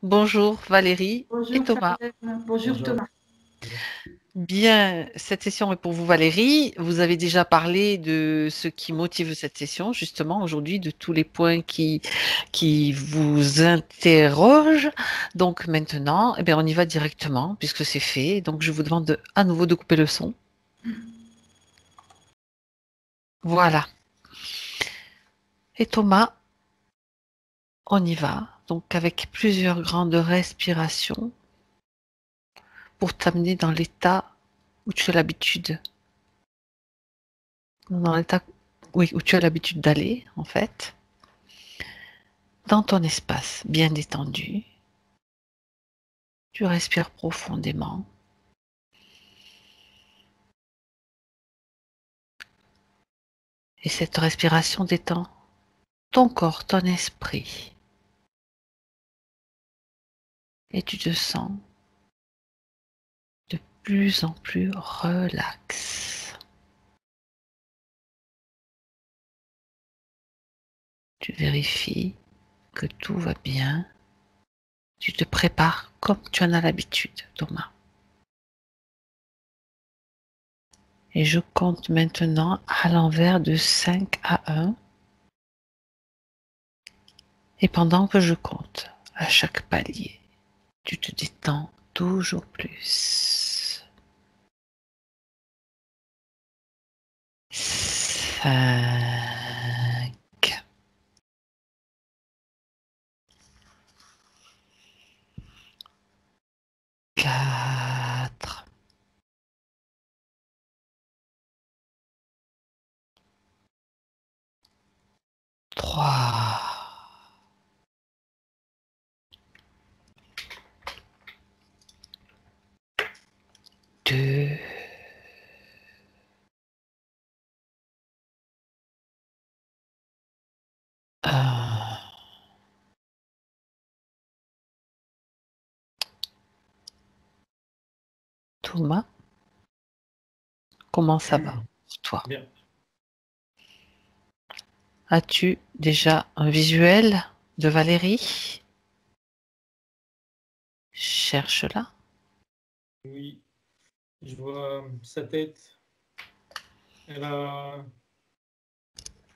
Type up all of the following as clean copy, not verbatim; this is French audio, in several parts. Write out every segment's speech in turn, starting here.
Bonjour Valérie et Bonjour Thomas. Fabienne, bonjour Bonjour. Thomas. Bien, cette session est pour vous Valérie. Vous avez déjà parlé de ce qui motive cette session, justement aujourd'hui, de tous les points qui vous interrogent. Donc maintenant, eh bien, on y va directement puisque c'est fait. Donc je vous demande à nouveau de couper le son. Voilà. Et Thomas, on y va. Donc avec plusieurs grandes respirations pour t'amener dans l'état où tu as l'habitude dans l'état oui, où tu as l'habitude d'aller, en fait, dans ton espace bien détendu. Tu respires profondément. Et cette respiration détend ton corps, ton esprit. Et tu te sens de plus en plus relax. Tu vérifies que tout va bien. Tu te prépares comme tu en as l'habitude, Thomas. Et je compte maintenant à l'envers de 5 à 1. Et pendant que je compte à chaque palier, tu te détends toujours plus. 5, 4, 3, 2, 1. Thomas, comment ça va pour toi? Bien. As-tu déjà un visuel de Valérie? Cherche-la. Oui, je vois sa tête. Elle a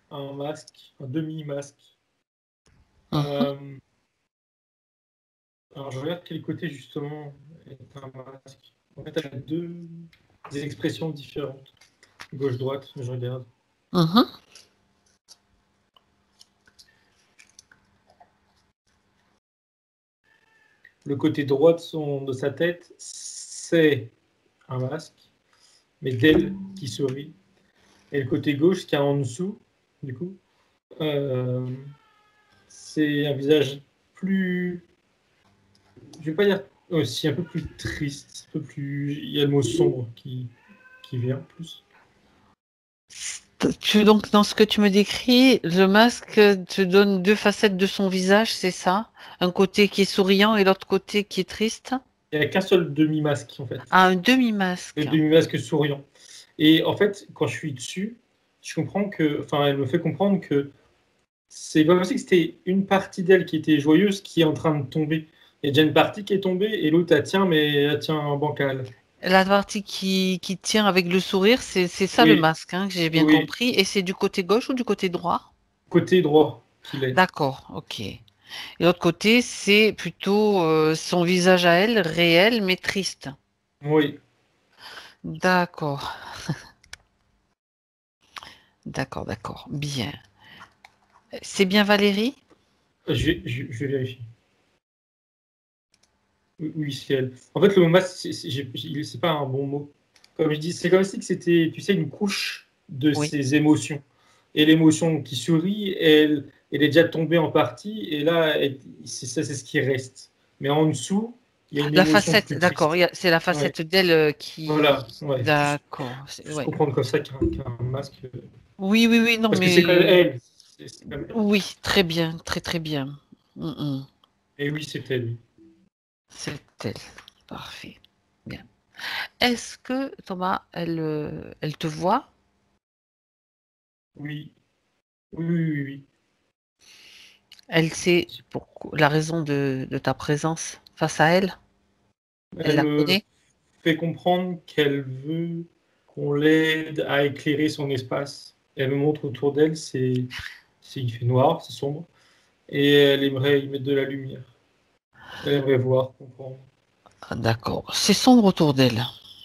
un masque, un demi-masque. Mhm. Euh, alors, je regarde quel côté, justement, est un masque. En fait, elle a des expressions différentes. Gauche-droite, je regarde. Mhm. Le côté droit de sa tête, c'est un masque, mais d'elle qui sourit. Et le côté gauche, qui est en dessous, du coup, euh, c'est un visage plus, je vais pas dire aussi, un peu plus triste, un peu plus, il y a le mot sombre qui vient plus. Donc, dans ce que tu me décris, le masque te donne deux facettes de son visage, c'est ça? Un côté qui est souriant et l'autre côté qui est triste? Il n'y a qu'un seul demi-masque, en fait. Ah, un Le demi-masque. demi-masque souriant. Et en fait, quand je suis dessus, je comprends que, enfin, elle me fait comprendre que c'est pas possible que c'était une partie d'elle qui était joyeuse qui est en train de tomber. Il y a déjà une partie qui est tombée et l'autre, elle tient, mais elle tient en bancal. La partie qui tient avec le sourire, c'est ça le Oui, masque, hein, que j'ai bien oui, compris. Et c'est du côté gauche ou du côté droit? côté droit qu'il est. D'accord, ok. Et l'autre côté, c'est plutôt son visage à elle, réel, mais triste. Oui, D'accord, d'accord, d'accord. Bien. C'est bien Valérie? je vais vérifier. Oui, oui, c'est elle. En fait, le mot masque, c'est pas un bon mot. Comme je dis, c'est comme si que c'était, tu sais, une couche de Oui. ses émotions. Et l'émotion qui sourit, elle est déjà tombée en partie, et là, c'est ça, c'est ce qui reste. Mais en dessous, il y a une La émotion facette, plus d'accord. triste. C'est la Ouais, facette d'elle voilà, qui. ouais, D'accord. plus Ouais. comprendre comme ça qu'un masque. Oui, oui, oui, non, Parce que c'est quand même mais elle. C'est quand même elle. oui, très bien, très, très bien. Mm, mm. Et oui, c'est elle, oui. C'est elle. Parfait. Bien. Est-ce que Thomas, elle te voit? Oui, oui, oui, oui. Elle sait pour la raison de ta présence face à elle? Elle Elle la me connaît? fait comprendre qu'elle veut qu'on l'aide à éclairer son espace. Elle me montre autour d'elle, il fait noir, c'est sombre, et elle aimerait y mettre de la lumière. Elle aimerait voir, comprendre. Ah, d'accord. C'est sombre autour d'elle.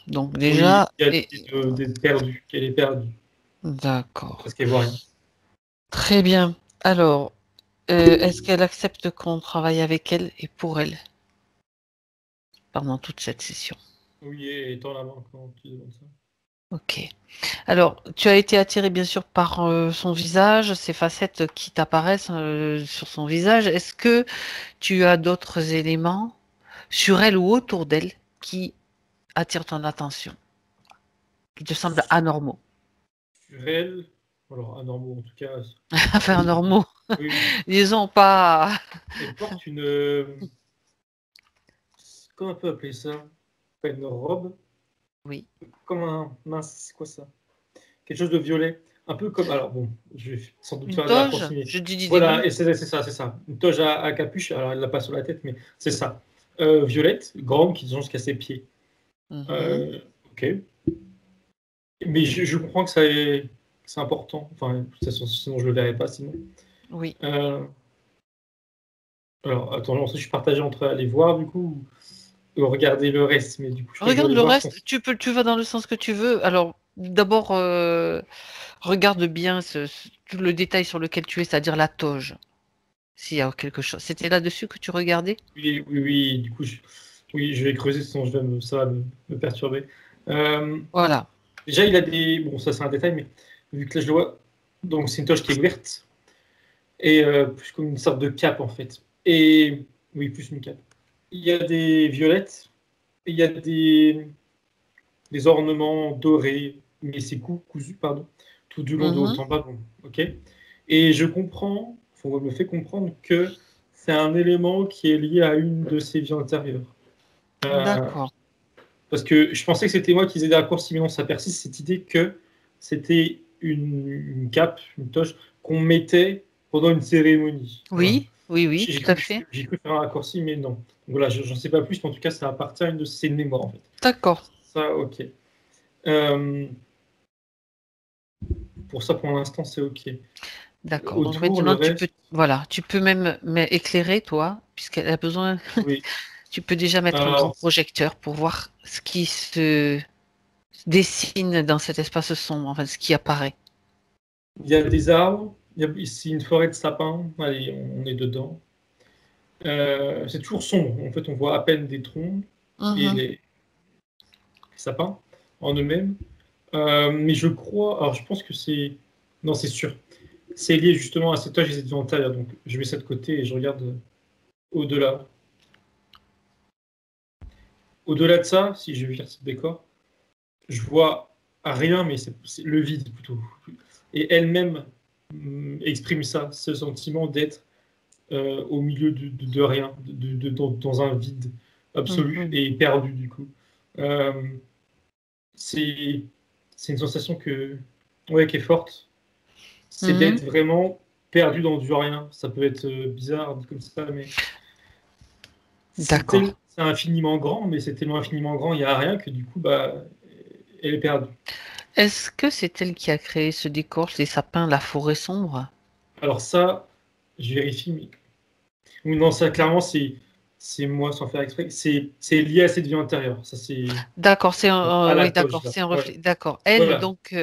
Donc Oui, déjà, il y a d'être perdue, qu'elle est perdue, d'accord. parce qu'elle voit rien. Très bien. Alors, est-ce qu'elle accepte qu'on travaille avec elle et pour elle pendant toute cette session? Oui, et tend la main quand tu demandes ça. Ok. Alors, tu as été attiré bien sûr par son visage, ces facettes qui t'apparaissent sur son visage. Est-ce que tu as d'autres éléments sur elle ou autour d'elle qui attirent ton attention, qui te semblent anormaux? Sur elle, alors anormaux en tout cas, Enfin, anormaux. oui, oui. Disons pas. Elle porte une, comment on peut appeler ça? Pas une robe, Oui. comme un, mince, c'est quoi ça? Quelque chose de violet, un peu comme, alors bon, je vais sans doute Une faire des toge? raccourcis, mais Je dis des mots. voilà, et c'est ça, c'est ça. Une toge à capuche, alors elle l'a pas sur la tête, mais c'est ça. Violette, grande, qui descend jusqu'à ses pieds. Mhm. Euh, ok. Mais je comprends que c'est important. Enfin, de toute façon, sinon je le verrai pas, sinon. Oui. Euh, alors, attends, ensuite je suis partagé entre aller voir, du coup, ou regarder le reste, mais du coup, je crois que je dois Regarde aller le voir reste, tu vas dans le sens que tu veux. Alors, d'abord, regarde bien tout le détail sur lequel tu es, c'est-à-dire la toge, s'il y a quelque chose. C'était là-dessus que tu regardais? Oui, oui, oui, du coup, oui, je vais creuser, sinon ça va me perturber. Euh, Voilà. Déjà, il a des. Bon, ça, c'est un détail, mais vu que là, je le vois. Donc, c'est une toge qui est ouverte, et plus comme une sorte de cape, en fait. Et. Oui, plus une cape. Il y a des violettes, et il y a des ornements dorés, mais c'est cousu, pardon, tout du long de haut Mhm. en bas, bon, ok. Et je comprends, on me fait comprendre que c'est un élément qui est lié à une de ses vies antérieures. Euh, D'accord. parce que je pensais que c'était moi qui faisais des raccourcis, mais non, ça persiste cette idée que c'était une cape, une toche qu'on mettait pendant une cérémonie. Voilà. Oui, oui, oui, J'ai tout à cru, fait. j'ai cru faire un raccourci, mais non. Donc voilà, j'en sais pas plus, mais en tout cas, ça appartient à une de ses mémoires, en fait. D'accord. Ça, ok. Euh, pour ça, pour l'instant, c'est ok. D'accord. Donc Autour, le maintenant, tu peux, reste, voilà, tu peux même éclairer, toi, puisqu'elle a besoin, oui. tu peux déjà mettre un grand Alors, projecteur pour voir ce qui se dessine dans cet espace sombre, enfin, ce qui apparaît. il y a des arbres, il y a ici une forêt de sapins. Allez, on est dedans. C'est toujours sombre. En fait, on voit à peine des troncs et Mhm. les sapins en eux-mêmes. Mais je crois, alors je pense que c'est. Non, c'est sûr. C'est lié justement à cette âge et cette vie antérieure. Donc, je mets ça de côté et je regarde au-delà. Au-delà de ça, si je vire ce décor, je vois rien, mais c'est le vide plutôt. Et elle-même exprime ça, ce sentiment d'être au milieu de rien, dans un vide absolu Mhm. et perdu du coup. Euh, c'est une sensation ouais, qui est forte. C'est Mhm. d'être vraiment perdu dans du rien. Ça peut être bizarre dit comme ça, mais D'accord. c'est infiniment grand, mais c'est tellement infiniment grand, il n'y a rien que du coup, bah, elle est perdue. Est-ce que c'est elle qui a créé ce décor, les sapins, la forêt sombre? Alors ça, je vérifie, mais ou non, ça clairement c'est moi sans faire exprès. C'est lié à cette vie antérieure. Ça c'est D'accord, c'est à un, la oui, toge d'accord, là. c'est un Voilà. reflet. D'accord. Elle, Voilà. donc,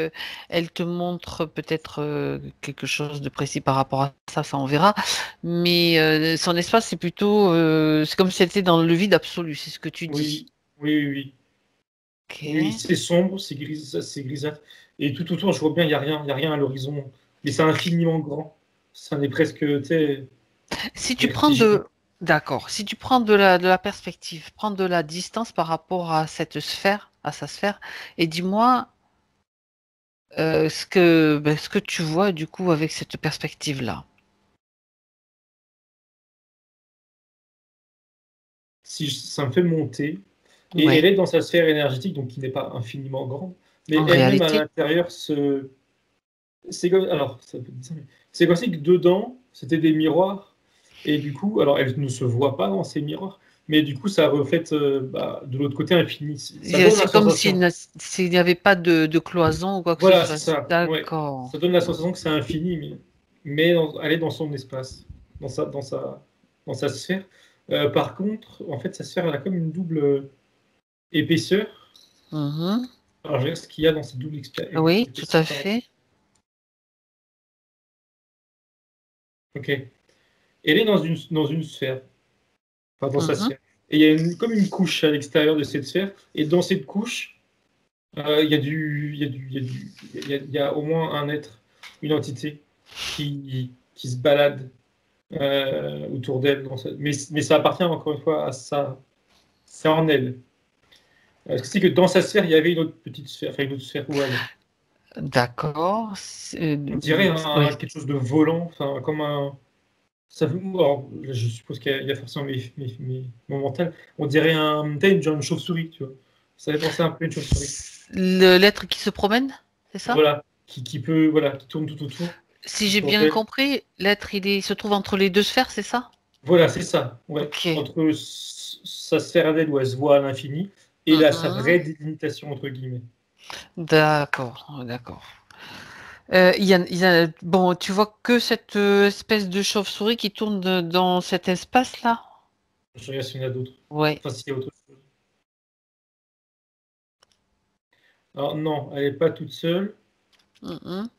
elle te montre peut-être quelque chose de précis par rapport à ça, ça on verra. Mais son espace, c'est plutôt, c'est comme si elle était dans le vide absolu, c'est ce que tu dis. Oui, oui, oui, oui. Oui, Ok. c'est sombre, c'est grisâtre. Et tout autour, je vois bien, il y a rien à l'horizon. Mais c'est infiniment grand. Ça en est presque, tu sais, Si tu prends vertigineux. de, d'accord, si tu prends de la perspective, prends de la distance par rapport à cette sphère, à sa sphère, et dis-moi ce que tu vois du coup avec cette perspective-là. Si ça me fait monter. Et elle Ouais, est dans sa sphère énergétique, donc qui n'est pas infiniment grande. Mais en elle-même à réalité. l'intérieur, c'est comme, alors, ça peut être ça, mais c'est comme si que dedans, c'était des miroirs. Et du coup, alors elle ne se voit pas dans ces miroirs, mais du coup, ça reflète de l'autre côté infini. Ça donne la C'est comme s'il sensation. n'y avait pas de cloison ou quoi que ce Voilà, c'est soit. ça. Ouais. D'accord. Ça donne la sensation que c'est infini, mais elle est dans son espace, dans sa sphère. Par contre, en fait, sa sphère, elle a comme une double épaisseur. Mhm. Alors, je regarde ce qu'il y a dans cette Oui, tout à épaisseur. Pardon. fait. Ok. Elle est dans une sphère, enfin dans sa Mhm. sphère. Et il y a comme une couche à l'extérieur de cette sphère. Et dans cette couche, il y a il y a au moins un être, une entité qui se balade autour d'elle. Mais ça appartient encore une fois à ça. C'est en elle. Est-ce que c'est que dans sa sphère, il y avait une autre petite sphère, enfin une autre sphère où elle. D'accord. On dirait Oui. quelque chose de volant, enfin comme un. Alors, je suppose qu'il y a forcément mon mental. On dirait genre une chauve-souris, tu vois. Ça fait penser un peu à une chauve-souris. L'être qui se promène, c'est ça? Voilà, qui peut, voilà, qui tourne tout Si j'ai autour bien d'elle. compris, l'être, il se trouve entre les deux sphères, c'est ça? Voilà, c'est ça, ouais. Ok. Entre sa sphère à elle où elle se voit à l'infini et là, sa Mhm. vraie délimitation, entre guillemets. D'accord, d'accord. Bon, tu vois que cette espèce de chauve-souris qui tourne dans cet espace-là? Je regarde s'il y en a d'autres. Ouais. Enfin, s'il y a autre chose. Alors, non, elle n'est pas toute seule. Mhm.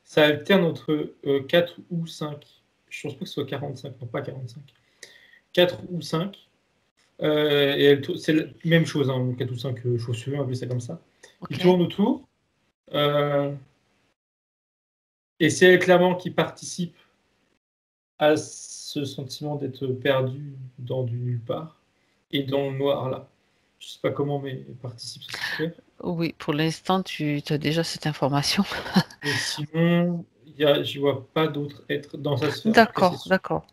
Ça alterne entre 4 ou 5. Je pense pas que ce soit 45, non pas 45. 4 ou 5. C'est la même chose, hein, 4 ou 5 chaussures, on va appeler ça comme ça. Ils Ok. tournent autour. euh, et c'est elle clairement qui participe à ce sentiment d'être perdu dans du nulle part et dans le noir là. Je sais pas comment, mais elle participe, ça c'est clair. Oui, pour l'instant, tu as déjà cette information. Et sinon, je vois pas d'autres êtres dans sa sphère. Après, c'est D'accord, sûr. d'accord.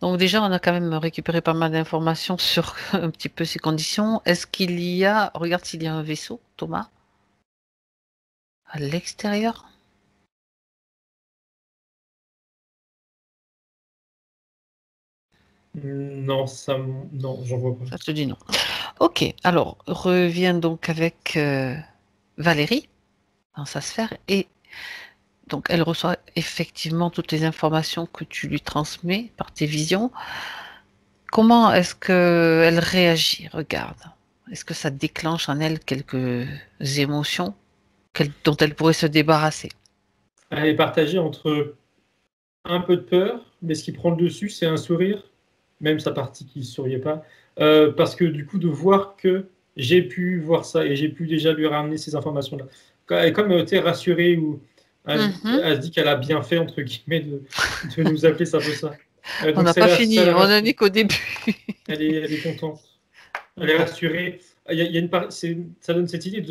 Donc déjà, on a quand même récupéré pas mal d'informations sur un petit peu ces conditions. Est-ce qu'il y a, regarde s'il y a un vaisseau, Thomas, à l'extérieur? Non, non, j'en vois pas. Ça te dit non. Ok, alors reviens donc avec Valérie dans sa sphère et donc elle reçoit effectivement toutes les informations que tu lui transmets par tes visions. Comment est-ce qu'elle réagit? Regarde. Est-ce que ça déclenche en elle quelques émotions dont elle pourrait se débarrasser? Elle est partagée entre un peu de peur, mais ce qui prend le dessus, c'est un sourire, même sa partie qui ne souriait pas, parce que du coup, de voir que j'ai pu voir ça et j'ai pu déjà lui ramener ces informations-là. Elle est comme été rassurée ou Mhm. elle se dit qu'elle a bien fait, entre guillemets, de nous appeler, ça peu ça. On Donc n'a pas ça fini, la on n'en rassure. est qu'au début. Elle est contente. Elle est Bon. rassurée. Il y a ça donne cette idée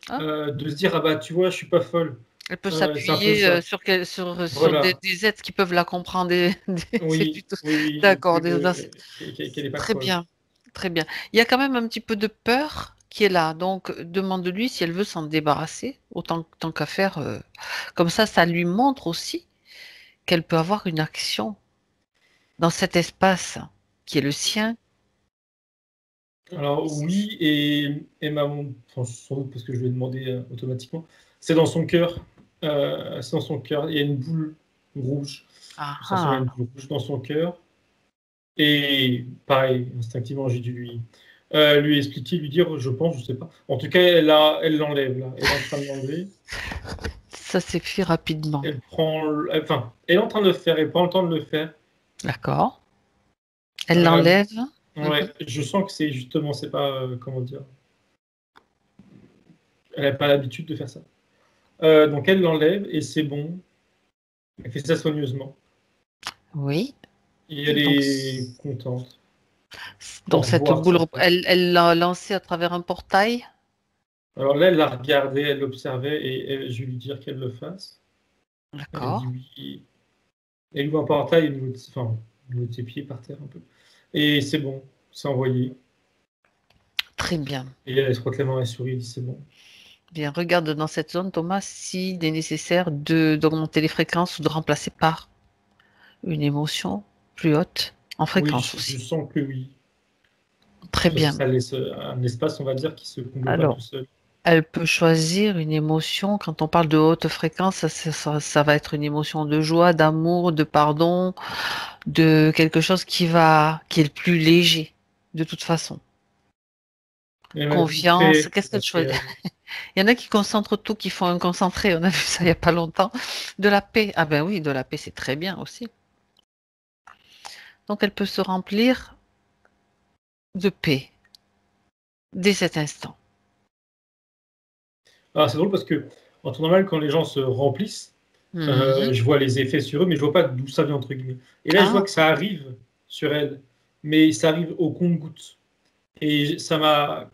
Ah, de se dire, ah bah tu vois, je suis pas folle. elle peut C'est un peu s'appuyer ça. sur Voilà. des aides qui peuvent la comprendre. C'est Oui, plutôt... oui, oui, et D'accord, puis qu'elle n'est pas très folle. bien, très bien. Il y a quand même un petit peu de peur qui est là. Donc, demande-lui si elle veut s'en débarrasser, autant tant qu'à faire. Comme ça lui montre aussi qu'elle peut avoir une action dans cet espace qui est le sien. Alors oui, et maman, enfin, sans doute parce que je lui ai demandé automatiquement, c'est dans son cœur. C'est dans son cœur. Il y a une boule rouge, Ah essentiellement une ah, boule rouge dans son cœur. Et pareil, instinctivement, j'ai dû lui expliquer, lui dire, je pense, je sais pas. En tout cas, elle l'enlève là. Elle est en train de l'enlever. ça s'est fait rapidement. Enfin, elle est en train de le faire. Elle prend le temps de le faire. D'accord. Elle Euh, l'enlève. Mhm. ouais, je sens que c'est justement, c'est pas comment dire. Elle n'a pas l'habitude de faire ça. Donc elle l'enlève et c'est bon. Elle fait ça soigneusement. Oui. Et elle Donc, est contente de donc cette revoir boule, sa femme. elle l'a lancée à travers un portail. Alors là, elle l'a regardée, elle l'observait et je vais lui dire qu'elle le fasse. Elle D'accord. dit oui. Elle ouvre un portail au niveau de ses pieds par terre un peu. Et c'est bon, c'est envoyé. Très bien. Et elle se proclame elle sourit, elle dit c'est bon. Bien, regarde dans cette zone, Thomas, s'il est nécessaire de d'augmenter les fréquences ou de remplacer par. Une émotion plus haute en Oui, fréquence je aussi. sens que oui. Très Parce que bien. ça laisse un espace, on va dire, qui se comble pas tout Alors, seul. elle peut choisir une émotion. Quand on parle de haute fréquence, ça va être une émotion de joie, d'amour, de pardon, de quelque chose qui est le plus léger, de toute façon. Elle m'a dit Confiance, paix, qu'est-ce que tu parce que choisis? Il y en a qui concentrent tout, qui font un concentré. On a vu ça il n'y a pas longtemps. De la paix. Ah ben oui, de la paix, c'est très bien aussi. Donc elle peut se remplir de paix dès cet instant. alors c'est drôle parce que en temps normal, quand les gens se remplissent, Mhm. je vois les effets sur eux, mais je vois pas d'où ça vient entre guillemets. Et là, je vois Ah, que ça arrive sur elle, mais ça arrive au compte-gouttes. Et ça m'a,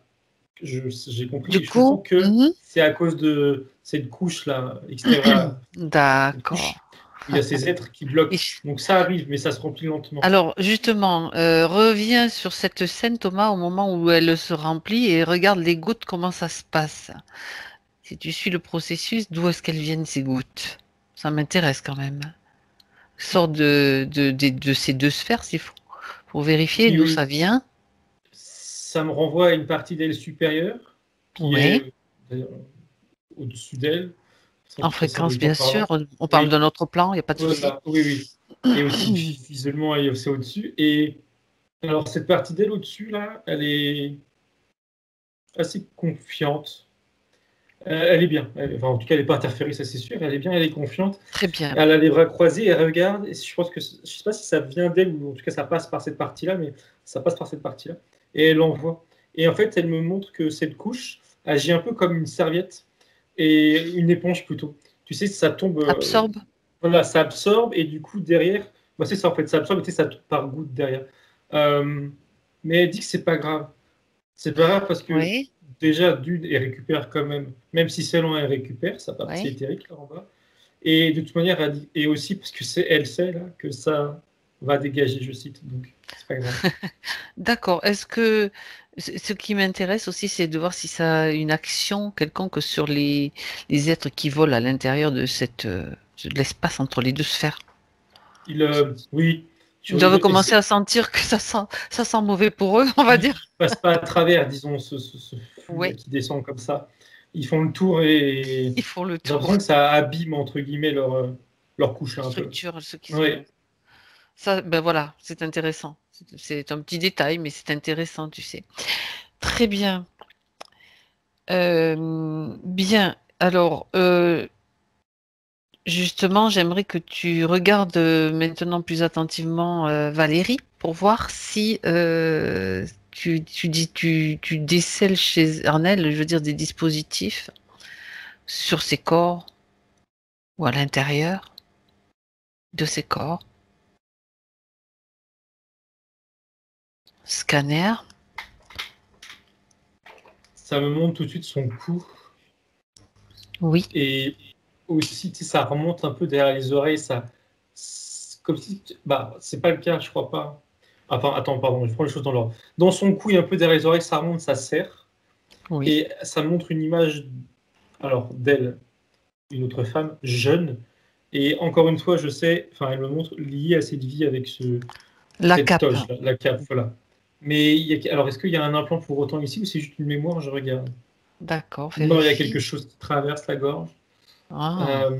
j'ai du compris, je comprends coup, que c'est à cause de cette couche là extérieure, cette d'accord. couche où il y a ces êtres qui Et bloquent. Donc ça arrive, mais ça se remplit lentement. alors, justement, reviens sur cette scène, Thomas, au moment où elle se remplit et regarde les gouttes, comment ça se passe. Si tu suis le processus, d'où est-ce qu'elles viennent ces gouttes? Ça m'intéresse quand même. Sors de ces deux sphères, s'il faut, pour vérifier Oui, d'où oui, ça vient. ça me renvoie à une partie d'elle supérieure qui Oui, est d'ailleurs au-dessus d'elle, en fréquence, symboliquement bien sûr. parlant. On parle Oui, d'un autre plan, il n'y a pas de souci. voilà, oui, oui. Et aussi visuellement, elle est aussi au-dessus. Et alors, cette partie d'elle au-dessus, là, elle est assez confiante. Elle est bien. Enfin, en tout cas, elle n'est pas interférée, ça c'est sûr. Elle est bien, elle est confiante. Très bien. Elle a les bras croisés, elle regarde. Et je pense que, je ne sais pas si ça vient d'elle ou en tout cas ça passe par cette partie-là, mais ça passe par cette partie-là. Et elle envoie. Et en fait, elle me montre que cette couche agit un peu comme une serviette et une éponge plutôt. Tu sais, ça tombe, Absorbe. voilà, ça absorbe et du coup derrière, bah, c'est ça en fait, ça absorbe et tu sais, ça tombe par goutte derrière. Euh, mais elle dit que c'est pas grave. C'est pas grave parce que Oui, déjà, d'une, elle récupère quand même, même si seulement elle récupère sa partie oui. éthérique là en bas. Et de toute manière, elle dit, et aussi parce que c'est elle sait là, que ça va dégager, je cite. Donc, c'est pas grave. D'accord. Est-ce que ce qui m'intéresse aussi, c'est de voir si ça a une action quelconque sur les êtres qui volent à l'intérieur de de l'espace entre les deux sphères. Oui, Ils doivent et commencer à sentir que ça sent mauvais pour eux, on va ils dire. passent pas à travers, disons, ce flux là Oui, qui descend comme ça. Ils font le tour et ils font le j'ai l'impression tour. que ça abîme, entre guillemets, leur couche un peu. Structure, ceux qui Oui, sont. Ça, ben voilà, c'est intéressant. C'est un petit détail, mais c'est intéressant, tu sais. Très bien. Bien. Alors, justement, j'aimerais que tu regardes maintenant plus attentivement Valérie pour voir si tu décèles chez en elle, je veux dire, des dispositifs sur ses corps ou à l'intérieur de ses corps. Scanner. ça me montre tout de suite son cou. Oui. Et aussi, tu sais, ça remonte un peu derrière les oreilles. Comme si. Bah, c'est pas le cas, je crois pas. Enfin, attends, pardon, je prends les choses dans l'ordre. Dans son cou et un peu derrière les oreilles, ça remonte, ça serre. Oui. Et ça montre une image, alors, d'elle, une autre femme, jeune. Et encore une fois, je sais, enfin, elle me montre liée à cette vie avec La cette cape. toge, là, la cape, voilà. Mais alors, est-ce qu'il y a un implant pour autant ici ou c'est juste une mémoire? Je regarde. D'accord, Non, il y a vérifie. quelque chose qui traverse la gorge. Ah. Euh,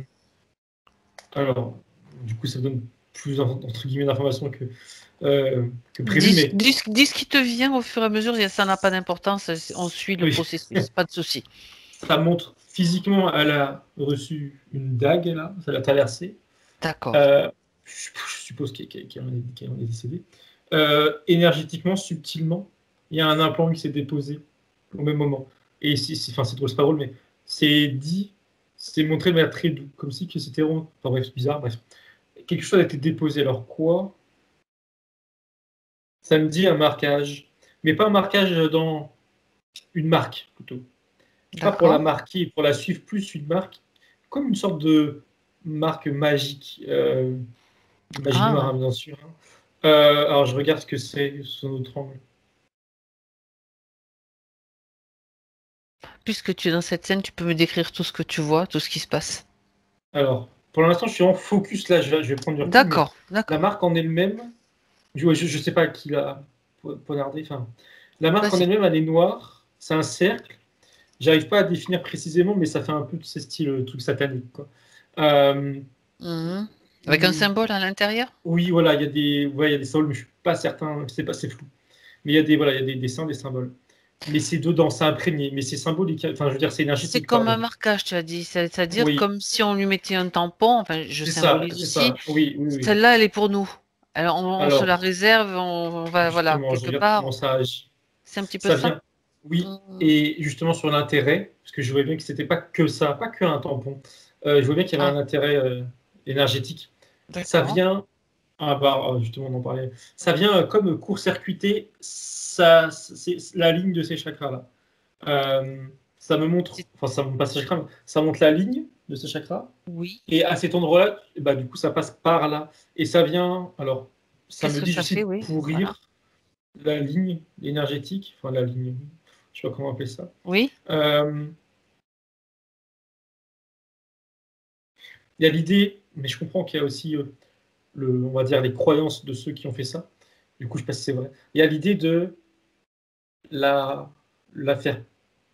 alors, du coup, ça donne plus, entre guillemets, d'informations que prévu, mais Dis ce qui te vient au fur et à mesure, ça n'a pas d'importance, on suit le oui, processus, pas de souci. ça montre physiquement, elle a reçu une dague, là, ça l'a traversée. D'accord. Euh, je suppose qu'elle en est décédée. Énergétiquement, subtilement, il y a un implant qui s'est déposé au même moment. Et enfin, c'est drôle, c'est pas drôle, mais c'est dit, c'est montré de manière très doux, comme si que c'était rond. Enfin bref, c'est bizarre, bref. Quelque chose a été déposé. Alors quoi? Ça me dit un marquage, mais pas un marquage dans une marque plutôt. Pas pour la D'accord. marquer, pour la suivre, plus une marque, comme une sorte de marque magique, magie noire, Ah, hein, bien sûr. Hein. Alors je regarde ce que c'est sous notre angle. puisque tu es dans cette scène, tu peux me décrire tout ce que tu vois, tout ce qui se passe. Alors, pour l'instant, je suis en focus là. Je vais prendre du recul. D'accord, La d'accord. marque en elle-même, je sais pas qui l'a poignardé. Enfin, la marque en Vas-y. elle-même, elle est noire. C'est un cercle. J'arrive pas à définir précisément, mais ça fait un peu de ces styles truc satanique, quoi. Mhm. Avec un symbole à l'intérieur? Oui, voilà, il y a des symboles, mais je suis pas certain. C'est flou. Mais il y a des dessins, des symboles. Mais c'est dedans, c'est imprégné. Mais c'est symbolique. Enfin, je veux dire, c'est C'est énergétique, comme un pardon. marquage, tu as dit. C'est-à-dire Oui, comme si on lui mettait un tampon. Enfin, je c'est ça, symbolise c'est aussi. ça. Oui, oui, oui. Celle-là, elle est pour nous. Alors, on se la Alors, réserve. On va, voilà, justement, je quelque regarde comment part. ça agit. C'est un petit peu Ça ça? vient, oui, Mhm. et justement sur l'intérêt, parce que je voyais bien que c'était pas que ça, pas que un tampon. Je vois bien qu'il y avait Ah, un intérêt énergétique. Ça d'accord. vient, justement, on en parlait. Ça vient comme court-circuiter la ligne de ces chakras-là. Ça me montre, C'est- enfin, ça montre pas ces chakras, mais ça montre la ligne de ces chakras. Oui. Et à cet endroit-là, bah, du coup, ça passe par là. Et ça vient, alors, ça Qu'est-ce me que dit ça aussi fait? de Oui. Voilà. pourrir la ligne énergétique, enfin la ligne, je sais pas comment appeler ça. Oui. Euh, Il y a l'idée, mais je comprends qu'il y a aussi, on va dire, les croyances de ceux qui ont fait ça. Du coup, je sais pas si c'est vrai. Il y a l'idée de la, la faire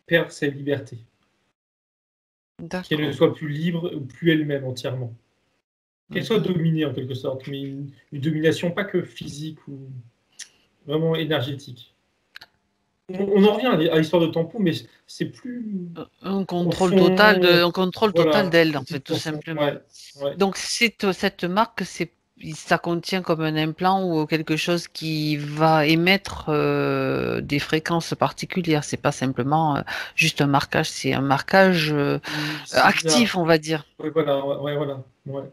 perdre ses libertés, qu'elle ne D'accord. soit plus libre ou plus elle-même entièrement. Qu'elle soit Mhm. dominée en quelque sorte, mais une domination pas que physique ou vraiment énergétique. On en revient à l'histoire de tampon, mais c'est plus profond. Un contrôle total Voilà, d'elle, en c'est fait, plus tout profond. simplement. Ouais, ouais. Donc, cette marque, ça contient comme un implant ou quelque chose qui va émettre des fréquences particulières. C'est pas simplement juste un marquage, c'est un marquage Oui, c'est actif, bizarre. on va dire. Ouais, voilà, ouais, voilà. Ouais.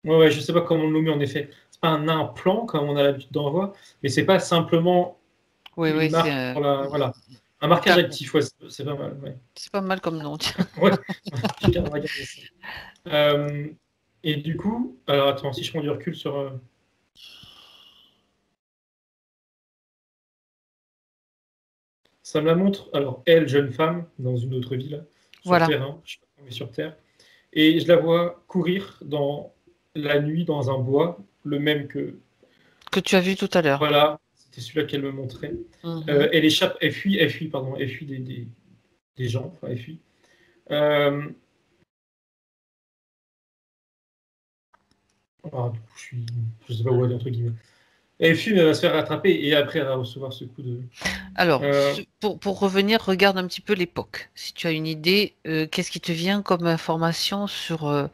Ouais, je sais pas comment le nommer en effet. C'est pas un implant comme on a l'habitude d'en voir, mais c'est pas simplement Oui, une oui, c'est marque pour la. Voilà. Un marquage d'accord. actif, ouais, c'est pas mal. Ouais. C'est pas mal comme nom. Tiens. Ouais, j'ai bien regardé ça. Euh, et du coup, alors attends, si je prends du recul sur. Ça me la montre, alors elle, jeune femme, dans une autre ville, sur Voilà, Terre, hein, je sais pas, mais sur Terre, et je la vois courir dans la nuit dans un bois, le même que. que tu as vu tout à l'heure. Voilà, c'était celui-là qu'elle me montrait. Mhm. Elle échappe, pardon, elle fuit des gens, enfin, elle fuit. Euh, du coup, je sais pas où aller, entre guillemets. Elle fuit, mais elle va se faire rattraper, et après, elle va recevoir ce coup de. Alors, Euh, pour revenir, regarde un petit peu l'époque. Si tu as une idée, qu'est-ce qui te vient comme information sur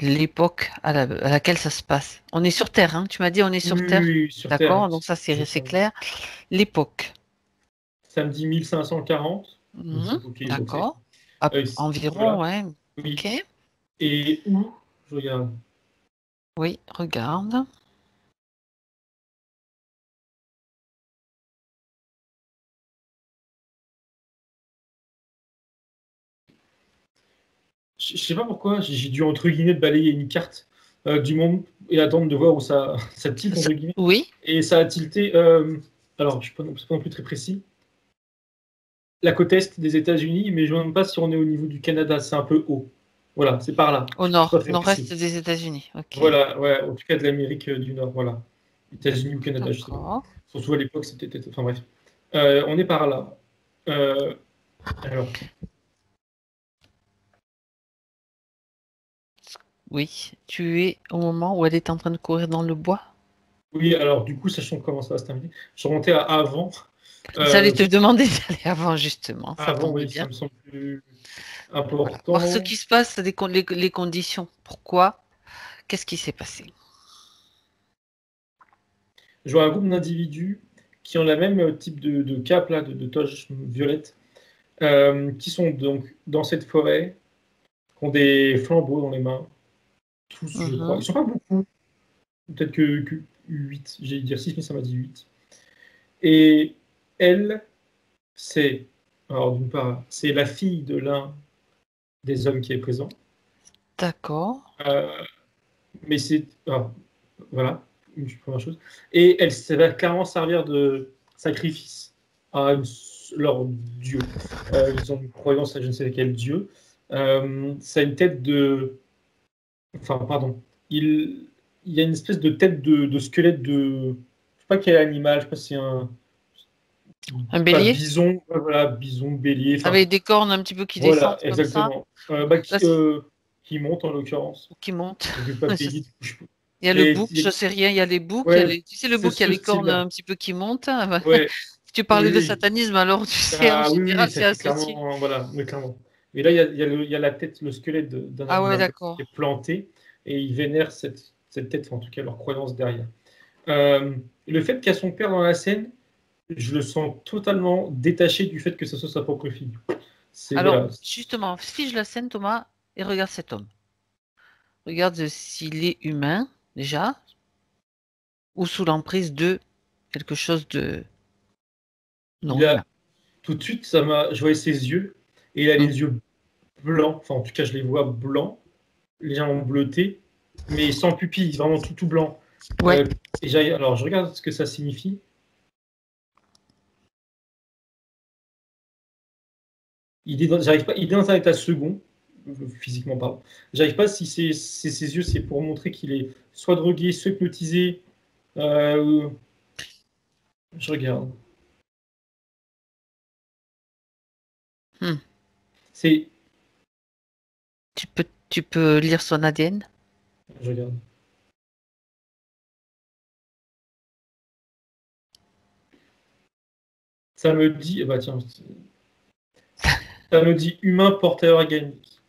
l'époque à laquelle ça se passe? On est sur Terre, hein? Tu m'as dit on est oui, sur oui, Terre. oui, sur Terre, D'accord, donc ça je c'est crois. clair. L'époque. Samedi 1540, donc Mhm. c'est ok, donc c'est. D'accord. Environ, Voilà, ouais. oui. Ok. Et où, je regarde, Oui, regarde. je sais pas pourquoi, j'ai dû entre guillemets balayer une carte du monde et attendre de voir où ça, ça tilte entre guillemets. Oui, Et ça a tilté, alors je ne suis pas non plus très précis, la côte est des États-Unis, mais je ne me demande pas si on est au niveau du Canada, c'est un peu haut. Voilà, c'est par là. au Je ne suis pas nord, très nord-est précis. des États-Unis. Ok. Voilà, ouais, en tout cas de l'Amérique du Nord, voilà. États-Unis ou Canada, je sais pas. D'accord. Surtout à l'époque, c'était peut-être. Enfin bref. On est par là. Euh, alors, Oui, tu es au moment où elle est en train de courir dans le bois. oui, alors du coup, sachant comment ça va se terminer, je remontais à avant. J'allais Euh, te demander d'aller avant, justement. Ça Avant, tombe oui, ça bien. me semble plus Voilà. Voir ce important. qui se passe, les conditions. Pourquoi? Qu'est-ce qui s'est passé? Je vois un groupe d'individus qui ont la même type de cape, là, de toge violette, qui sont donc dans cette forêt, qui ont des flambeaux dans les mains, tous, je crois. Ils Mhm. ne sont pas beaucoup, peut-être que 8, j'ai dit 6, mais ça m'a dit 8. Et elle, c'est, alors d'une part, c'est la fille de l'un des hommes qui est présent, D'accord. euh, mais c'est, voilà, une première chose. Et elle, ça va clairement servir de sacrifice à leur dieu. Ils ont une croyance à je ne sais quel dieu. Ça a une tête de... Enfin, pardon. Il y a une espèce de tête de squelette de... Je sais pas quel animal, je sais pas si c'est Un pas bélier? bison, voilà, bison, bélier, enfin, Avec des cornes un petit peu qui voilà, descendent comme ça? exactement. Là, Qui monte en l'occurrence. qui monte. Donc le papilly, Il y a le et, bouc, je sais rien, il y a les boucs, ouais, tu sais le c'est bouc, il y a ce les cornes style-là. un petit peu qui montent. Hein. Ouais, Tu oui, parlais de oui. satanisme, alors tu sais, en Ah oui, général, oui, ça c'est c'est associé. clairement, voilà, mais clairement. Mais là, il y a la tête, le squelette d'un Ah ouais, animal qui d'accord. est planté, et ils vénèrent cette tête, enfin, en tout cas leur croyance derrière. Euh, le fait qu'il y a son père dans la scène, je le sens totalement détaché du fait que ce soit sa propre fille. C'est Alors, voilà. justement, fige la scène, Thomas, et regarde cet homme. Regarde s'il est humain, déjà, ou sous l'emprise de quelque chose de non Il a humain. tout de suite, je voyais ses yeux, et il a Hmm. les yeux blancs, enfin en tout cas je les vois blancs, légèrement bleutés, mais sans pupille, vraiment tout blanc. Ouais, Alors je regarde ce que ça signifie. J'arrive pas, il est dans un état second, physiquement parlant. J'arrive pas si ses yeux, c'est pour montrer qu'il est soit drogué, soit hypnotisé. Euh, je regarde. hmm. C'est, Tu peux lire son ADN. je regarde. Ça me dit, bah tiens, ça me dit humain porteur organique.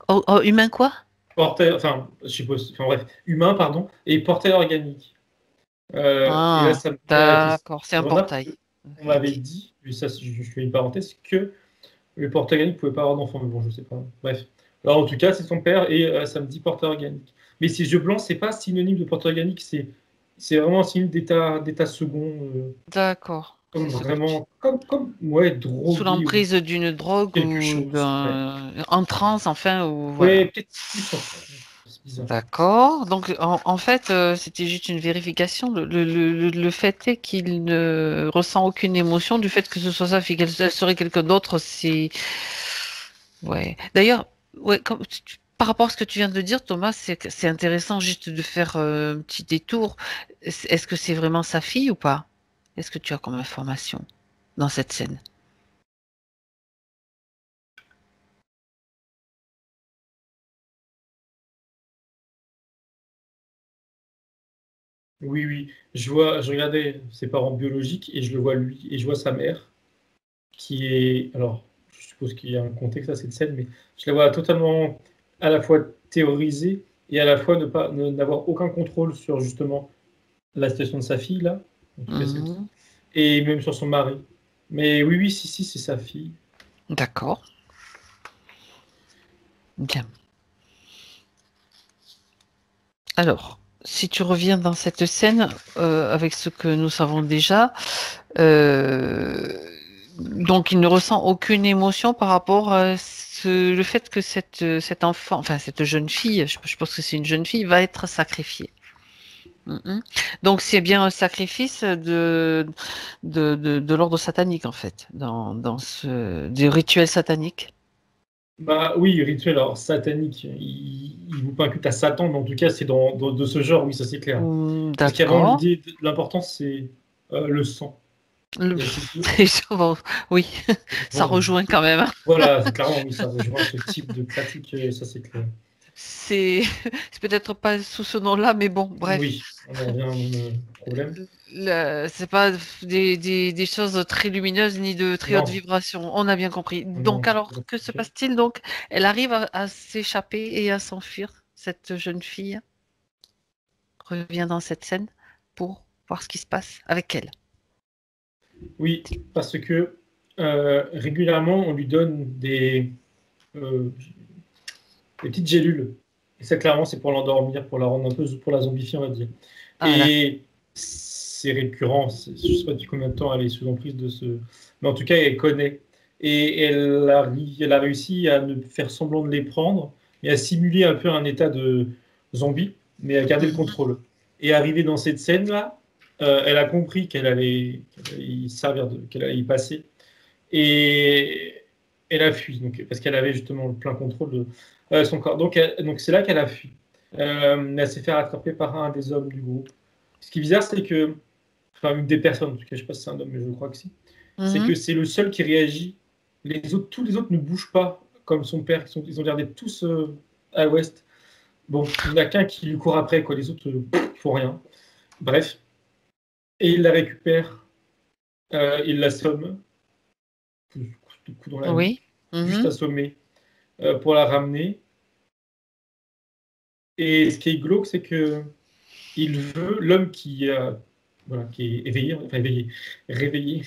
Oh, oh, humain quoi? Porteur, enfin, je suppose, enfin bref, humain, pardon, et porteur organique. Et là, Ah, ça me met à la question. d'accord, c'est un Je remarque portail. qu'on m'avait Ok. dit, et ça, je fais une parenthèse, que le porteur organique ne pouvait pas avoir d'enfant, mais bon, je sais pas. Bref. Alors, en tout cas, c'est son père et ça me dit porteur organique. Mais ces yeux blancs, c'est pas synonyme de porteur organique, c'est vraiment un signe d'état second, D'accord. C'est comme ce que tu... vraiment, ouais, Sous drogué ou l'emprise d'une drogue quelque ou chose. Ouais, d'un... En transe, enfin, ou ouais, voilà. peut-être plus en c'est bizarre. D'accord. Donc, en fait, c'était juste une vérification. Le fait est qu'il ne ressent aucune émotion du fait que ce soit sa fille, qu'elle serait quelqu'un d'autre. C'est... Ouais. D'ailleurs, ouais, par rapport à ce que tu viens de dire, Thomas, c'est intéressant juste de faire un petit détour. Est-ce que c'est vraiment sa fille ou pas? Est-ce que tu as comme information dans cette scène? Oui, oui. Je regardais ses parents biologiques et je le vois lui et je vois sa mère qui est. Alors, je suppose qu'il y a un contexte à cette scène, mais je la vois totalement à la fois théorisée et à la fois n'avoir aucun contrôle sur justement la situation de sa fille, là, en tout cas celle-ci, Mhm. et même sur son mari. Mais oui, oui, si, si, c'est sa fille. D'accord. Bien. Alors, si tu reviens dans cette scène avec ce que nous savons déjà, euh, donc il ne ressent aucune émotion par rapport à le fait que cet enfant, enfin cette jeune fille, je pense que c'est une jeune fille, va être sacrifiée. Mhm. Donc c'est bien un sacrifice de l'ordre satanique en fait, dans du rituel satanique. Bah oui, rituel alors, satanique, il vous pas un culte à Satan, mais en tout cas, c'est de ce genre, oui, ça c'est clair. Parce qu'il y a vraiment D'accord. l'idée, de l'important, c'est le sang. Le- Il y a ces deux. Bon, oui, ça Voilà, rejoint quand même. voilà, clairement, oui, ça rejoint ce type de pratique, ça c'est clair. C'est c'est peut-être pas sous ce nom-là, mais bon, bref. Oui, on en revient au même problème. C'est pas des choses très lumineuses ni de très haute Non, vibration. On a bien compris. non, Donc, c'est alors, pas que se compliqué. passe-t-il? Donc, elle arrive à s'échapper et à s'enfuir, cette jeune fille revient dans cette scène pour voir ce qui se passe avec elle. Oui, parce que régulièrement, on lui donne euh, des petites gélules. Et ça, clairement, c'est pour l'endormir, pour la rendre un peu, pour la zombifier, on va dire. Ah, d'accord. Et c'est récurrent. Je ne sais pas depuis combien de temps elle est sous emprise de ce. Mais en tout cas, elle connaît. Et elle a réussi à ne faire semblant de les prendre et à simuler un peu un état de zombie, mais à garder le Mhm. contrôle. Et arrivée dans cette scène-là, elle a compris qu'elle allait y servir, qu'elle allait y passer. Et Elle a fui, donc, parce qu'elle avait justement le plein contrôle de son corps. Donc c'est là qu'elle a fui. Elle s'est fait rattraper par un des hommes du groupe. Ce qui est bizarre, c'est que, enfin, une des personnes, en tout cas, je ne sais pas si c'est un homme, mais je crois que si, c'est que c'est le seul qui réagit. Tous les autres ne bougent pas, comme son père. Ils ont gardé tous à l'ouest. Bon, il n'y en a qu'un qui lui court après, quoi. Les autres, ils font rien. Bref. Et il la récupère. Il l'assomme. Coup dans la nuque. Oui. Juste assommé pour la ramener. Et ce qui est glauque, c'est que il veut, l'homme qui est éveillé, enfin éveillé, réveillé,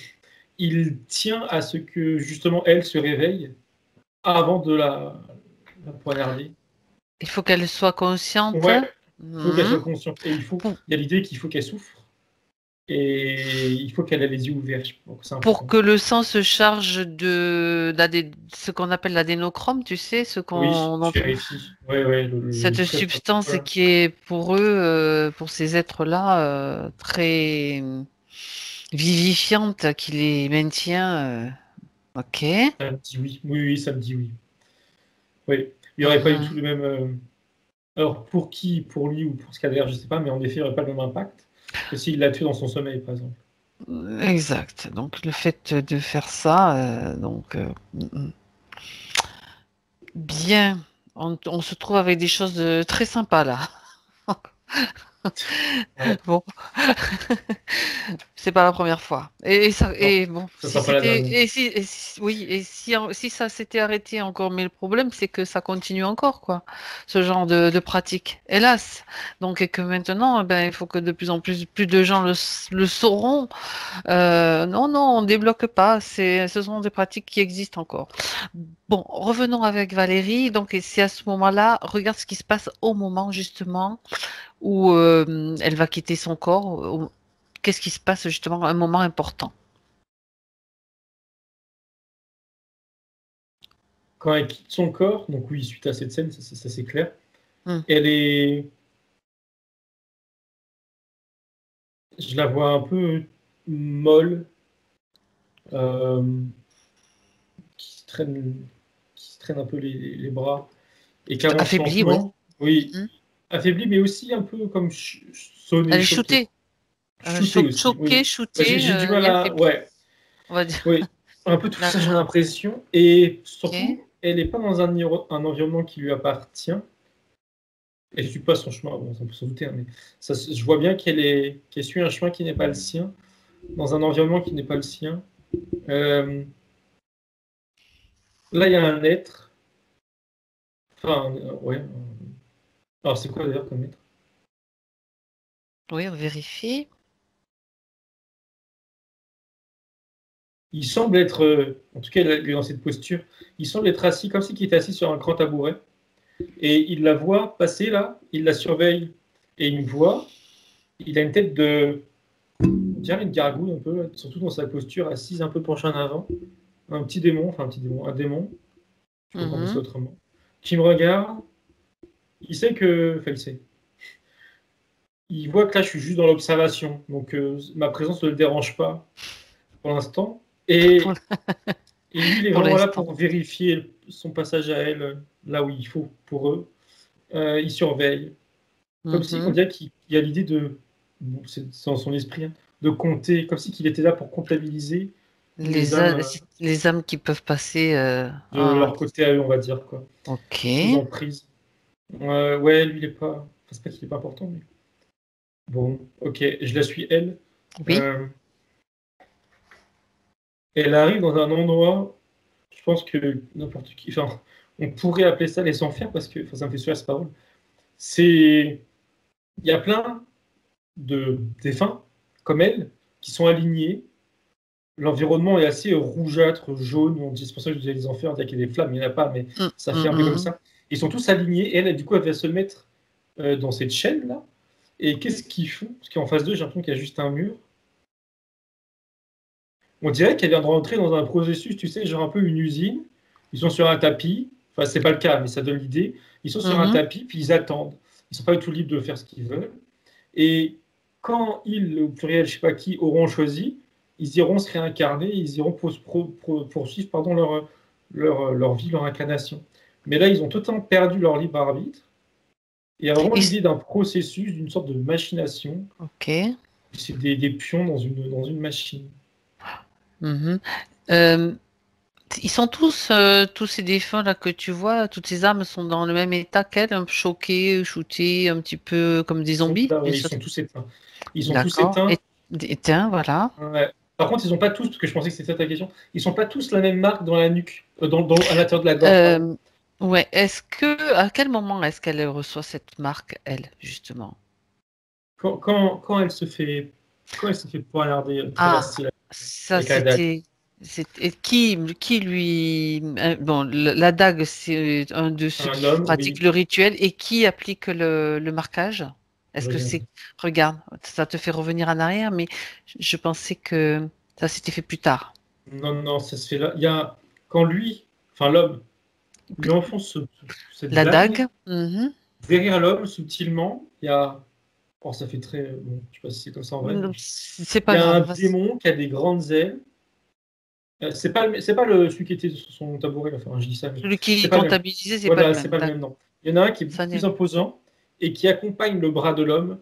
il tient à ce que justement elle se réveille avant de la poignarder. Il faut qu'elle soit consciente. Ouais, il faut qu'elle soit consciente. Et il Pour, y a l'idée qu'il faut qu'elle souffre. Et il faut qu'elle ait les yeux ouverts. pour que le sang se charge de ce qu'on appelle l'adénochrome, tu sais, Oui, je vérifie. Ouais, cette substance qui est pour eux, pour ces êtres-là, très vivifiante, qui les maintient. Ok. Ça me dit oui. Oui, ça me dit oui. Oui, il n'y aurait pas du tout le même. Alors, pour qui, pour lui ou pour Scader, je ne sais pas, mais en effet, il n'y aurait pas le même impact que s'il l'a tué dans son sommeil, par exemple. Exact. Donc, le fait de faire ça, bien, on se trouve avec des choses très sympas là. Ouais. Bon, c'est pas la première fois. Et bon, Ça si sera pas la c'était, dernière. oui, et si ça s'était arrêté encore, mais le problème c'est que ça continue encore, quoi, ce genre de pratique, hélas. Donc, et que maintenant, eh ben, il faut que de plus en plus de gens le sauront. Non, on débloque pas. Ce sont des pratiques qui existent encore. Bon, revenons avec Valérie. Donc, et c'est à ce moment-là, regarde ce qui se passe au moment justement où elle va quitter son corps. Qu'est-ce qui se passe justement à un moment important? Quand elle quitte son corps, donc oui, suite à cette scène, ça c'est clair, Hmm. elle est. Je la vois un peu molle, qui se traîne un peu les bras, et qui avance Affaiblie, oui. lentement. Oui, Hmm. affaiblie, mais aussi un peu comme sonnée, Elle est choquée. shootée. Shootée aussi, Choquée, oui. Bah, shootée j'ai du mal et à. affaiblie, Ouais, on va dire. oui. Un peu tout ça, j'ai D'accord. l'impression. Et Ok. surtout, elle n'est pas dans un environnement qui lui appartient. Elle ne suit pas son chemin, bon, on peut s'en douter, hein, mais je vois bien qu'elle suit un chemin qui n'est pas le sien, dans un environnement qui n'est pas le sien. Euh, Là, il y a un être. Enfin, ouais. Alors, c'est quoi d'ailleurs comme être? Oui, on vérifie. Il semble être, en tout cas, il est dans cette posture, il semble être assis comme s'il était assis sur un grand tabouret. Et il la voit passer là, il la surveille et il me voit. Il a une tête de. On dirait une gargouille un peu, surtout dans sa posture, assise un peu penchée en avant. Un petit démon, enfin un démon, je peux pas penser Mhm. autrement, qui me regarde. Il sait que. Enfin, il sait. Il voit que là, je suis juste dans l'observation. Donc, ma présence ne le dérange pas pour l'instant. Pour, Et lui, il est pour vraiment là l'instant. pour vérifier son passage à elle, là où il faut pour eux. Il surveille. Comme si on Mhm. dirait qu'il y a l'idée de. Bon, c'est dans son esprit, hein, de compter, comme si qu'il était là pour comptabiliser les Les, âmes a- les âmes qui peuvent passer. de leur côté à eux, on va dire, quoi. Ok. Sous emprise. Ouais, lui, il est pas. Enfin, c'est pas qu'il est pas important, mais. Bon, ok, je la suis, elle. Oui. Euh, Elle arrive dans un endroit, je pense que n'importe qui. Enfin, on pourrait appeler ça les enfers parce que. Enfin, ça me fait sourire cette parole. C'est. Il y a plein de défunts, comme elle, qui sont alignés. L'environnement est assez rougeâtre, jaune. C'est pour ça que je disais les enfers, on dirait qu'il y a des flammes, il n'y en a pas, mais Mm, ça fait un peu comme mm, ça. Ils sont tous alignés, et elle, du coup, elle va se mettre dans cette chaîne-là. Et qu'est-ce qu'ils font? Parce qu'en face d'eux, j'ai l'impression qu'il y a juste un mur. On dirait qu'elle vient de rentrer dans un processus, tu sais, genre un peu une usine. Ils sont sur un tapis. Enfin, c'est pas le cas, mais ça donne l'idée. Ils sont sur un mhm. tapis, puis ils attendent. Ils sont pas du tout libres de faire ce qu'ils veulent. Et quand ils, au pluriel, je sais pas qui, auront choisi, ils iront se réincarner, ils iront poursuivre pardon, leur vie, leur incarnation. Mais là, ils ont totalement perdu leur libre arbitre. Et il y a vraiment l'idée d'un processus, d'une sorte de machination. Ok. C'est des pions dans une machine. Ils sont tous ces défunts là que tu vois, toutes ces âmes sont dans le même état qu'elles, un peu choquées, shootées, un petit peu comme des zombies. Ils sont tous éteints. Ils sont tous D'accord. éteints. Éteints, voilà. Ouais. Par contre, ils n'ont pas tous, parce que je pensais que c'était ça ta question, ils sont pas tous la même marque dans la nuque, à l'intérieur de la gorge. Ouais. À quel moment est-ce qu'elle reçoit cette marque, elle, justement? Quand elle se fait poignarder, traverser ça avec la dague. c'était qui lui bon la dague c'est un de ceux Un qui homme, pratique oui. le rituel et qui applique le marquage? Est-ce que Regarde. regarde, ça te fait revenir en arrière, mais je pensais que ça s'était fait plus tard. Non, non, ça se fait là. Il y a quand l'homme, lui enfonce cette La dague. dague. Mhm. Derrière l'homme, subtilement, il y a. Oh, ça fait très. Bon, je sais pas si c'est comme ça en vrai. Non, c'est Il pas y a un grave. démon qui a des grandes ailes. C'est pas celui qui était sur son tabouret. Enfin, je dis ça, mais Celui qui c'est pas le même. comptabilisait, c'est pas le Voilà, c'est même. pas le même, non. Il y en a un qui est beaucoup Ça plus n'est imposant et qui accompagne le bras de l'homme.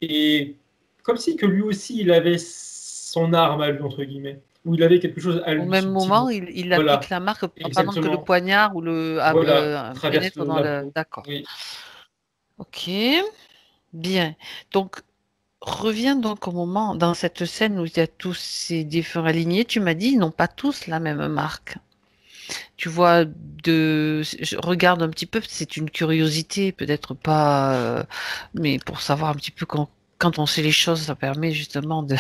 Et comme si que lui aussi, il avait son arme à lui, entre guillemets. Ou il avait quelque chose à Au lui, même moment, subtilement. il applique Voilà, la marque pendant que le exactement. poignard ou Voilà, traverse pénètre dans la le. peau. D'accord. Oui. Ok, bien. Donc, reviens donc au moment, dans cette scène où il y a tous ces défunts alignés, tu m'as dit, ils n'ont pas tous la même marque. Tu vois, je regarde un petit peu, c'est une curiosité, peut-être pas, mais pour savoir un petit peu quand on sait les choses, ça permet justement de,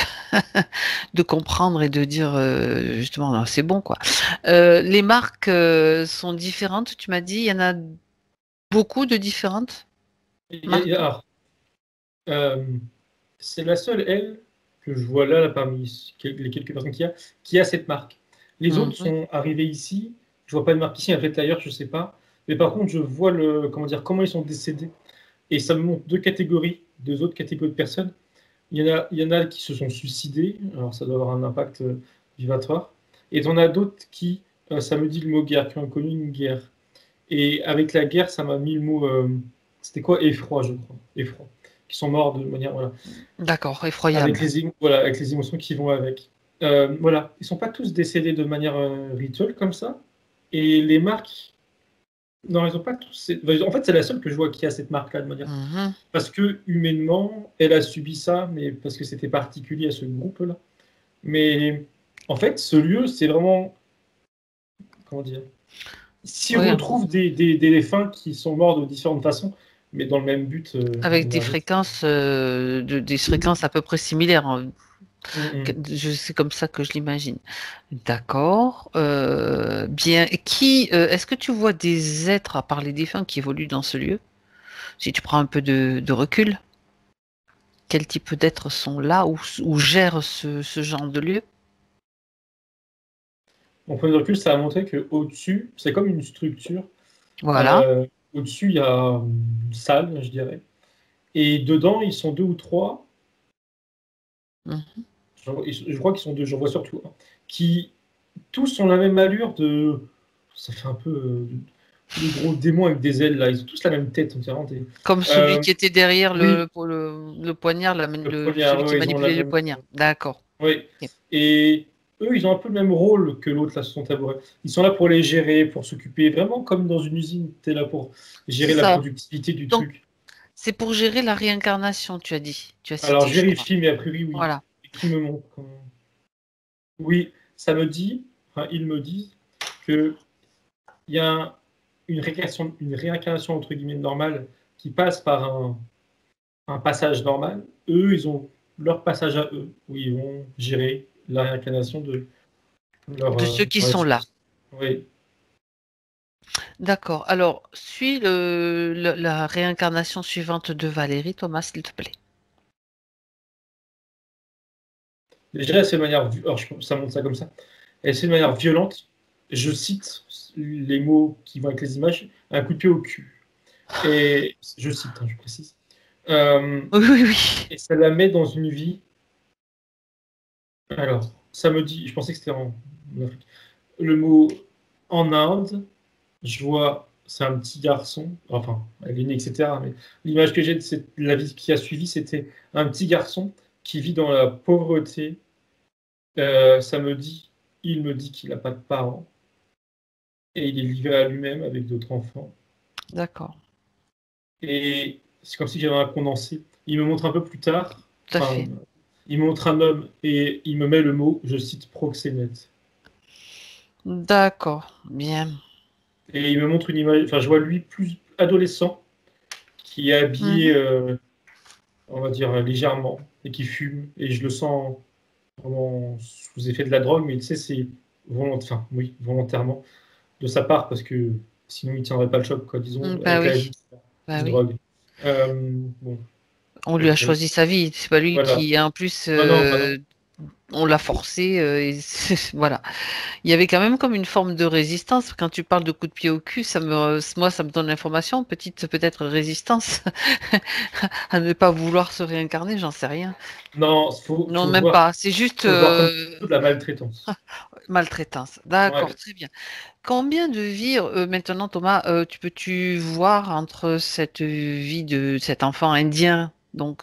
de comprendre et de dire, justement, non, c'est bon, quoi. Les marques, sont différentes, tu m'as dit, il y en a beaucoup de différentes marques. Alors, euh, c'est la seule, elle, que je vois là parmi les quelques personnes qui a cette marque. Les autres Mhm. sont arrivés ici. Je vois pas de marque ici, peut-être ailleurs, je sais pas. Mais par contre, je vois comment ils sont décédés. Et ça me montre deux autres catégories de personnes. Il y en a qui se sont suicidés. Alors, ça doit avoir un impact vibratoire. Et il y en a d'autres qui, ça me dit le mot guerre, qui ont connu une guerre. Et avec la guerre, ça m'a mis le mot, c'était quoi? Effroi, je crois. Effroi. Qui sont morts de manière, voilà. D'accord, Avec effroyable. avec les émotions qui vont avec. Voilà, ils sont pas tous décédés de manière rituelle comme ça. Et les marques, non, ils ont pas tous. En fait, c'est la seule que je vois qui a cette marque-là de manière. Mhm. Parce que humainement, elle a subi ça, mais parce que c'était particulier à ce groupe-là. Mais en fait, ce lieu, c'est vraiment, comment dire, s'y Oui, retrouvent des défunts qui sont morts de différentes façons, mais dans le même but avec des énergétique. fréquences, des fréquences à peu près similaires, hein. Mm, C'est comme ça que je l'imagine. D'accord. Bien. Est-ce que tu vois des êtres, à part les défunts, qui évoluent dans ce lieu? Si tu prends un peu de recul, quel type d'êtres sont là ou gèrent ce genre de lieu? Mon point de recul, ça a montré qu'au-dessus, c'est comme une structure. Voilà. Euh, Au-dessus, il y a une salle, je dirais. Et dedans, ils sont deux ou trois. Mhm. Je crois qu'ils sont deux, j'en vois surtout un. Qui tous ont la même allure de. Ça fait un peu les gros démons avec des ailes là. Ils ont tous la même tête, on dirait. Comme celui Euh, qui était derrière oui, le poignard, le poignard, celui qui oui, ils ont la manipulait le même. poignard. D'accord. Oui. Ok. Et eux, ils ont un peu le même rôle que l'autre là sur son tabouret. Ils sont là pour les gérer, pour s'occuper, vraiment comme dans une usine. Tu es là pour gérer C'est la ça. productivité du Donc, truc. c'est pour gérer la réincarnation, tu as dit. Tu as Alors, cité, je je crois. vérifie, mais a priori, oui. Voilà. Et qui me montre Oui, ça me dit, enfin, ils me disent qu'il y a une réincarnation entre guillemets normale qui passe par un passage normal. Eux, ils ont leur passage à eux, où ils vont gérer la réincarnation de leur. De ceux qui Ouais, sont là. oui. D'accord. Alors, suis la réincarnation suivante de Valérie, Thomas, s'il te plaît. Déjà, c'est de manière. Alors, ça montre ça comme ça. Et c'est de manière violente. Je cite les mots qui vont avec les images un coup de pied au cul. Et je cite, hein, je précise. Euh, Oui, oui, oui. et ça la met dans une vie. Alors, ça me dit, je pensais que c'était en Afrique. Le mot en Inde, je vois, c'est un petit garçon, enfin, elle est née, etc. Mais l'image que j'ai de la vie qui a suivi, c'était un petit garçon qui vit dans la pauvreté. Il me dit qu'il n'a pas de parents et il est livré à lui-même avec d'autres enfants. D'accord. Et c'est comme si j'avais un condensé. Il me montre un peu plus tard, Tout à enfin, fait. il me montre un homme et il me met le mot, je cite, proxénète. D'accord. Bien. Et il me montre une image, enfin, je vois lui plus adolescent, qui est habillé, Mhm. on va dire, légèrement, et qui fume. Et je le sens vraiment sous effet de la drogue, mais tu sais, c'est enfin, oui, volontairement de sa part, parce que sinon il tiendrait pas le choc, quoi, disons, Bah avec la oui. vie Bah qui oui. drogue. Bon, On lui a ok, choisi sa vie. C'est pas lui voilà. qui, en plus, Bah non, on l'a forcé. Voilà. Il y avait quand même comme une forme de résistance. Quand tu parles de coup de pied au cul, moi, ça me donne l'information. Petite, peut-être résistance à ne pas vouloir se réincarner, j'en sais rien. non, Non, même pas. C'est juste faut le voir comme de la maltraitance. maltraitance. D'accord, Ouais. très bien. Combien de vies, maintenant, Thomas, peux-tu voir entre cette vie de cet enfant indien, donc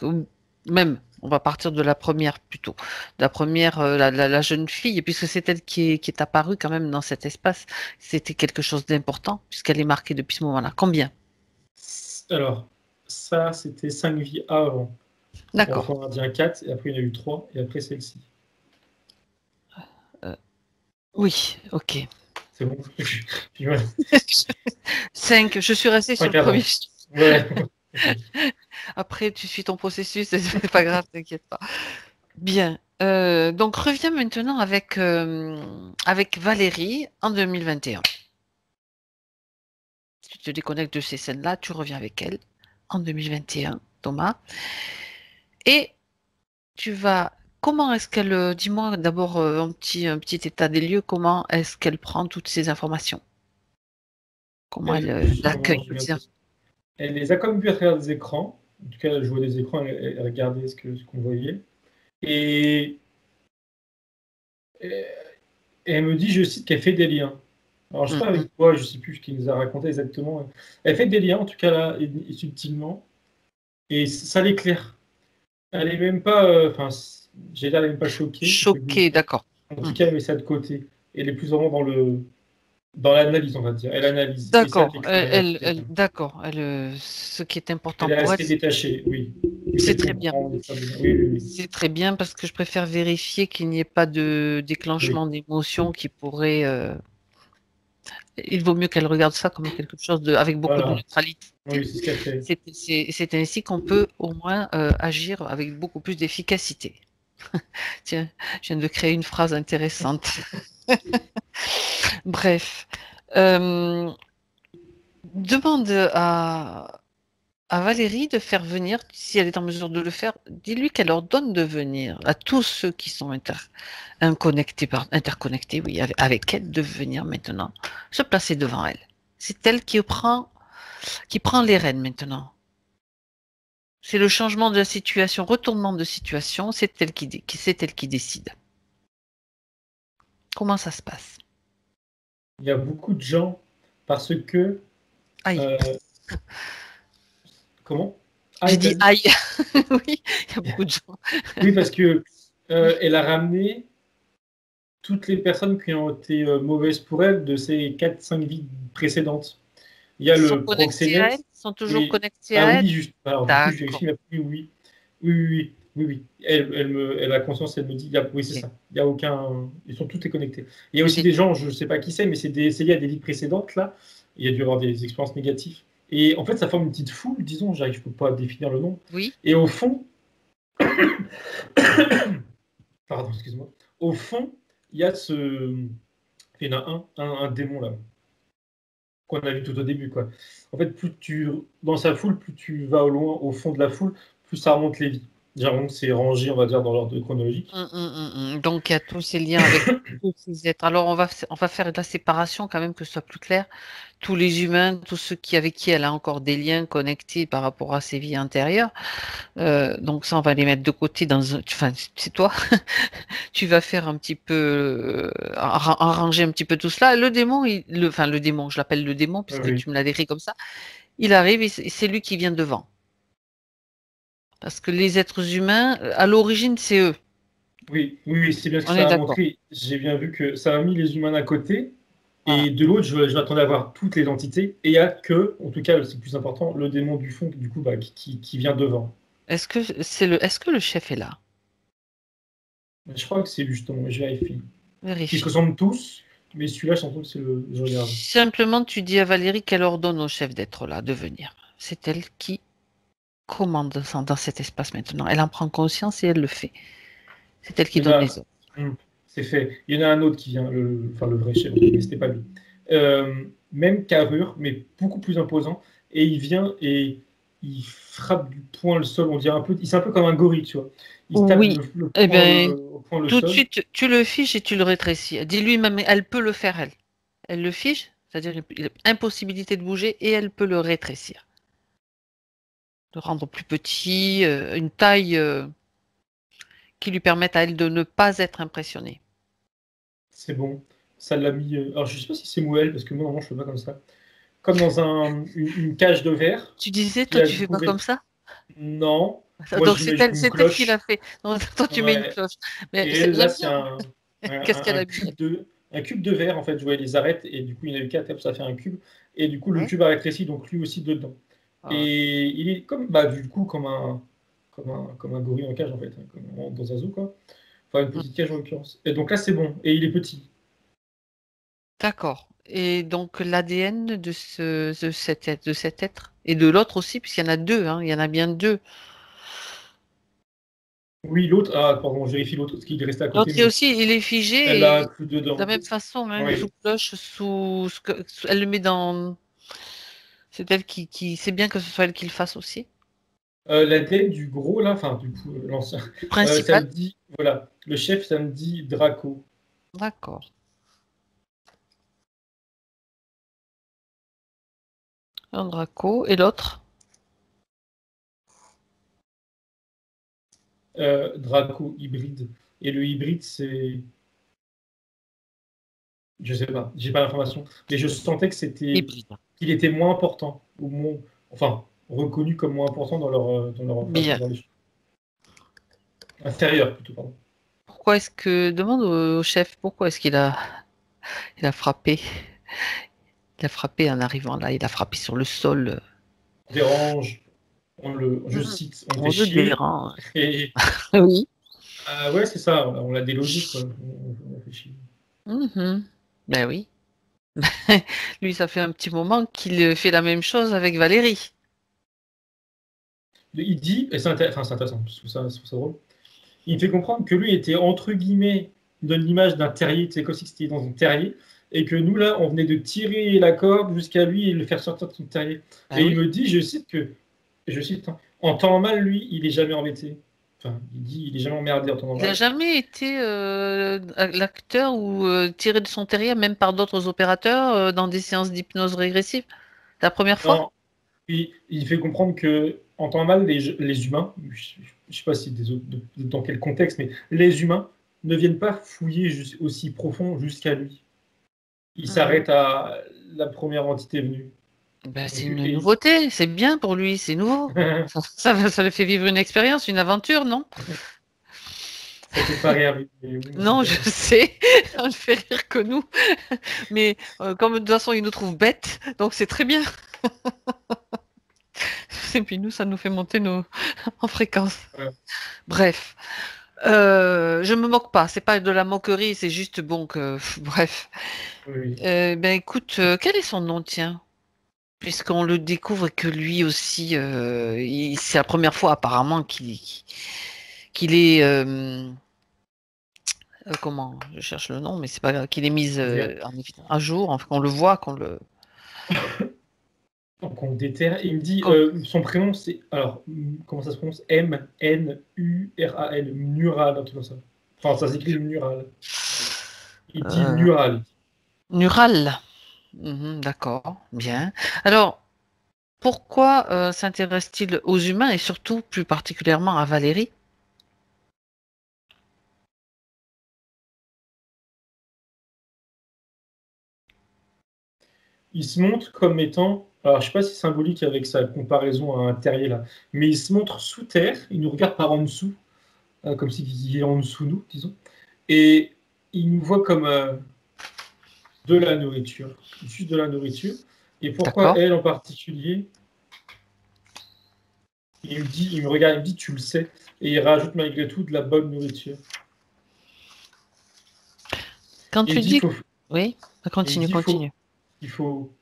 même, on va partir de la première plutôt, de la première, la jeune fille, puisque c'est elle qui est apparue quand même dans cet espace, c'était quelque chose d'important, puisqu'elle est marquée depuis ce moment-là. Combien? Alors, ça, c'était 5 vies avant. Donc, D'accord. enfant indien 4, et après il y en a eu 3, et après celle-ci. Euh, oui, ok. C'est bon. Puis voilà, 5, je suis restée sur 5 le premier. avant. Ouais. Ok. Après, tu suis ton processus, c'est pas grave, t'inquiète pas. Bien. Donc, reviens maintenant avec Valérie en 2021. Tu te déconnectes de ces scènes-là, tu reviens avec elle en 2021, Thomas. Et tu vas. Comment est-ce qu'elle. Dis-moi d'abord un petit état des lieux. Comment est-ce qu'elle prend toutes ces informations? Comment elle Justement, accueille je toutes viens ces de... Elle les a comme vues à travers des écrans. En tout cas, elle jouait des écrans, elle regardait ce qu'on voyait. Et, et elle me dit, je cite, qu'elle fait des liens. Alors, je sais pas Mhm. avec quoi, je sais plus ce qu'il nous a raconté exactement. Elle fait des liens, en tout cas là, et subtilement, et ça l'éclaire. Elle est même pas, enfin, j'ai l'air, elle est même pas choquée, entre guillemets. Choquée, d'accord. En tout Mhm. cas, elle met ça de côté. Elle est plus vraiment dans l'analyse, on va dire. Elle analyse, et ça D'accord. l'éclaire. D'accord. Ce qui est important Elle est pour elle, assez détachée, oui. Oui, c'est elle très bien. comprend ça bien. Oui, oui, oui. C'est très bien parce que je préfère vérifier qu'il n'y ait pas de Oui, déclenchement d'émotions qui pourrait. Il vaut mieux qu'elle regarde ça comme quelque chose avec beaucoup de voilà. neutralité. Oui, c'est ce qu'elle fait. C'est ainsi qu'on peut au moins agir avec beaucoup plus d'efficacité. Tiens, je viens de créer une phrase intéressante. Bref, euh, demande à Valérie de faire venir, si elle est en mesure de le faire, dis-lui qu'elle ordonne de venir à tous ceux qui sont interconnectés, oui, avec elle, de venir maintenant se placer devant elle. C'est elle qui prend les rênes maintenant. C'est le changement de la situation, retournement de situation, c'est elle qui décide. Comment ça se passe? Il y a beaucoup de gens parce que. Aïe, euh, comment? Ah, j'ai t'as dit dit? aïe. Oui, il y a beaucoup de gens. Oui, parce que elle a ramené toutes les personnes qui ont été mauvaises pour elle de ces 4-5 vies précédentes. Il y a Sont le connectés à elle? proxénète. Sont toujours Oui. connectés Ah à elle? oui, juste. Alors du coup, je D'accord. vérifie, mais oui, oui. Oui, oui, oui. Oui, oui. Elle a conscience, elle me dit, oui, c'est Ok. ça. Il y a aucun. Ils sont tous connectés. Il y a aussi C'est des gens, je ne sais pas qui c'est, mais c'est lié à des vies précédentes, là. Il y a dû y avoir des expériences négatives. Et en fait, ça forme une petite foule, disons, je ne peux pas définir le nom. oui. Et au fond, pardon, excuse-moi. Au fond, il y a il y en a un démon là, qu'on a vu tout au début, quoi. En fait, dans sa foule, plus tu vas au loin, au fond de la foule, plus ça remonte les vies. Genre, c'est rangé, on va dire, dans l'ordre chronologique. Donc, il y a tous ces liens avec tous ces êtres. Alors, on va faire de la séparation quand même, que ce soit plus clair. Tous les humains, tous ceux avec qui elle a encore des liens connectés par rapport à ses vies antérieures. Donc, ça, on va les mettre de côté enfin, c'est toi. Tu vas faire un petit peu, arranger un petit peu tout cela. Le démon, enfin, le démon, je l'appelle le démon, puisque Oui, tu me l'as décrit comme ça. Il arrive et c'est lui qui vient devant. Parce que les êtres humains, à l'origine, c'est eux. oui, c'est bien ce que On est ça a d'accord. montré. J'ai bien vu que ça a mis les humains d'un côté, Voilà. et de l'autre, je m'attendais à voir toutes les entités, et il n'y a que, en tout cas, c'est le plus important, le démon du fond, du coup, bah, qui vient devant. Est-ce que le chef est là? Je crois que c'est lui, justement, je vérifie. Ils se Vérifie. ressemblent tous, mais celui-là, je sens que c'est le. Je regarde. Simplement, tu dis à Valérie qu'elle ordonne au chef d'être là, de venir. C'est elle qui commande dans cet espace maintenant. Elle en prend conscience et elle le fait. C'est elle qui Il y en donne a. les ordres. C'est fait. Il y en a un autre qui vient, enfin le vrai chef, mais c'était pas lui. Même carrure, mais beaucoup plus imposant. Et il vient et il frappe du poing le sol. On dirait un peu, c'est un peu comme un gorille, tu vois. Il se tape Oui. Eh bien, au poing le tout de sol. suite, tu le fiches et tu le rétrécis. Dis-lui même, elle peut le faire, elle. Elle le fige, c'est-à-dire il a impossibilité de bouger et elle peut le rétrécir. Le rendre plus petit, une taille qui lui permette à elle de ne pas être impressionnée. C'est bon. Ça l'a mis. Alors je sais pas si c'est Mouel, parce que moi normalement je fais pas comme ça. Comme dans une cage de verre Tu disais, qui toi, a tu fais pas comme trouvé. ça? Non. Moi Donc j'imagine une c'est elle qui l'a cloche. fait. Donc, toi, tu mets une Ouais. cloche. Mais Et elle, là, j'aime c'est bien. Qu'est-ce qu'elle un a mis, elle? cube de verre, en fait. Je voyais les arêtes, et du coup, il y en avait quatre, ça fait un cube. Et du coup, le Ouais. cube a rétréci, donc lui aussi dedans. Ah, Et il est comme, bah, du coup, comme un gorille en cage, en fait, hein, dans un zoo, quoi. Enfin, une mm. petite cage en l'occurrence. Et donc là, c'est bon. Et il est petit. D'accord. Et donc l'ADN de cet être et de l'autre aussi, puisqu'il y en a deux, hein, il y en a bien deux. Oui, l'autre, ah, pardon, je vérifie l'autre, parce qu'il est resté à côté, L'autre est mais aussi, il est elle l'a figé et inclus de la dedans. même façon, hein, sous Oui. cloche, elle le met dans. C'est elle c'est bien que ce soit elle qui le fasse aussi. La tête du gros, là, enfin, du coup, l'ancien, Le ça principal. me dit, voilà, le chef, ça me dit Draco. D'accord. Un Draco et l'autre. Draco hybride. Et le hybride, c'est. Je sais pas, j'ai pas l'information. Mais je sentais que Hybride. qu'il était moins important, ou moins, enfin, reconnu comme moins important dans leur façon de Bien. voir les choses. Inférieur, plutôt, pardon. Pourquoi est-ce que demande au chef pourquoi est-ce il a frappé? Il a frappé en arrivant là, il a frappé sur le sol. On dérange, je Mhm. cite, on fait On le chier. dérange. Et Oui. ouais, c'est ça, on l'a délogé, quoi. On fait chier. Mhm. Ben oui. Lui, ça fait un petit moment qu'il fait la même chose avec Valérie. Il dit, et enfin, c'est intéressant, je trouve ça drôle. Il me fait comprendre que lui était entre guillemets, il donne l'image d'un terrier, c'est comme si c'était dans un terrier, et que nous là, on venait de tirer la corde jusqu'à lui et le faire sortir de son terrier. Ben Et il oui. me dit, je cite, hein, en temps mal, lui, il est jamais embêté. Enfin, il dit, il est jamais emmerdé en temps Il n'a normal. jamais été l'acteur ou tiré de son terrier, même par d'autres opérateurs, dans des séances d'hypnose régressive. La première fois? Non, il fait comprendre que en temps mal, les humains, je sais pas si dans quel contexte, mais les humains ne viennent pas fouiller aussi profond jusqu'à lui. Ils Mhm. s'arrêtent à la première entité venue. Ben, c'est Donc, une nouveauté, c'est bien pour lui, c'est nouveau. Ça le fait vivre une expérience, une aventure, non? ça fait pas rire, mais oui, moi, ça me Non, fait je rire. sais, ça le fait rire que nous. Mais comme de toute façon, il nous trouve bêtes, donc c'est très bien. Et puis nous, ça nous fait monter en fréquence. Voilà. Bref, je me moque pas, c'est pas de la moquerie, c'est juste bon que. Bref. Oui, oui. Ben écoute, quel est son nom, tiens? Puisqu'on le découvre que lui aussi, c'est la première fois apparemment qu'il est. Comment? Je cherche le nom, mais c'est pas grave, qu'il est mis Bien. à jour, enfin, qu'on le voit, qu'on le. en compte des terres. Et il me dit, Comme- son prénom, c'est. Alors, comment ça se prononce? M-N-U-R-A-L. Nural, un truc comme ça. Enfin, ça s'écrit Nural. Il dit euh, Nural. Nural. Mhm, d'accord, bien. Alors, pourquoi s'intéresse-t-il aux humains et surtout plus particulièrement à Valérie? Il se montre comme étant. Alors, je sais pas si c'est symbolique avec sa comparaison à un terrier là, mais il se montre sous terre, il nous regarde par en dessous, comme s'il est en dessous de nous, disons, et il nous voit comme de la nourriture, juste de la nourriture. Et pourquoi D'accord. elle en particulier? Il me regarde, il me dit, tu le sais, et il rajoute malgré tout de la bonne nourriture. Quand Et il tu dit, dis... Oui, et il continue, dit, continue. il faut,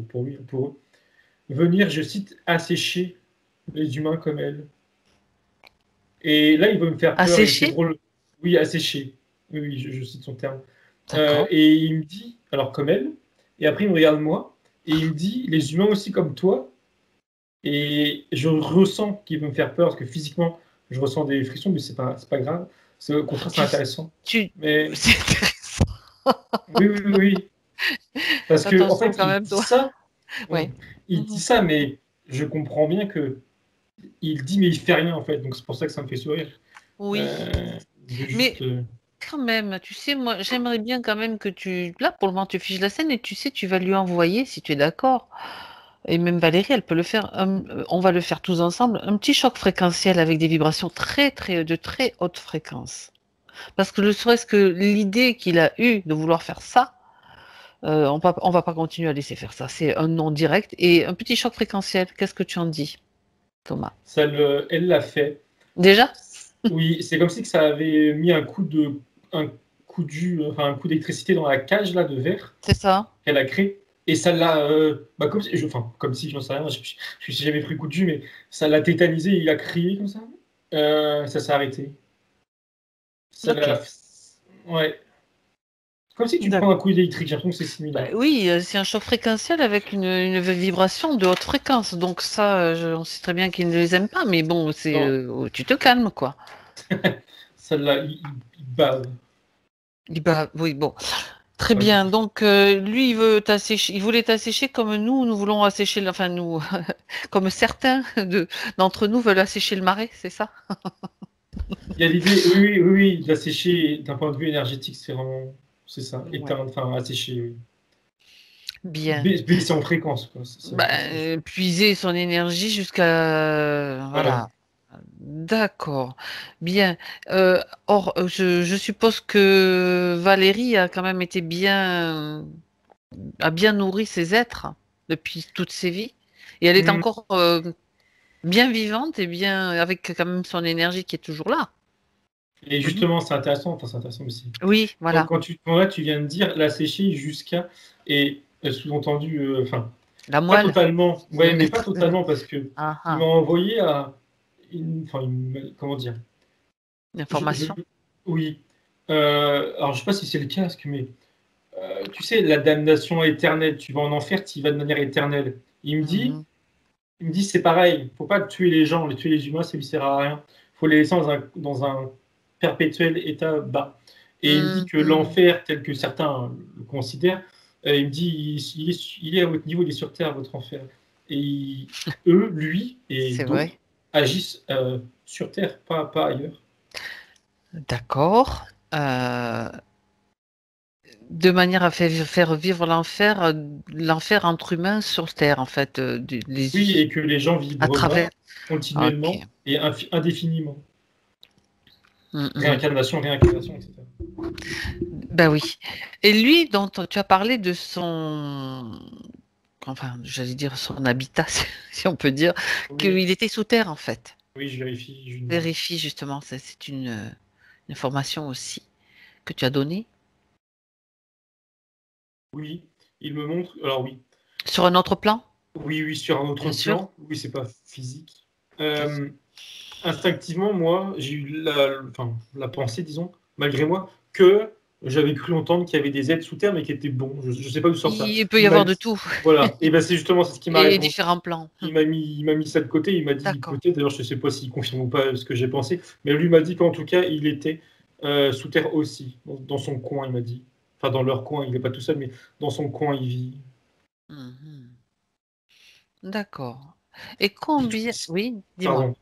pour lui, pour eux, venir, je cite, assécher les humains comme elle. Et là, il veut me faire peur, et c'est Asséché? drôle. Oui, assécher. Oui, oui, je cite son terme. D'accord. Et il me dit, alors comme elle, et après il me regarde moi, et il me dit, les humains aussi comme toi, et je ressens qu'il veut me faire peur, parce que physiquement, je ressens des frissons, mais c'est pas grave. Au contraire, c'est Tu, intéressant. tu... Mais C'est intéressant. oui, oui, oui, oui. Parce que en Attention fait, quand il même, dit toi. ça, Oui. il dit Mhm. ça, mais je comprends bien que il dit, mais il fait rien en fait, donc c'est pour ça que ça me fait sourire. Oui. Il veut juste. Mais quand même, tu sais, moi, j'aimerais bien quand même que tu... Là, pour le moment, tu fiches la scène et tu sais, tu vas lui envoyer, si tu es d'accord. Et même Valérie, elle peut le faire. On va le faire tous ensemble. Un petit choc fréquentiel avec des vibrations de très haute fréquence. Parce que ne serait-ce que l'idée qu'il a eue de vouloir faire ça, on va pas continuer à laisser faire ça. C'est un non direct et un petit choc fréquentiel. Qu'est-ce que tu en dis, Thomas? Elle l'a fait. Déjà? Oui, c'est comme si que ça avait mis un coup de jus, enfin un coup d'électricité dans la cage là de verre C'est ça? qu'elle a créé. Et ça l'a, bah, enfin, comme si, j'en sais rien, je n'ai jamais pris coup de jus, mais ça l'a tétanisé, il a crié comme ça. Ça s'est arrêté. Ça Ok. l'a, ouais. Comme si tu prends D'accord. un coup d'électrique, j'ai l'impression que c'est Bah similaire. oui, c'est un choc fréquentiel avec une vibration de haute fréquence. Donc ça, on sait très bien qu'ils ne les aiment pas, mais bon, c'est, Non, tu te calmes, quoi. ça l'a, il bave. Bah, oui, bon. Très Enfin, bien. Donc, lui, il voulait t'assécher comme nous voulons assécher, enfin, nous, comme certains d'entre nous veulent assécher le marais, c'est ça? il y a l'idée, oui, oui, oui, oui, de la sécher d'un point de vue énergétique, c'est vraiment, c'est ça, Ouais. éteindre, enfin, assécher, oui. Bien. Baisser en fréquence, quoi. Bah, puiser son énergie jusqu'à, Voilà. voilà. D'accord. Bien. Or, je suppose que Valérie a quand même été a bien nourri ses êtres depuis toutes ses vies. Et elle est Mm. encore bien vivante et bien avec quand même son énergie qui est toujours là. Et Mhm. justement, c'est intéressant, enfin, c'est intéressant aussi. Oui, voilà. Quand là, tu viens de dire la sécher jusqu'à, et sous-entendu, enfin, La pas moelle. totalement, ouais, mais pas totalement, parce que Ah il m'a ah. envoyé à enfin, comment dire, je, Information. oui. Alors, je sais pas si c'est le casque, mais tu sais, la damnation éternelle, tu vas en enfer, tu y vas de manière éternelle. Mhm. Il me dit, c'est pareil, faut pas tuer les gens, tuer les humains, ça lui sert à rien. Faut les laisser dans un perpétuel état bas. Et il me dit que Mhm. l'enfer, tel que certains le considèrent, il me dit, il est à votre niveau, il est sur Terre, votre enfer. Et eux, lui et C'est d'autres, vrai. agissent sur Terre, pas ailleurs. D'accord. De manière à faire vivre l'enfer entre humains sur Terre, en fait, Oui, et que les gens à vibrent travers. bas Ok. continuellement et indéfiniment. Mhm. Réincarnation, réincarnation, etc. Ben oui. Et lui, dont tu as parlé de enfin, j'allais dire son habitat, si on peut dire, Oui, qu'il était sous terre, en fait. oui, je vérifie, je lui demande. Vérifie, justement, c'est une information aussi que tu as donnée. Oui, il me montre. Alors oui, Sur un autre plan, oui, oui, sur un autre bien sûr. plan. Oui, c'est pas physique. Euh, Instinctivement, moi, j'ai eu la pensée, disons, malgré moi, que j'avais cru entendre qu'il y avait des êtres sous terre, mais qui étaient bons. Je ne sais pas d'où sort ça. Il peut y Il m'a avoir de dit, tout. voilà. Et ben c'est justement c'est ce qu'il m'a Et répondu. différents plans. Il m'a mis ça de côté. Il m'a dit D'accord. peut-être. D'ailleurs, je ne sais pas s'il confirme ou pas ce que j'ai pensé, mais lui m'a dit qu'en tout cas, il était sous terre aussi, dans son coin. Il m'a dit. Enfin, dans leur coin. Il n'est pas tout seul, mais dans son coin, il vit. Mhm. D'accord. Et combien... Oui, dis-moi. Pardon.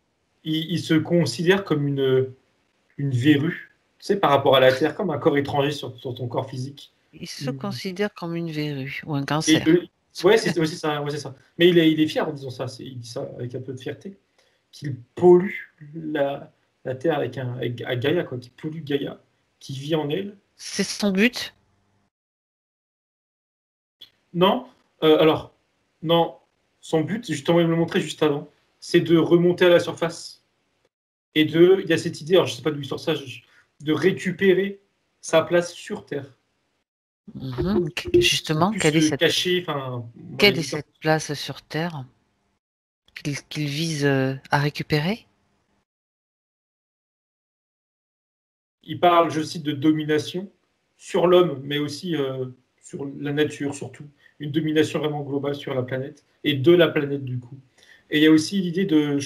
Il se considère comme une verrue, tu sais, par rapport à la Terre, comme un corps étranger sur ton corps physique. Il se considère comme une verrue ou un Et cancer. ouais, c'est aussi ça, ouais, c'est ça. Mais il est fier en disant ça. Il dit ça avec un peu de fierté. Qu'il pollue la Terre avec Gaïa, quoi. Qu'il pollue Gaïa, qui vit en elle. C'est son but? Non, alors, non. Son but, justement, il me le montrait juste avant, c'est de remonter à la surface. Il y a cette idée, alors je sais pas d'où il sort ça, de récupérer sa place sur Terre. Mhm. Justement, Plus se cacher, enfin, quelle est cette place sur Terre qu'il vise à récupérer? il parle, je cite, de domination sur l'homme, mais aussi sur la nature, surtout. Une domination vraiment globale sur la planète, et de la planète, du coup. Et il y a aussi l'idée de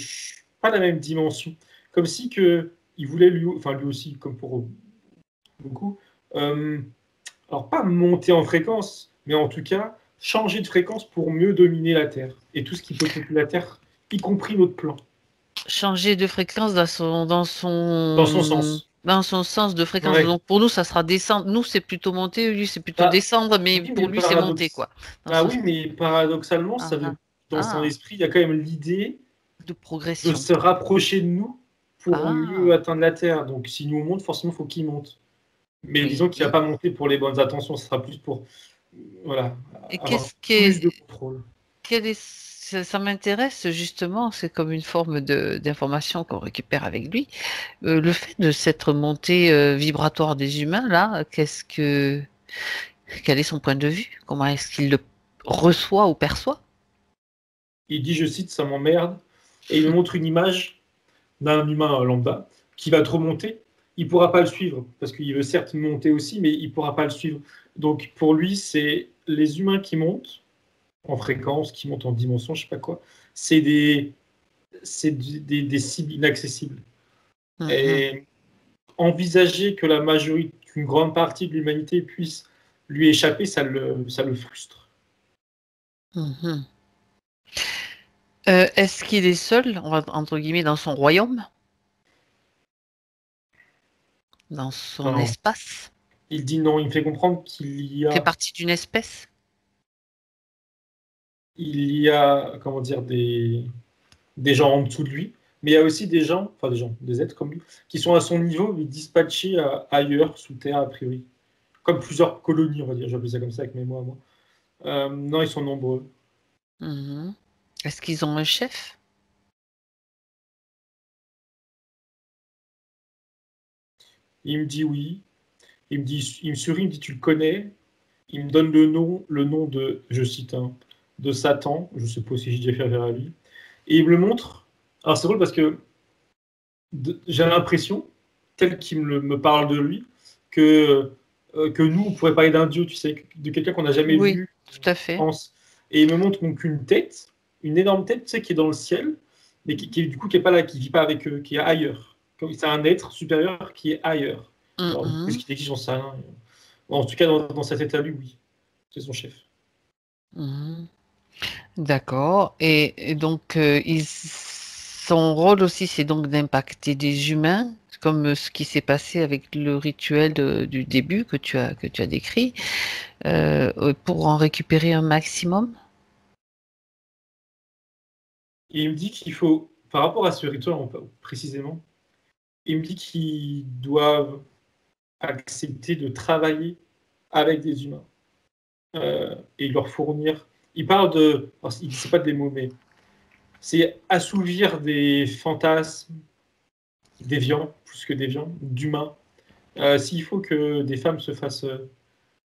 pas la même dimension. Comme si que il voulait, lui aussi, comme pour beaucoup, alors pas monter en fréquence, mais en tout cas, changer de fréquence pour mieux dominer la Terre. Et tout ce qui peut popule la Terre, y compris notre plan. Changer de fréquence Dans son sens. dans son sens de fréquence. Ouais. Donc pour nous, ça sera descendre. Nous, c'est plutôt monter, lui, c'est plutôt Bah, descendre, mais oui, mais pour lui, c'est monter, quoi. Dans Ah ce... oui, mais paradoxalement, Ah, ça veut... ah. dans son Ah, esprit, il y a quand même l'idée de de progression. se rapprocher de nous pour mieux Ah, atteindre la Terre. Donc si nous on monte, forcément, il faut qu'il monte. Mais disons qu'il ne va oui. pas monter pour les bonnes intentions, ce sera plus pour voilà, Et avoir qu'est-ce qui plus de est, contrôle. ça m'intéresse justement, c'est comme une forme d'information qu'on récupère avec lui. Le fait de cette montée vibratoire des humains, là, quel est son point de vue? Comment est-ce qu'il le reçoit ou perçoit? Il dit, je cite, ça m'emmerde, et il me montre une image d'un humain lambda qui va trop monter. Il ne pourra pas le suivre, parce qu'il veut certes monter aussi, mais il ne pourra pas le suivre. Donc pour lui, c'est les humains qui montent en fréquence, qui montent en dimension, je sais pas quoi. C'est des cibles inaccessibles. Mhm, Et envisager que la majorité, qu'une grande partie de l'humanité puisse lui échapper, ça le frustre. mhm. Est-ce qu'il est seul, on va, entre guillemets, dans son royaume, dans son Enfin, espace? il dit non, il me fait comprendre Il fait partie d'une espèce? il y a, comment dire, des gens en dessous de lui, mais il y a aussi des êtres comme lui, qui sont à son niveau, mais dispatchés ailleurs, sous terre, a priori. Comme plusieurs colonies, on va dire, j'appelle ça comme ça avec mes mots à moi. Non, ils sont nombreux. Mhm. Est-ce qu'ils ont un chef? Il me dit oui. Il me sourit, il me dit tu le connais. Il me donne le nom de, je cite, hein, de Satan. Je sais pas si j'ai déjà fait affaire à lui. Et il me le montre. Alors c'est drôle parce que j'ai l'impression, tel qu'il me parle de lui, que nous, on pourrait parler d'un dieu, tu sais, de quelqu'un qu'on n'a jamais Oui, vu, tout à je fait. pense. Et il me montre donc une tête, une énorme tête, tu sais, qui est dans le ciel, mais du coup, qui est pas là, qui vit pas avec eux, qui est ailleurs. C'est un être supérieur qui est ailleurs. Alors, qu'est-ce Mhm, qu'il exige, j'en sais rien. En tout cas, dans cet état-là, oui, c'est son chef. mhm. D'accord. Et donc, son rôle aussi, c'est donc d'impacter des humains, comme ce qui s'est passé avec le rituel du début que tu as décrit, pour en récupérer un maximum. Et il me dit qu'il faut, par rapport à ce rituel précisément, il me dit qu'ils doivent accepter de travailler avec des humains et leur fournir. Il parle de, il dit c'est pas des mots, mais c'est assouvir des fantasmes déviants, plus que déviants, d'humains. S'il faut que des femmes se fassent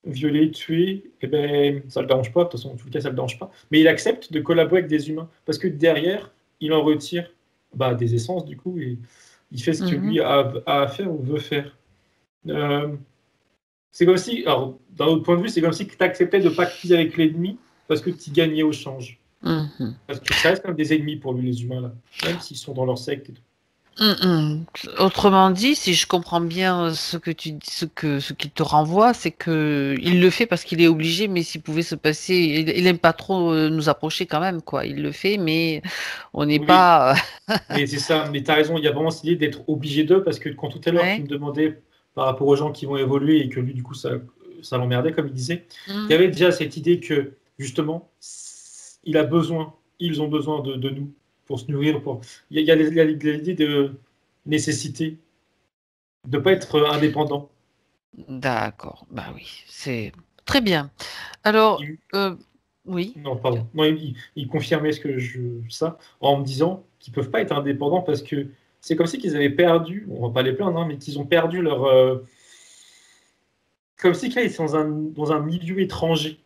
violer, tuer, eh ben, ça le dérange pas. De toute façon, en tout cas, ça le dérange pas. Mais il accepte de collaborer avec des humains parce que derrière, il en retire des essences du coup et il fait ce que Mhm. lui a à faire ou veut faire. Euh, C'est comme si, alors, d'un autre point de vue, c'est comme si tu acceptais de pactiser avec l'ennemi parce que tu gagnais au change. Parce que ça reste quand même des ennemis pour lui, les humains, là. Même s'ils sont dans leur secte et tout. Autrement dit, si je comprends bien ce qu'il te renvoie, c'est que il le fait parce qu'il est obligé, mais s'il pouvait se passer, il aime pas trop nous approcher quand même, quoi. Il le fait, mais on n'est Oui, pas. mais c'est ça. Mais tu as raison, il y a vraiment cette idée d'être obligé d'eux parce que quand tout à l'heure, tu Ouais. me demandais par rapport aux gens qui vont évoluer et que lui, du coup, ça l'emmerdait, comme il disait, il y Mm. avait déjà cette idée que, justement, ils ont besoin de nous pour se nourrir. Il y a l'idée de nécessité, de ne pas être indépendant. D'accord. Bah oui, c'est très bien. Alors, Il- oui. Non, pardon. Non, il confirmait ça en me disant qu'ils ne peuvent pas être indépendants parce que c'est comme si qu'ils avaient perdu, on ne va pas les plaindre, hein, mais qu'ils ont perdu leur. Comme si qu'ils étaient dans un milieu étranger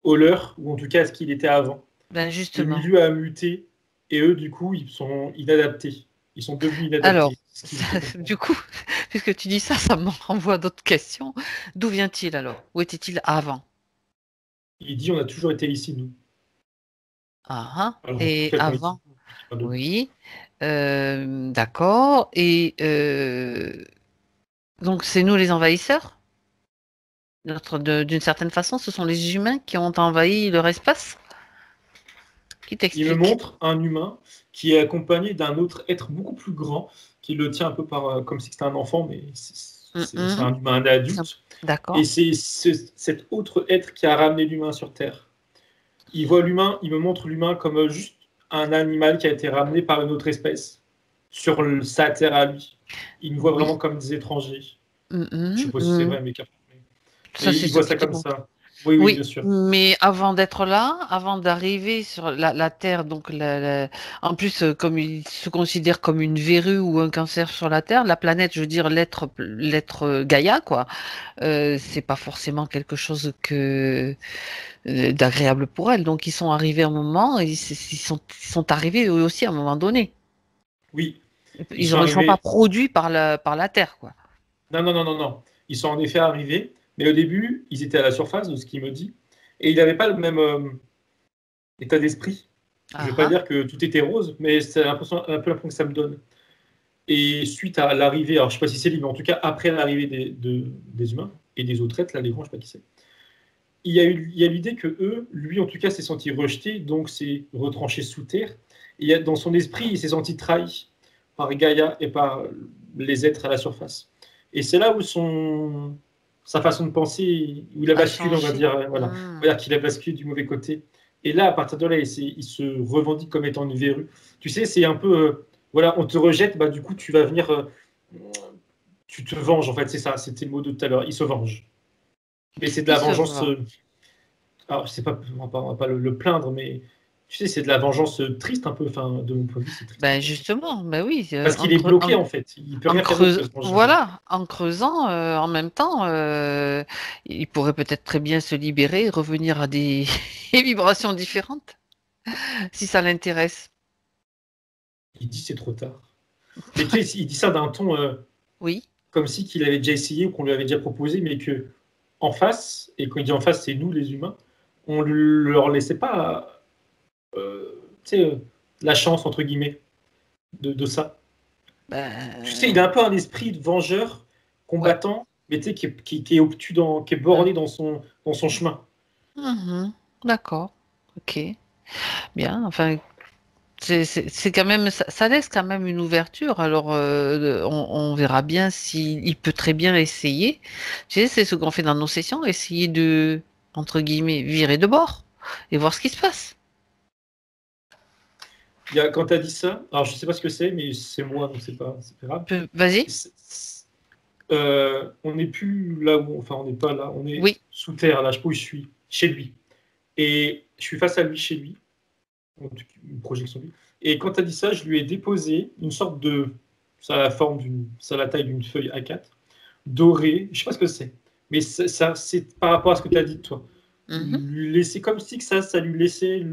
au leur, ou en tout cas à ce qu'il était avant. Ben Le justement. milieu a muté et eux, du coup, ils sont inadaptés. Ils sont devenus Alors, inadaptés. C'est ce qu'il fait du comprendre. coup, puisque tu dis ça, ça me renvoie à d'autres questions. D'où vient-il alors? Où était-il avant? Il dit on a toujours été ici, nous. Ah, ah. Alors, en tout Et cas, quand il dit avant? nous, je dis pas d'autres. Oui. D'accord. Et donc, c'est nous les envahisseurs? D'une certaine façon, ce sont les humains qui ont envahi leur espace? Qui Il me t'explique? montre un humain qui est accompagné d'un autre être beaucoup plus grand, qui le tient un peu comme si c'était un enfant, mais c'est Mhm. un humain adulte. Et D'accord. c'est cet autre être qui a ramené l'humain sur Terre. Il voit l'humain, il me montre l'humain comme juste un animal qui a été ramené par une autre espèce sur sa Terre à lui. Il nous voit Oui. vraiment comme des étrangers. Je ne sais Mhm. pas si c'est Mhm. vrai, mais Ça, c'est il ce voit qui ça te comme montre. ça. Oui, oui, bien Oui, sûr. mais avant d'être là, avant d'arriver sur la Terre, donc en plus, comme il se considère comme une verrue ou un cancer sur la Terre, la planète, je veux dire l'être Gaïa, quoi, c'est pas forcément quelque chose d'agréable pour elle. Donc ils sont arrivés à un moment, et ils sont arrivés eux aussi à un moment donné. Oui, ils Ils sont ne sont pas arrivés. produits par la Terre, quoi. Non, non, non, non, non. Ils sont en effet arrivés, mais au début, ils étaient à la surface de ce qu'il me dit, et il n'avait pas le même état d'esprit. Je ne Ah vais pas ah. dire que tout était rose, mais c'est un peu l'impression que ça me donne. Et suite à l'arrivée, alors je ne sais pas si c'est lui, mais en tout cas après l'arrivée des humains et des autres êtres, là, les grands, je ne sais pas qui c'est, il y a l'idée que eux, lui en tout cas, s'est senti rejeté, donc s'est retranché sous terre. Et dans son esprit, il s'est senti trahi par Gaïa et par les êtres à la surface. Et c'est là où sa façon de penser, où il a A basculé, on va changé. dire, on va Hmm. dire qu'il a basculé du mauvais côté. Et là, à partir de là, il se revendique comme étant une verrue. Tu sais, c'est un peu, voilà, on te rejette, bah du coup, tu vas venir, tu te venges, en fait, c'est ça, c'était le mot de tout à l'heure, il se venge. Mais c'est de Il la se vengeance, vend. alors je sais pas, on va pas le plaindre, mais tu sais, c'est de la vengeance triste un peu, enfin, de mon point de vue, c'est triste un Ben peu. justement, ben oui, Parce qu'il est bloqué, en fait, il peut rien faire d'autre que se venger, en fait. Voilà, en creusant, en même temps, il pourrait peut-être très bien se libérer et revenir à des vibrations différentes, si ça l'intéresse. Il dit c'est trop tard. Mais tu sais, il dit ça d'un ton Oui. comme si qu'il avait déjà essayé ou qu'on lui avait déjà proposé, mais que en face, et quand il dit en face, c'est nous les humains, on ne leur laissait pas tu sais, la chance, entre guillemets, de ça. Tu sais, il a Ben, un peu un esprit de vengeur, ouais. combattant, mais tu sais, qui est obtus, qui est Euh, borné dans son chemin. mhm. D'accord. Ok. Bien. Enfin, c'est quand même, ça laisse quand même une ouverture. Alors, on verra bien s'il peut très bien essayer. Tu sais, c'est ce qu'on fait dans nos sessions, essayer de, entre guillemets, virer de bord et voir ce qui se passe. Quand tu as dit ça, alors je sais pas ce que c'est, mais c'est moi, donc c'est pas grave. Vas-y. On n'est plus là où, enfin, on n'est pas là, on est Oui. sous terre, là, où je suis, chez lui. Et je suis face à lui, chez lui, une projection de lui. Et quand tu as dit ça, je lui ai déposé une sorte de, ça a la forme ça a la taille d'une feuille A4, dorée, je sais pas ce que c'est, mais c'est par rapport à ce que tu as dit de toi. Mhm. Lui laisser comme si que ça lui laissait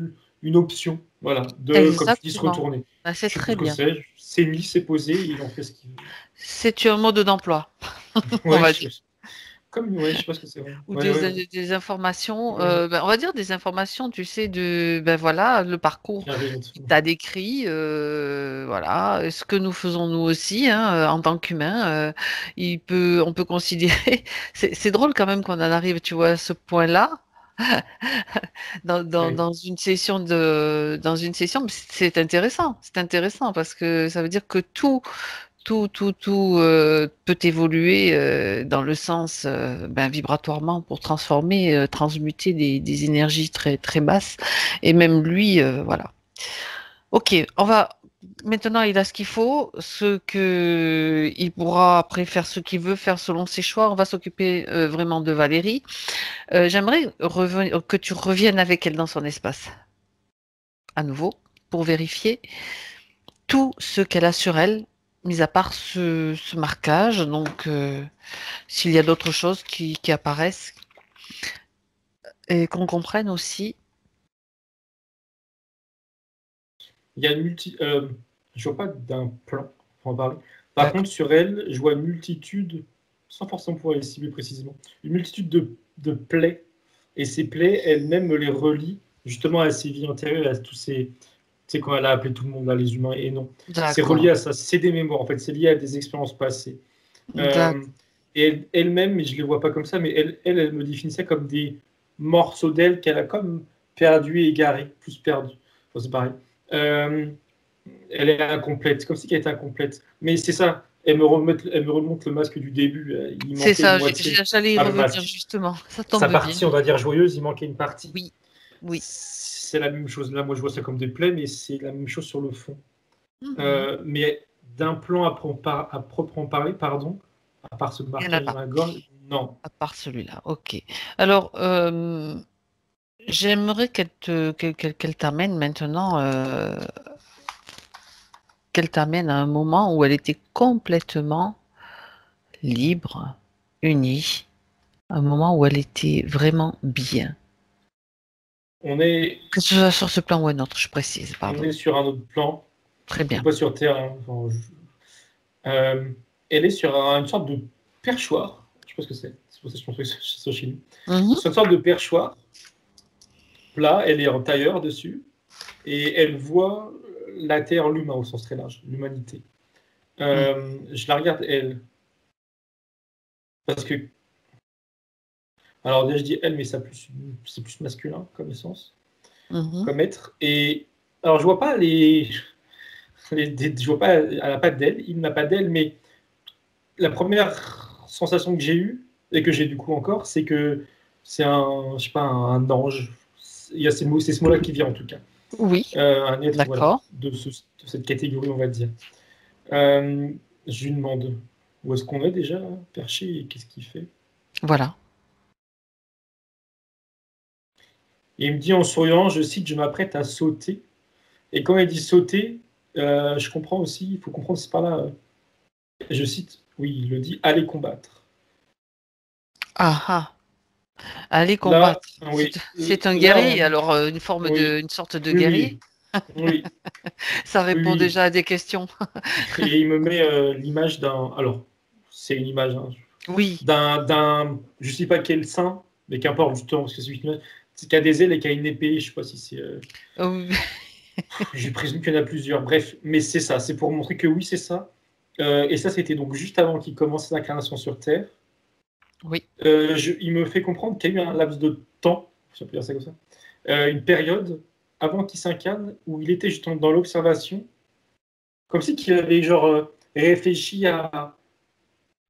une option, voilà, de, comme tu dis, se Exactement. retourner. Ah, c'est Je sais plus très ce que bien. c'est mis, c'est posé, il en fait ce qu'il veut. C'est un mode d'emploi, on Ouais, va dire. Comme, ouais, je sais pas ce que c'est. Ouais, ou ouais, ouais. des informations, Ouais, on va dire des informations, tu sais, ben voilà, le parcours bienveillante. qu'il t'a décrit, voilà, ce que nous faisons nous aussi, hein, en tant qu'humains, on peut considérer, c'est drôle quand même qu'on en arrive, tu vois, à ce point-là. Ouais. Dans une session dans une session, mais c'est intéressant parce que ça veut dire que tout peut évoluer dans le sens ben, vibratoirement pour transformer, transmuter des énergies très très basses. Et même lui, voilà. Ok, on va. Maintenant, il a ce qu'il faut, il pourra après faire ce qu'il veut faire selon ses choix. On va s'occuper vraiment de Valérie. J'aimerais que tu reviennes avec elle dans son espace à nouveau pour vérifier tout ce qu'elle a sur elle, mis à part ce marquage. Donc, s'il y a d'autres choses qui apparaissent et qu'on comprenne aussi. Il y a une je vois pas d'un plan, pour en parler. Par D'accord. contre, sur elle, je vois une multitude, sans forcément pouvoir les cibler précisément, une multitude de plaies. Et ces plaies, elle-même me les relie justement à ses vies antérieures, à tous ces. Tu sais, quand elle a appelé tout le monde là, les humains, et non. C'est relié D'accord. à ça, c'est des mémoires, en fait, c'est lié à des expériences passées. D'accord. Et elle-même, mais je ne les vois pas comme ça, mais elle me définissait comme des morceaux d'elle qu'elle a comme perdu et égaré, plus perdu. Enfin, c'est pareil. Euh, Elle est incomplète, comme si elle était incomplète. Mais c'est ça, elle me remonte le masque du début. Il C'est manquait une ça, moitié j'allais y à le revenir masque. justement. Ça Sa tombe bien. partie, on va dire, joyeuse, il manquait une partie. Oui, oui. C'est la même chose. Là, moi, je vois ça comme des plaies, mais c'est la même chose sur le fond. Mhm. Mais d'un plan à proprement parler, pardon, à part ce Il n'y en a marquage dans pas, la gorge, non. à part celui-là. Ok. Alors, j'aimerais qu'elle t'amène maintenant, qu'elle t'amène à un moment où elle était complètement libre, unie, un moment où elle était vraiment bien. On est, Que ce soit sur ce plan ou un autre, je précise, on pardon. est sur un autre plan, Très ou bien. pas sur Terre. Hein. Enfin, elle est sur une sorte de perchoir. Je sais pas ce que c'est. C'est pour ça que je pense que c'est ça chez nous. Mhm. Sur une sorte de perchoir plat. Elle est en tailleur dessus et elle voit la Terre, l'humain au sens très large, l'humanité. Mhm. Je la regarde elle parce que alors déjà je dis elle, mais c'est plus masculin comme essence, Mhm. comme être. Et alors je vois pas je vois pas, elle n'a pas d'aile, il n'a pas d'aile, mais la première sensation que j'ai eue, et que j'ai du coup encore, c'est que c'est je sais pas, un ange. Il y a c'est ce mot-là qui vient en tout cas. Oui, Un être voilà, d'accord. de cette catégorie, on va dire. Euh, je lui demande où est-ce qu'on est déjà, là, perché, et qu'est-ce qu'il fait. Voilà. Et il me dit en souriant, je cite, je m'apprête à sauter. Et quand il dit sauter, je comprends aussi, il faut comprendre, c'est par là, je cite, oui, il le dit, allez combattre. Ah ah. Aller Là, combattre. oui, C'est un là, guerrier, alors oui, une sorte de oui, guerrier. oui, oui, Ça oui, répond oui. déjà à des questions. Et il me met l'image d'un. Alors, c'est une image, hein, Oui. je ne sais pas quel saint, mais qu'importe, justement, parce que c'est une image, qui a des ailes et qui a une épée, je ne sais pas si c'est. Euh, J'ai présume qu'il y en a plusieurs, bref, mais c'est ça, c'est pour montrer que oui, c'est ça. Et ça, c'était donc juste avant qu'il commence l'incarnation sur Terre. oui. Il me fait comprendre qu'il y a eu un laps de temps, si on peut dire ça comme ça, une période avant qu'il s'incarne où il était justement dans l'observation, comme si qu'il avait genre réfléchi à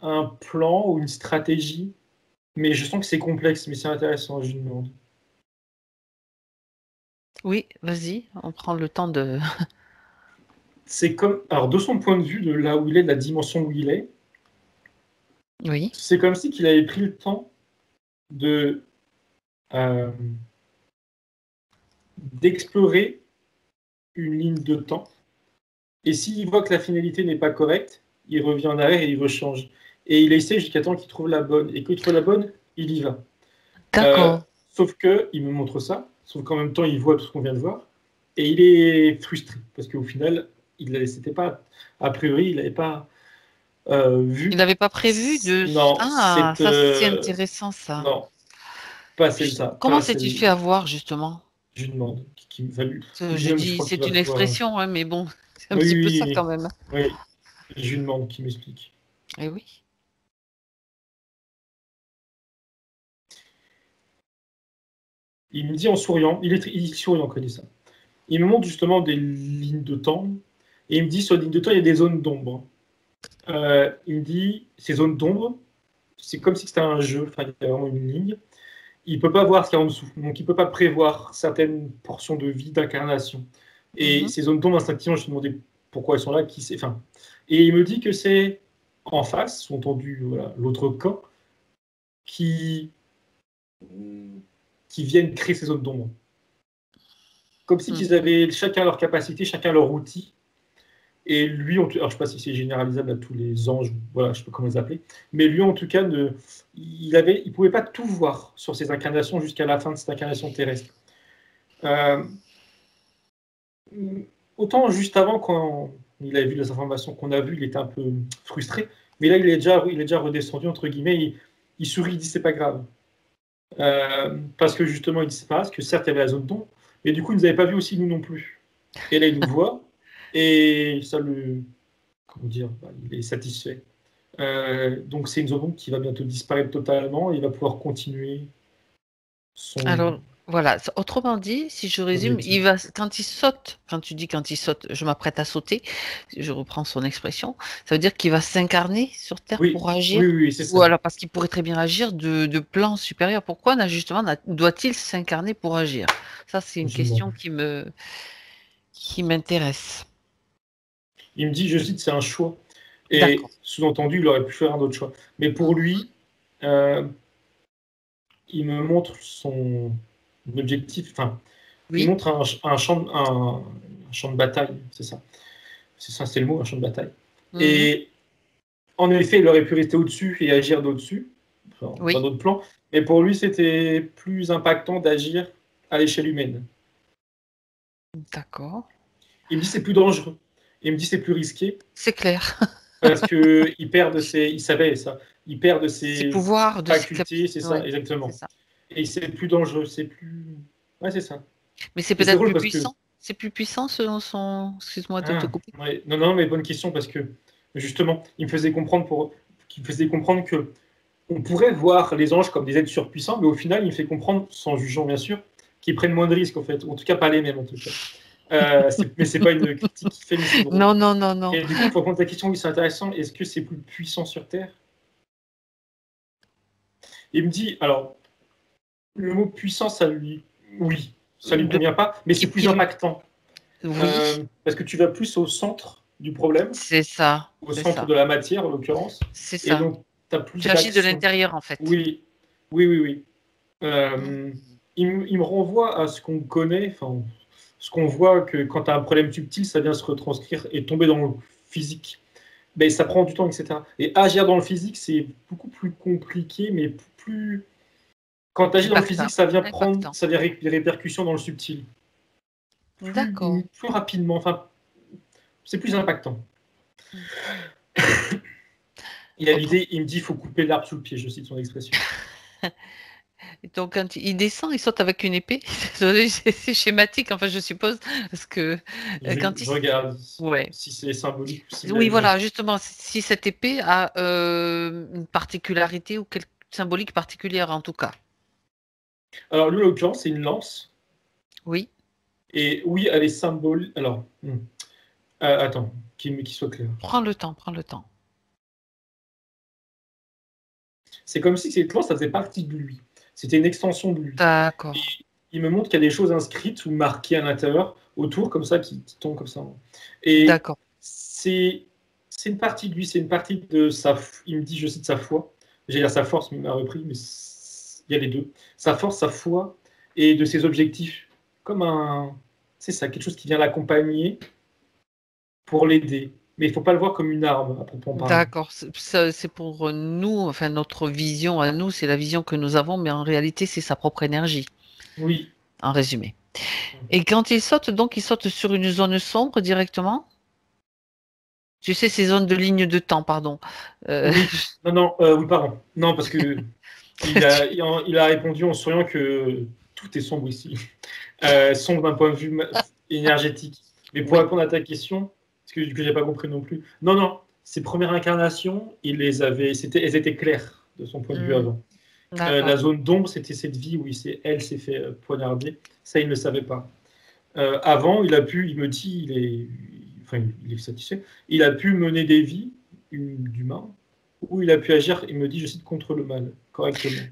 un plan ou une stratégie, mais je sens que c'est complexe, mais c'est intéressant, je lui demande. Oui, vas-y, on prend le temps de. C'est comme, alors de son point de vue, de là où il est, de la dimension où il est, Oui. c'est comme si qu'il avait pris le temps de euh, d'explorer une ligne de temps. Et s'il voit que la finalité n'est pas correcte, il revient en arrière et il rechange. Et il essaie jusqu'à temps qu'il trouve la bonne. Et quand il trouve la bonne, il y va. Euh, D'accord. Sauf que il me montre ça, sauf qu'en même temps, il voit tout ce qu'on vient de voir. Et il est frustré, parce qu'au final, c'était pas, a priori, il n'avait pas vu. Il n'avait pas prévu de... Non, Ah, ça c'est intéressant ça. non, pas celle-là, Comment pas s'est-il celle. fait avoir justement? Je lui demande qui me fallu. Je dis Je même, je dis, crois qu'il c'est va une falloir. expression, hein, mais bon, c'est un Oui, petit peu ça oui, quand même. oui, oui. Je lui demande qui m'explique. Eh oui. Il me dit en souriant, il sourit en connaissant. Il me montre justement des lignes de temps, et il me dit sur les lignes de temps, il y a des zones d'ombre. Il me dit, ces zones d'ombre, c'est comme si c'était un jeu, enfin, il y a vraiment une ligne. Il ne peut pas voir ce qu'il y a en dessous, donc il ne peut pas prévoir certaines portions de vie, d'incarnation. Et Mhm. ces zones d'ombre, instinctivement, je me demandais pourquoi elles sont là, qui c'est. Enfin, et il me dit que c'est en face, sous-entendu, voilà, l'autre camp, qui, qui viennent créer ces zones d'ombre. Comme si ils Mhm. avaient chacun leur capacité, chacun leur outil. Et lui, alors je ne sais pas si c'est généralisable à tous les anges, voilà, je ne sais pas comment les appeler, mais lui en tout cas, il ne pouvait pas tout voir sur ses incarnations jusqu'à la fin de cette incarnation terrestre. Euh, autant juste avant, quand il avait vu les informations qu'on a vues, il était un peu frustré, mais là, il est déjà redescendu, entre guillemets, il sourit, il dit c'est pas grave. Parce que justement, il dit c'est pas grave, parce que certes, il y avait la zone d'ombre, mais du coup, il ne nous avait pas vu aussi, nous non plus. Et là, il nous voit, et ça le. Comment dire, il est satisfait. Donc c'est une zone qui va bientôt disparaître totalement et il va pouvoir continuer son Alors, voilà. Autrement dit, si je résume, objectif. quand il saute, quand tu dis quand il saute, je m'apprête à sauter, je reprends son expression, ça veut dire qu'il va s'incarner sur Terre Oui, pour agir. oui, oui, oui, c'est Ou ça. alors parce qu'il pourrait très bien agir de plans supérieurs. Pourquoi, justement, doit-il s'incarner pour agir? Ça, c'est une Je demande. question qui m'intéresse. Il me dit, je cite, c'est un choix. Et D'accord. sous-entendu, il aurait pu faire un autre choix. Mais pour Mhm. lui, il me montre son objectif. Enfin, il Oui. montre un champ de bataille. C'est ça, c'est le mot, un champ de bataille. Mhm. Et en effet, il aurait pu rester au-dessus et agir d'au-dessus, enfin, dans Oui. d'autres plans. Mais pour lui, c'était plus impactant d'agir à l'échelle humaine. D'accord. Il me dit c'est plus dangereux. Il me dit c'est plus risqué C'est clair. parce que il savait ça, il perd de Ses ses pouvoirs, de ses facultés, capacités. c'est ça, Oui, c'est exactement. ça. Et c'est plus dangereux, c'est plus, ouais, c'est ça. Mais c'est Et c'est peut-être drôle plus parce que, puissant. C'est plus puissant selon son. Excuse-moi de te ah, couper. ouais, non, non, mais bonne question parce que justement, qu'il me faisait comprendre que on pourrait voir les anges comme des êtres surpuissants, mais au final, il me fait comprendre, sans jugeant bien sûr, qu'ils prennent moins de risques en fait, ou en tout cas pas les mêmes en tout cas. Mais c'est pas une critique qui fait, mais c'est drôle. Non, non, non, non. Et du coup, pour répondre à ta question, oui, c'est intéressant. Est-ce que c'est plus puissant sur Terre? Il me dit, alors, le mot puissant, oui, ça lui De... convient pas, mais c'est plus qu'il- impactant. Oui, Parce que tu vas plus au centre du problème, c'est ça. au C'est centre ça. de la matière en l'occurrence, C'est et ça. donc tu as Tu plus agis de d'action. l'intérieur, en fait. Oui, oui, oui, oui. Mm. Euh, il me renvoie à ce qu'on connaît, enfin, ce qu'on voit que quand tu as un problème subtil, ça vient se retranscrire et tomber dans le physique. Mais ça prend du temps, etc. Et agir dans le physique, c'est beaucoup plus compliqué, mais plus. Quand tu agis dans le physique, Impactant. ça vient prendre, Impactant. ça vient des répercussions dans le subtil. D'accord. Plus rapidement, enfin, c'est plus impactant. Il a Autre... l'idée, il me dit, il faut couper l'arbre sous le pied, je cite son expression. Donc, quand il descend, il saute avec une épée. Désolée, c'est schématique, enfin, je suppose. Parce que quand il. Je regarde Ouais. si c'est symbolique ou s'il a Oui, une. voilà, justement, si cette épée a une particularité ou quelque symbolique particulière, en tout cas. Alors, lui, en l'occurrence, c'est une lance. Oui. Et oui, elle est symbole. Alors, attends, qu'il soit clair. Prends le temps, prends le temps. C'est comme si cette lance, ça faisait partie de lui. C'était une extension de lui. Et D'accord. il me montre qu'il y a des choses inscrites ou marquées à l'intérieur, autour, comme ça, qui tombent comme ça. Et D'accord. c'est une partie de lui, c'est une partie de il me dit, je cite sa foi. J'allais dire sa force, mais il m'a repris, mais il y a les deux. Sa force, sa foi, et de ses objectifs. Comme un. C'est ça, quelque chose qui vient l'accompagner pour l'aider. Mais il ne faut pas le voir comme une arme, à proprement parler. D'accord. C'est pour nous, enfin, notre vision à nous, c'est la vision que nous avons, mais en réalité, c'est sa propre énergie, Oui. en résumé. Et quand il saute, donc, il saute sur une zone sombre directement? Tu sais, ces zones de ligne de temps, pardon. Oui, non, oui, pardon. Non, parce que il a répondu en souriant que tout est sombre ici. Sombre d'un point de vue énergétique. Mais pour Oui, répondre à ta question, ce que j'ai pas compris non plus. Non, ses premières incarnations, elles étaient claires de son point de vue hmm, avant. d'accord. La zone d'ombre, c'était cette vie où elle s'est fait poignarder. Ça, il ne le savait pas. Avant, il me dit, il est satisfait, il a pu mener des vies d'humains où il a pu agir, il me dit, je cite, contre le mal, correctement.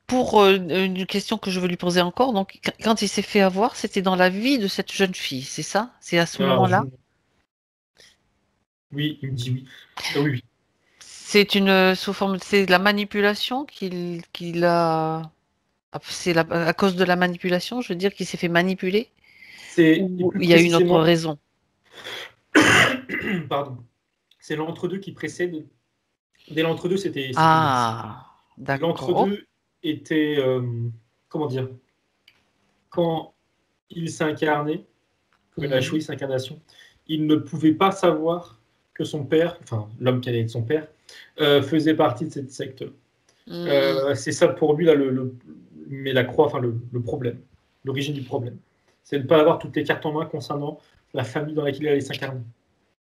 Pour une question que je veux lui poser encore, donc quand il s'est fait avoir, c'était dans la vie de cette jeune fille, c'est ça? C'est à ce Alors, moment-là? oui, il me dit oui. Oui, oui. C'est une sous forme, c'est de la manipulation qu'il a. C'est à cause de la manipulation, je veux dire qu'il s'est fait manipuler Et ou plus il y a une autre précisément, raison? pardon, c'est l'entre-deux qui précède. Dès l'entre-deux, c'était lisse. Ah, d'accord. L'entre-deux était, comment dire, quand il s'est incarné, quand il a Mhm. choisi sa incarnation, il ne pouvait pas savoir que son père, enfin l'homme qui allait être son père, faisait partie de cette secte. Mhm. C'est ça pour lui là, mais la croix, enfin le problème, l'origine du problème. C'est de ne pas avoir toutes les cartes en main concernant la famille dans laquelle il allait s'incarner.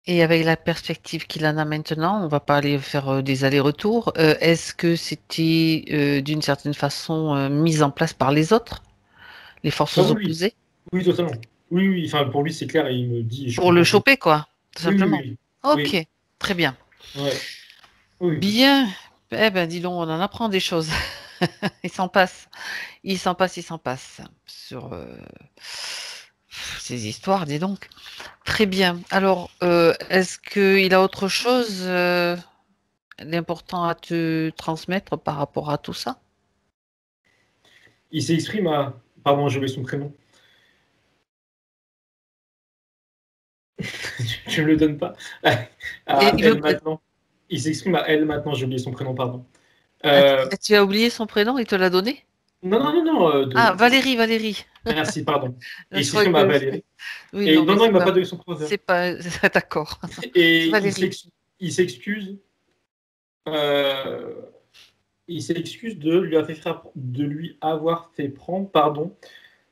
Et avec la perspective qu'il en a maintenant, on va pas aller faire des allers-retours. Est-ce que c'était d'une certaine façon mis en place par les autres, les forces Ah oui, oui, opposées, oui, totalement. Oui, oui, enfin pour lui c'est clair et il me dit, et je pour le comprends tout. choper, quoi, tout Oui, oui, simplement? oui, Ok, oui, très bien. ouais, oui. Bien. Eh ben, dis donc, on en apprend des choses. Il s'en passe. Il s'en passe sur ces histoires, dis donc. Très bien. Alors, est-ce qu'il a autre chose d'important à te transmettre par rapport à tout ça? Il s'exprime à, pardon, j'ai oublié son prénom. Tu me le donnes pas. Et À elle maintenant. Il s'exprime à elle maintenant, j'ai oublié son prénom, pardon. Euh, tu as oublié son prénom, il te l'a donné? non, Ah, Valérie, Valérie. merci, pardon. Et il Je crois s'exprime à que... Valérie. Oui, Et non, mais non, il m'a pas donné son prénom. c'est pas, d'accord. C'est Et Valérie. il s'excuse. Euh, il s'excuse de lui avoir fait prendre, pardon,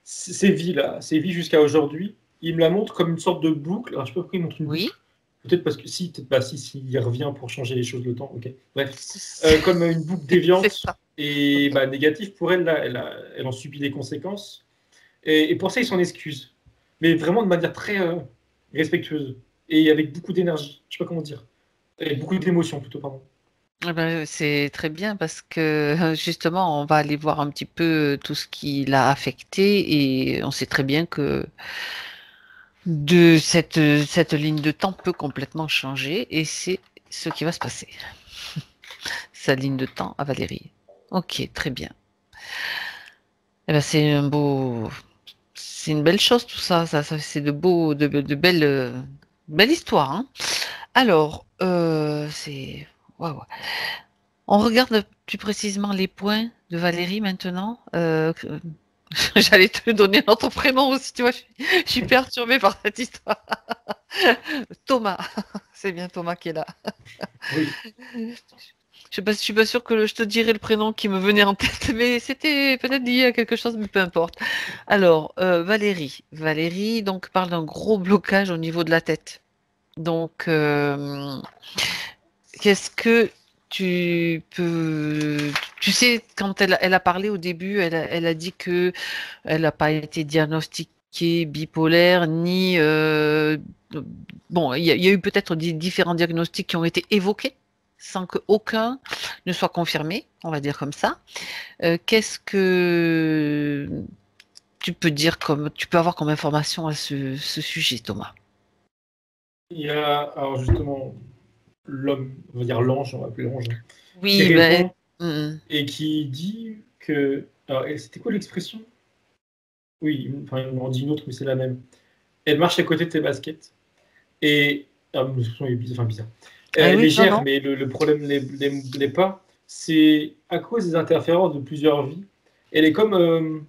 ces vies-là, ces vies jusqu'à aujourd'hui. Il me la montre comme une sorte de boucle. Alors, je sais pas pourquoi il montre une Oui. boucle. Peut-être parce que si, peut-être pas si, s'il revient pour changer les choses le temps. Ok. Bref, comme une boucle C'est déviante ça. et Ok. négative pour elle, là, elle en subit les conséquences. Et pour ça, il s'en excuse. Mais vraiment de manière très respectueuse et avec beaucoup d'énergie. Je sais pas comment dire. Et beaucoup d'émotion plutôt, pardon. Eh ben, c'est très bien parce que justement, on va aller voir un petit peu tout ce qui l'a affecté et on sait très bien que cette ligne de temps peut complètement changer et c'est ce qui va se passer. Sa ligne de temps à Valérie. Ok, très bien. Eh ben, c'est une belle chose tout ça. C'est de belles, belles histoires, hein. Alors, waouh. On regarde plus précisément les points de Valérie maintenant. J'allais te donner un autre prénom aussi, tu vois. Je suis perturbée par cette histoire. Thomas, c'est bien Thomas qui est là. Oui. Je suis pas sûre que je te dirais le prénom qui me venait en tête, mais c'était peut-être lié à quelque chose, mais peu importe. Alors, Valérie. Valérie, donc, parle d'un gros blocage au niveau de la tête. Donc, qu'est-ce que tu peux... Tu sais, quand elle a parlé au début, elle a dit que elle n'a pas été diagnostiquée bipolaire, ni... bon, il y a eu peut-être différents diagnostics qui ont été évoqués sans qu'aucun ne soit confirmé, on va dire comme ça. Qu'est-ce que tu peux dire comme... Tu peux avoir comme information à ce sujet, Thomas? Il y a, alors justement, l'homme, on va dire l'ange, on va appeler l'ange, hein, qui Oui, ben... répond mm, et qui dit que. Alors, c'était quoi l'expression? Oui, enfin, on en dit une autre, mais c'est la même. Elle marche à côté de tes baskets et. Alors, l'expression est bizarre. Enfin, bizarre. ah Elle oui, les non, gère, non. mais le problème n'est pas. C'est à cause des interférences de plusieurs vies. Elle est comme.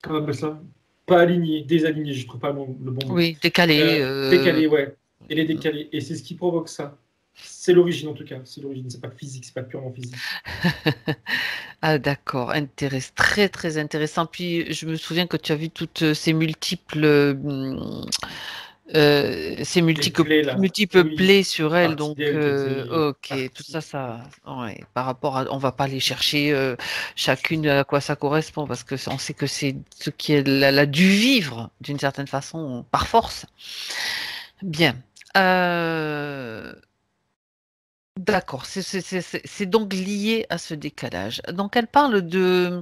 Comment on appelle ça? Pas alignée, désalignée, je trouve pas le bon mot. Oui, décalé. Décalée, ouais. Elle est décalée. Et c'est ce qui provoque ça. C'est l'origine en tout cas. C'est l'origine. C'est pas physique, c'est pas purement physique. Ah d'accord, très très intéressant. Puis je me souviens que tu as vu toutes ces Les plaies là. multiples Oui. plaies sur elle. Partie Donc d'elle qui était ok, tout partie. ça, ouais, par rapport à, on va pas aller chercher chacune à quoi ça correspond parce que on sait que c'est ce qu'elle a dû vivre d'une certaine façon par force. Bien. Euh, D'accord, c'est donc lié à ce décalage. Donc elle parle de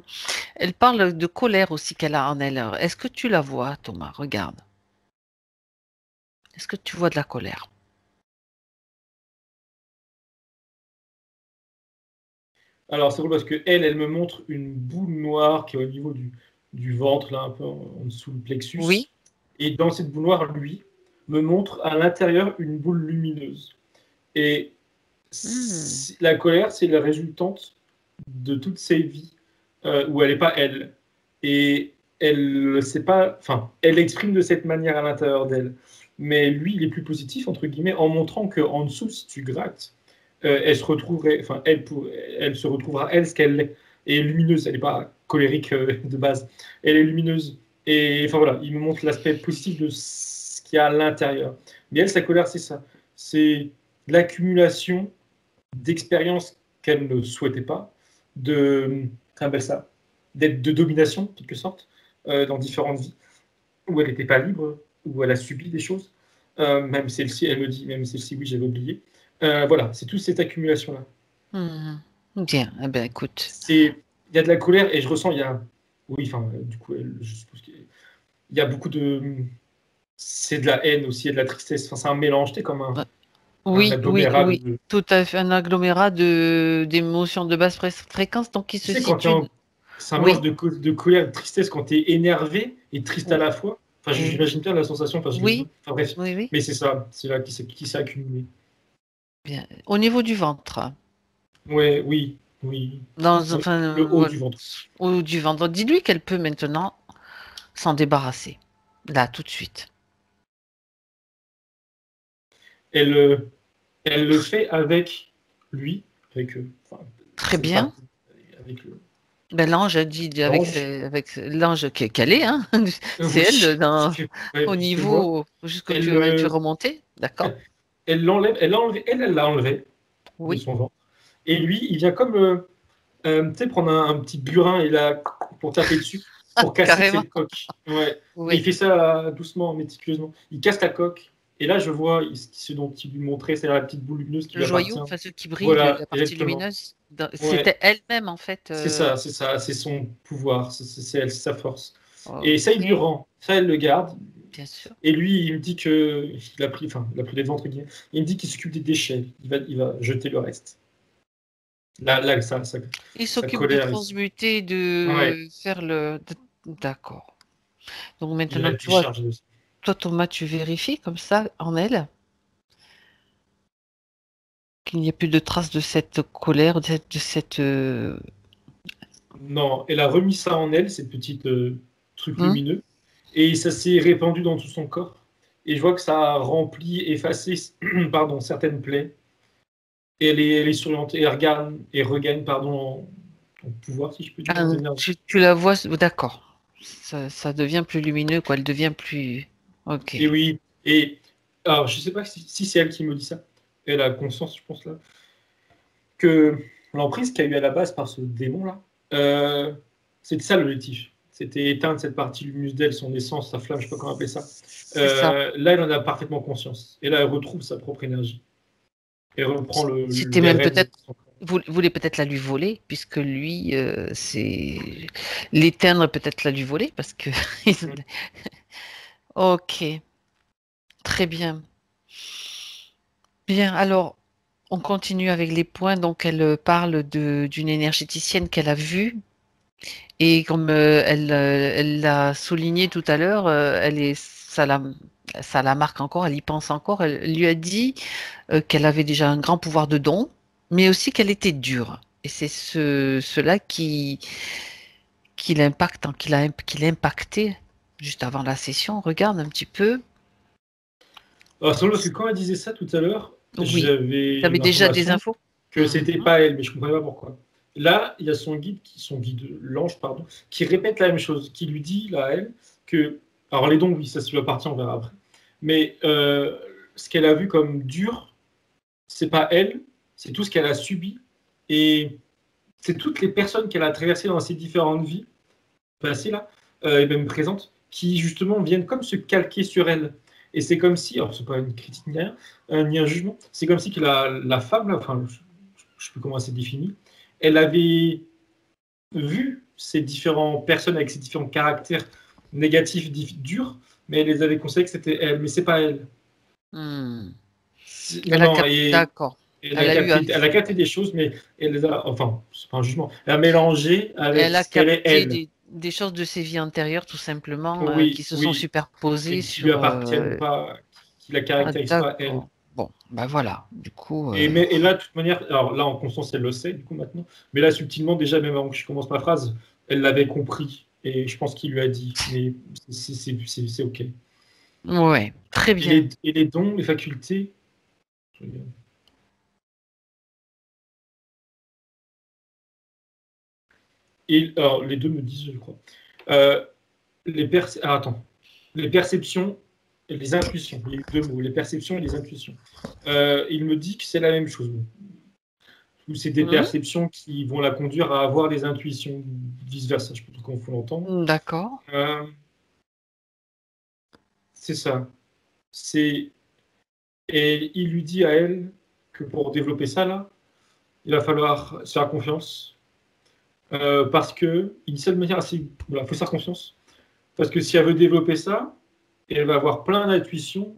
colère aussi qu'elle a en elle. Est-ce que tu la vois, Thomas? Regarde. Est-ce que tu vois de la colère? Alors, c'est drôle parce que elle me montre une boule noire qui est au niveau du ventre, là, un peu en dessous du Oui. plexus. Et dans cette boule noire, lui, me montre à l'intérieur une boule lumineuse. Et Hmm. la colère, c'est la résultante de toutes ces vies où elle n'est pas elle. Et elle sait pas, enfin, elle exprime de cette manière à l'intérieur d'elle. Mais lui, il est plus positif, entre guillemets, en montrant qu'en dessous, si tu grattes, elle se retrouverait, enfin, elle se retrouvera elle ce qu'elle est, et lumineuse. Elle n'est pas colérique de base. Elle est lumineuse. Et enfin voilà, il me montre l'aspect positif de ce qu'il y a à l'intérieur. Mais elle, sa colère, c'est ça. C'est l'accumulation d'expériences qu'elle ne souhaitait pas, ça, d'être de domination, en quelque sorte, dans différentes vies, où elle n'était pas libre, où elle a subi des choses. Même celle-ci, elle me dit, même celle-ci, oui, j'avais oublié. Voilà, c'est toute cette accumulation-là. Hmm. Bien. Eh bien, écoute. Il y a de la colère et je ressens, il y a, oui, enfin, du coup, je suppose qu'il y a beaucoup de, c'est de la haine aussi, il y a de la tristesse. Enfin, c'est un mélange, c'est comme un Oui, oui, agglomérat oui. de. Tout à fait. Un agglomérat d'émotions de basse fréquence, donc qui Tu se sais, quand tu es situe. en c'est un mélange Oui. de colère et de tristesse quand tu es énervé et triste à Ou- la fois. Enfin, ou- j'imagine bien la sensation, enfin, je l'ai vu. Oui, Enfin, bref. oui, oui. Mais c'est ça, c'est là qui s'est accumulé. Bien. Au niveau du ventre. Ouais, oui, oui. Oui, Enfin, le haut voilà, du ventre. ou du ventre. Dis-lui qu'elle peut maintenant s'en débarrasser. Là, tout de suite. Elle, elle le fait avec lui, avec enfin, Très cette bien. partie, avec Ben, l'ange a dit l'ange. avec l'ange qu'elle est, hein. C'est Oui, elle ouais, au je vois. niveau jusqu'où Elle, tu es remonté. D'accord? elle l'enlève, elle l'a enlevé, elle l'a enlevé de Oui. son ventre. Et lui, il vient comme tu sais, prendre un petit burin et là, pour taper dessus, pour casser Carrément. cette coque. Ouais. Mais il Oui. fait ça doucement, méticuleusement. Il casse la coque. Et là, je vois ce dont il lui montrait, c'est la petite boule lumineuse qui Le lui appartient. joyau, enfin, ce qui brille, Voilà, la partie exactement. lumineuse, Ouais, c'était elle-même, en fait. c'est ça, c'est son pouvoir, c'est elle, c'est sa force. Et ça, il lui Ok, rend. Ça, elle le garde. bien sûr. Et lui, il me dit que il a pris, enfin, il a pris les devants, entre guillemets. Il me dit qu'il s'occupe des déchets. Il va jeter le reste. Là, Il ça s'occupe de colère. transmuter, Ouais, de faire D'accord. Donc il a maintenant, déchargé aussi. toi, Thomas, tu vérifies comme ça en elle qu'il n'y ait plus de traces de cette colère, Non, elle a remis ça en elle, ces petits trucs Hmm. lumineux, et ça s'est répandu dans tout son corps. Et je vois que ça a rempli, effacé, pardon, certaines plaies. Et elle est surorientée, et regagne, pardon, en pouvoir, si je peux dire, Ah, en énergie. tu la vois, d'accord. Ça devient plus lumineux, quoi. Elle devient plus. Ok. Et oui, et alors je sais pas si c'est elle qui me dit ça. Elle a conscience, je pense là, que l'emprise qu'il y a eu à la base par ce démon-là, c'était ça l'objectif. C'était éteindre cette partie lumineuse d'elle, son essence, sa flamme, je ne sais pas comment appeler ça. C'est ça. Là, elle en a parfaitement conscience. Et là, elle retrouve sa propre énergie. Elle reprend C'était les même rênes de peut-être. son corps. Vous voulez peut-être la lui voler, puisque lui, c'est. L'éteindre, peut-être la lui voler, parce que. Ok. Très bien. Bien. Alors, on continue avec les points. Donc, elle parle d'une énergéticienne qu'elle a vue. Et comme elle l'a souligné tout à l'heure, ça la marque encore, elle y pense encore. Elle lui a dit qu'elle avait déjà un grand pouvoir de don, mais aussi qu'elle était dure. Et c'est cela qui l'impacte, qui l'a impacté juste avant la session. Regarde un petit peu. Alors, c'est drôle parce que quand elle disait ça tout à l'heure, Oui. j'avais Tu avais déjà des l'information infos? que c'était pas elle, mais je comprenais pas pourquoi. Là, il y a son guide, l'ange, pardon, qui répète la même chose, qui lui dit, là, à elle, que. Alors, les dons, oui, ça lui appartient, on verra après. Mais ce qu'elle a vu comme dur, c'est pas elle, c'est tout ce qu'elle a subi. Et c'est toutes les personnes qu'elle a traversées dans ses différentes vies, passées là, et même présentes, qui justement viennent comme se calquer sur elle. Et c'est comme si, alors c'est pas une critique ni rien, ni un jugement, c'est comme si que la femme, là, enfin, je ne sais plus comment c'est défini, elle avait vu ces différentes personnes avec ces différents caractères négatifs, durs, mais elle les avait considérés que c'était elle, mais c'est pas elle. Hmm. Non, non, et D'accord. Elle a eu elle a capté des choses, mais elle les a, enfin, c'est pas un jugement, elle a mélangé avec Elle a ce qu'elle est capté elle. des choses de ses vies antérieures, tout simplement, qui Oui, se sont oui, superposées et qui lui sur. appartiennent pas, qui la Ah, caractérisent pas elle. d'accord. Bon, ben voilà. Du coup, Et là, de toute manière, alors là, en conscience, elle le sait, du coup, maintenant, mais là, subtilement, déjà, même avant que je commence ma phrase, elle l'avait compris, et je pense qu'il lui a dit, mais c'est OK. ouais, très bien. Et les dons, les facultés, je regarde. Et alors, les deux me disent, je crois. Euh, attends. Les perceptions et les intuitions. Il y a eu deux mots, les perceptions et les intuitions. Il me dit que c'est la même chose. Ou c'est des Hmm, perceptions qui vont la conduire à avoir des intuitions, vice-versa, je ne sais pas comment il faut l'entendre. d'accord. Euh, c'est ça. C'est... Et il lui dit à elle que pour développer ça, là, il va falloir se faire confiance. Parce que, initialement, de manière assez... Voilà, il faut se faire confiance. Parce que si elle veut développer ça, elle va avoir plein d'intuitions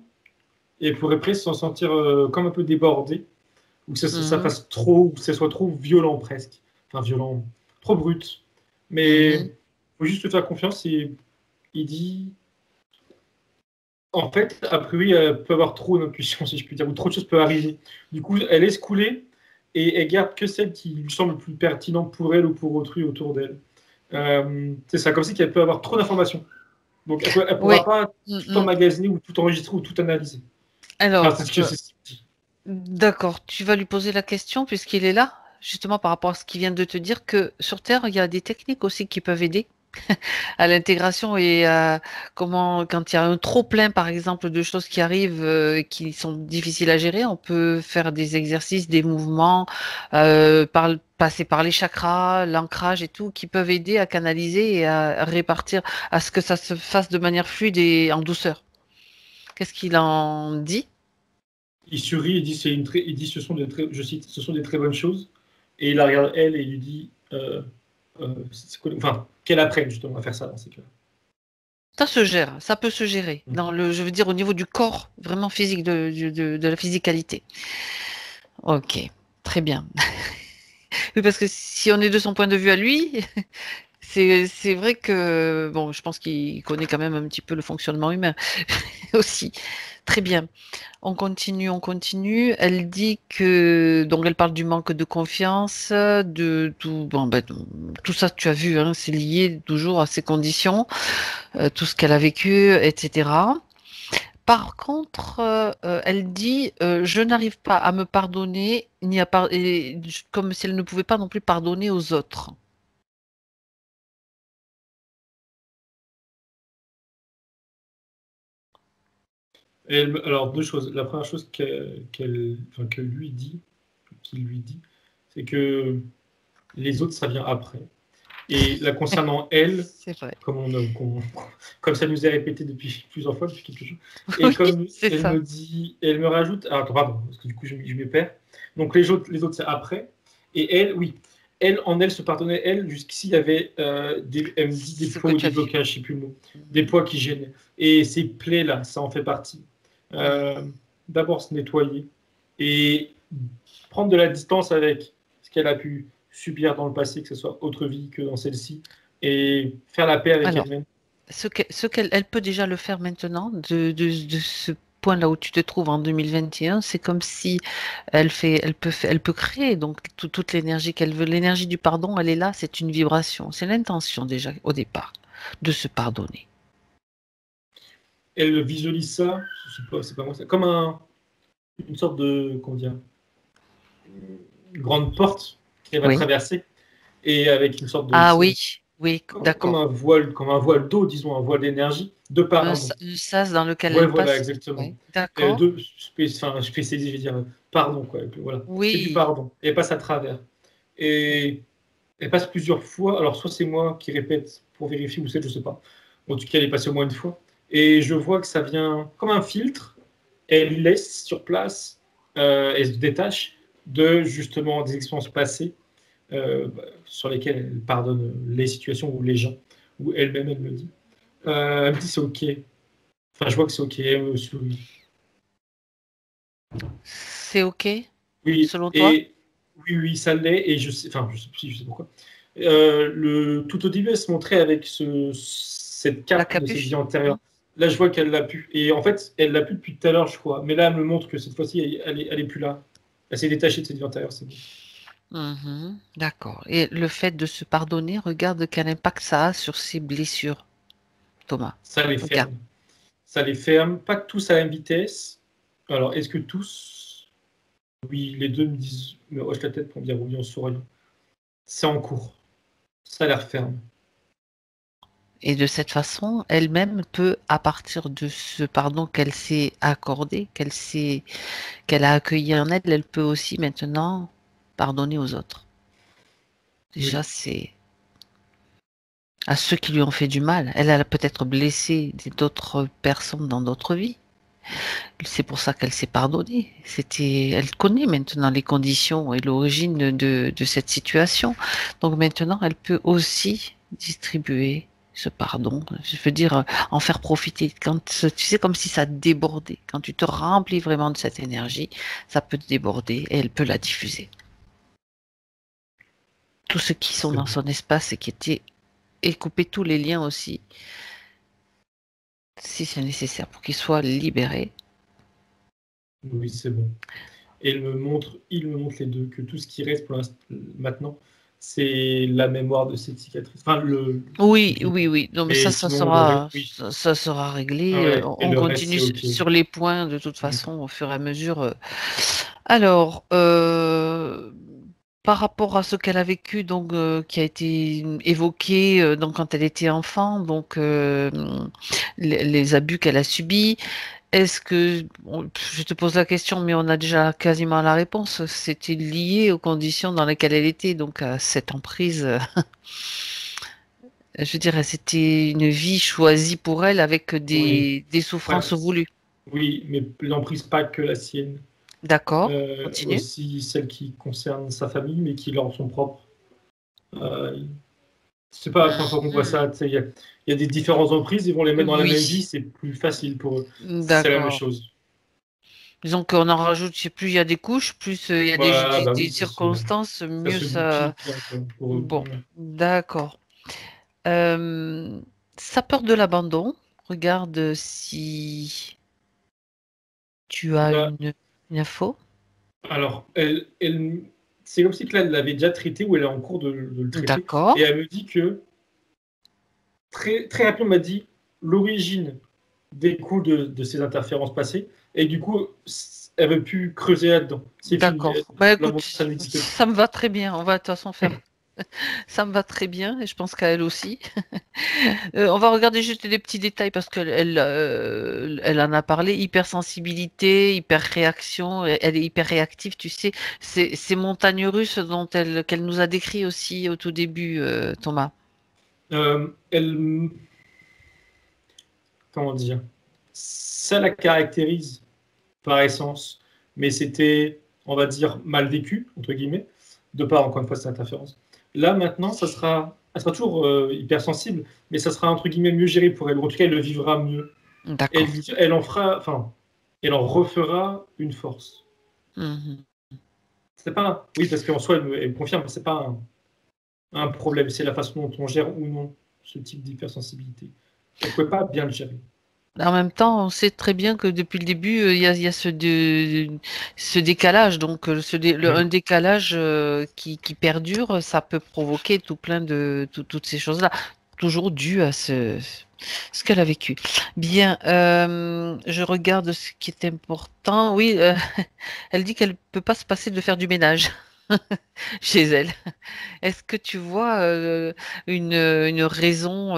et elle pourrait presque s'en sentir comme un peu débordée, ou que ça Mhm, fasse trop, ou que ça soit trop violent presque. Enfin, violent, trop brut. Mais mhm. il faut juste te faire confiance et il dit. En fait, a priori, elle peut avoir trop d'intuition, si je puis dire, ou trop de choses peuvent arriver. Du coup, elle laisse couler et elle garde que celle qui lui semble plus pertinente pour elle ou pour autrui autour d'elle. C'est ça, comme si qu'elle peut avoir trop d'informations. Donc, elle ne Oui. pourra pas tout Mhm. emmagasiner ou tout enregistrer ou tout analyser. Enfin, Alors, c'est ce que c'est. d'accord, tu vas lui poser la question puisqu'il est là, justement par rapport à ce qu'il vient de te dire, que sur Terre, il y a des techniques aussi qui peuvent aider à l'intégration et à comment, quand il y a un trop-plein, par exemple, de choses qui arrivent qui sont difficiles à gérer, on peut faire des exercices, des mouvements, passer par les chakras, l'ancrage et tout, qui peuvent aider à canaliser et à répartir, à ce que ça se fasse de manière fluide et en douceur. Qu'est-ce qu'il en dit? Il sourit, il dit ce sont je cite, ce sont des très bonnes choses. Et il la regarde elle et il lui dit enfin, qu'elle apprenne justement à faire ça dans ces cas-là. Ça se gère, ça peut se gérer. Dans le, je veux dire au niveau du corps, vraiment physique, de la physicalité. Ok, très bien. Oui, parce que si on est de son point de vue à lui, c'est vrai que, bon, je pense qu'il connaît quand même un petit peu le fonctionnement humain aussi. Très bien. On continue, on continue. Elle dit que, donc elle parle du manque de confiance, de tout, bon, ben, tout ça tu as vu, hein, c'est lié toujours à ses conditions, tout ce qu'elle a vécu, etc. Par contre, elle dit, je n'arrive pas à me pardonner, ni à comme si elle ne pouvait pas non plus pardonner aux autres. Alors, deux choses. La première chose enfin, qu'il lui dit, c'est que les autres, ça vient après. Et la concernant elle, C'est vrai. comme, comme ça nous est répété depuis plusieurs fois, depuis quelques jours, et Oui, comme c'est elle ça. me dit, elle me rajoute, attends, pardon, parce que du coup, je me perds. Donc, les autres c'est après. Et elle, oui, elle, en elle, se pardonnait, elle, jusqu'ici, il y avait, elle me dit des Ce poids que ou tu des as vu. blocages, je ne sais plus le mot, des Mhm, poids qui gênaient. Et ces plaies-là, ça en fait partie. Euh, mhm. D'abord, se nettoyer et prendre de la distance avec ce qu'elle a pu subir dans le passé, que ce soit autre vie que dans celle-ci, et faire la paix avec Alors, elle-même. ce qu'elle elle peut déjà le faire maintenant, de ce point-là où tu te trouves en 2021, c'est comme si elle peut créer donc toute l'énergie qu'elle veut. L'énergie du pardon, elle est là, c'est une vibration, c'est l'intention déjà au départ de se pardonner. elle visualise ça, c'est pas moi, ça, comme une sorte de, comment dire, une grande porte qu'elle va Oui. traverser, et avec une sorte de, Ah oui, oui, comme d'accord. un voile d'eau, disons, un voile d'énergie, de part, Un, pardon. un sas dans lequel Ouais, elle voilà, passe. exactement. Oui, d'accord. Je peux essayer, je vais dire, pardon, quoi. Et puis, voilà, c'est du Oui. pardon. Et elle passe à travers. Et elle passe plusieurs fois. Alors, soit c'est moi qui répète pour vérifier, ou c'est, je sais pas. En tout cas, elle est passée au moins une fois. Et je vois que ça vient comme un filtre. Elle laisse sur place, elle se détache de justement des expériences passées sur lesquelles elle pardonne les situations ou les gens, ou elle-même, elle me dit. Elle me dit c'est ok. Enfin, je vois que c'est ok. Elle me sourit. C'est OK, Oui, selon toi? et oui, oui, ça l'est, et je sais, enfin, je sais pourquoi. Tout au début, elle se montrait avec cette La cape de cette vie capuche? antérieure. Là, je vois qu'elle l'a pu. Et en fait, elle l'a pu depuis tout à l'heure, je crois. Mais là, elle me montre que cette fois-ci, elle est plus là. Elle s'est détachée de cette vie antérieure, c'est bon. Mhm, d'accord. Et le fait de se pardonner, regarde quel impact ça a sur ses blessures, Thomas. Ça les Regarde. ferme. Ça les ferme. Pas tous à la même vitesse. Alors, est-ce que tous? Oui, les deux me hochent la tête pour me dire oui en souriant. C'est en cours. Ça les referme. Et de cette façon, elle-même peut, à partir de ce pardon qu'elle s'est accordé, qu'elle a accueilli en elle, elle peut aussi maintenant pardonner aux autres. Déjà, Oui. c'est à ceux qui lui ont fait du mal. Elle a peut-être blessé d'autres personnes dans d'autres vies. C'est pour ça qu'elle s'est pardonnée. Elle connaît maintenant les conditions et l'origine de cette situation. Donc maintenant, elle peut aussi distribuer ce pardon. Je veux dire, en faire profiter. Quand, tu sais, comme si ça débordait. Quand tu te remplis vraiment de cette énergie, ça peut déborder et elle peut la diffuser. Tous ceux qui sont C'est dans bon. son espace et qui étaient et couper tous les liens aussi, si c'est nécessaire, pour qu'ils soient libérés. Oui, c'est bon. Et il me montre les deux, que tout ce qui reste pour l'instant, maintenant, c'est la mémoire de cette cicatrice. Enfin, le Oui, grief. oui, oui. Non, mais Mais ça sinon, le reste, sera, oui. ça sera Ah réglé. ouais. Et On le reste, continue c'est OK. sur les points de toute Mm. façon au fur et à mesure. Alors, par rapport à ce qu'elle a vécu, donc qui a été évoqué donc quand elle était enfant, donc les abus qu'elle a subis. Est-ce que, je te pose la question, mais on a déjà quasiment la réponse. C'était lié aux conditions dans lesquelles elle était, donc à cette emprise. Je dirais, c'était une vie choisie pour elle avec Oui. des Pas souffrances que- voulues. oui, mais l'emprise pas que la sienne. D'accord, continue. Aussi celle qui concerne sa famille, mais qui leur sont propres. Euh, c'est pas la première fois qu'on voit Mhm. ça. Tu sais, il y a des différentes emprises, ils vont les mettre dans la même vie, Oui, c'est plus facile pour eux. C'est la même d'accord. chose. Disons qu'on en rajoute, je sais plus il y a des couches, plus il y a Voilà, bah des oui, circonstances, ça mieux se ça. goupille bien, quoi, pour eux. Bon, Ouais. d'accord. Euh, Sa peur de l'abandon, regarde si tu as Bah, une info. alors, c'est comme si que là, elle l'avait déjà traité ou elle est en cours de le traiter. D'accord, Et elle me dit que, très rapidement, elle m'a dit l'origine découle de ces interférences passées. Et du coup, elle veut plus creuser là-dedans. C'est fini. d'accord. Bah écoute, L'abandon, ça n'existe plus. ça me va très bien. On va de toute façon faire. Ça me va très bien et je pense qu'à elle aussi. On va regarder juste des petits détails parce elle en a parlé. Hypersensibilité, hyperréaction, elle est hyper réactive, tu sais. Ces montagnes russes qu'elle nous a décrit aussi au tout début, Thomas. Elle, comment dire, ça la caractérise par essence, mais c'était, on va dire, mal vécu, entre guillemets, de par, encore une fois, cette interférence. Là, maintenant, elle sera toujours hypersensible, mais ça sera, entre guillemets, mieux géré pour elle, ou en tout cas, elle le vivra mieux. D'accord. Elle en fera, enfin, elle en refera une force. Mhm. C'est pas oui, parce qu'en soi, elle me confirme, c'est pas un problème, c'est la façon dont on gère ou non ce type d'hypersensibilité. Elle pouvait pas bien le gérer. En même temps, on sait très bien que depuis le début, il y a ce décalage. Donc, un Oui, décalage qui perdure, ça peut provoquer tout plein toutes ces choses-là. toujours dû à ce qu'elle a vécu. Bien, je regarde ce qui est important. Oui, elle dit qu'elle ne peut pas se passer de faire du ménage chez elle. Est-ce que tu vois une raison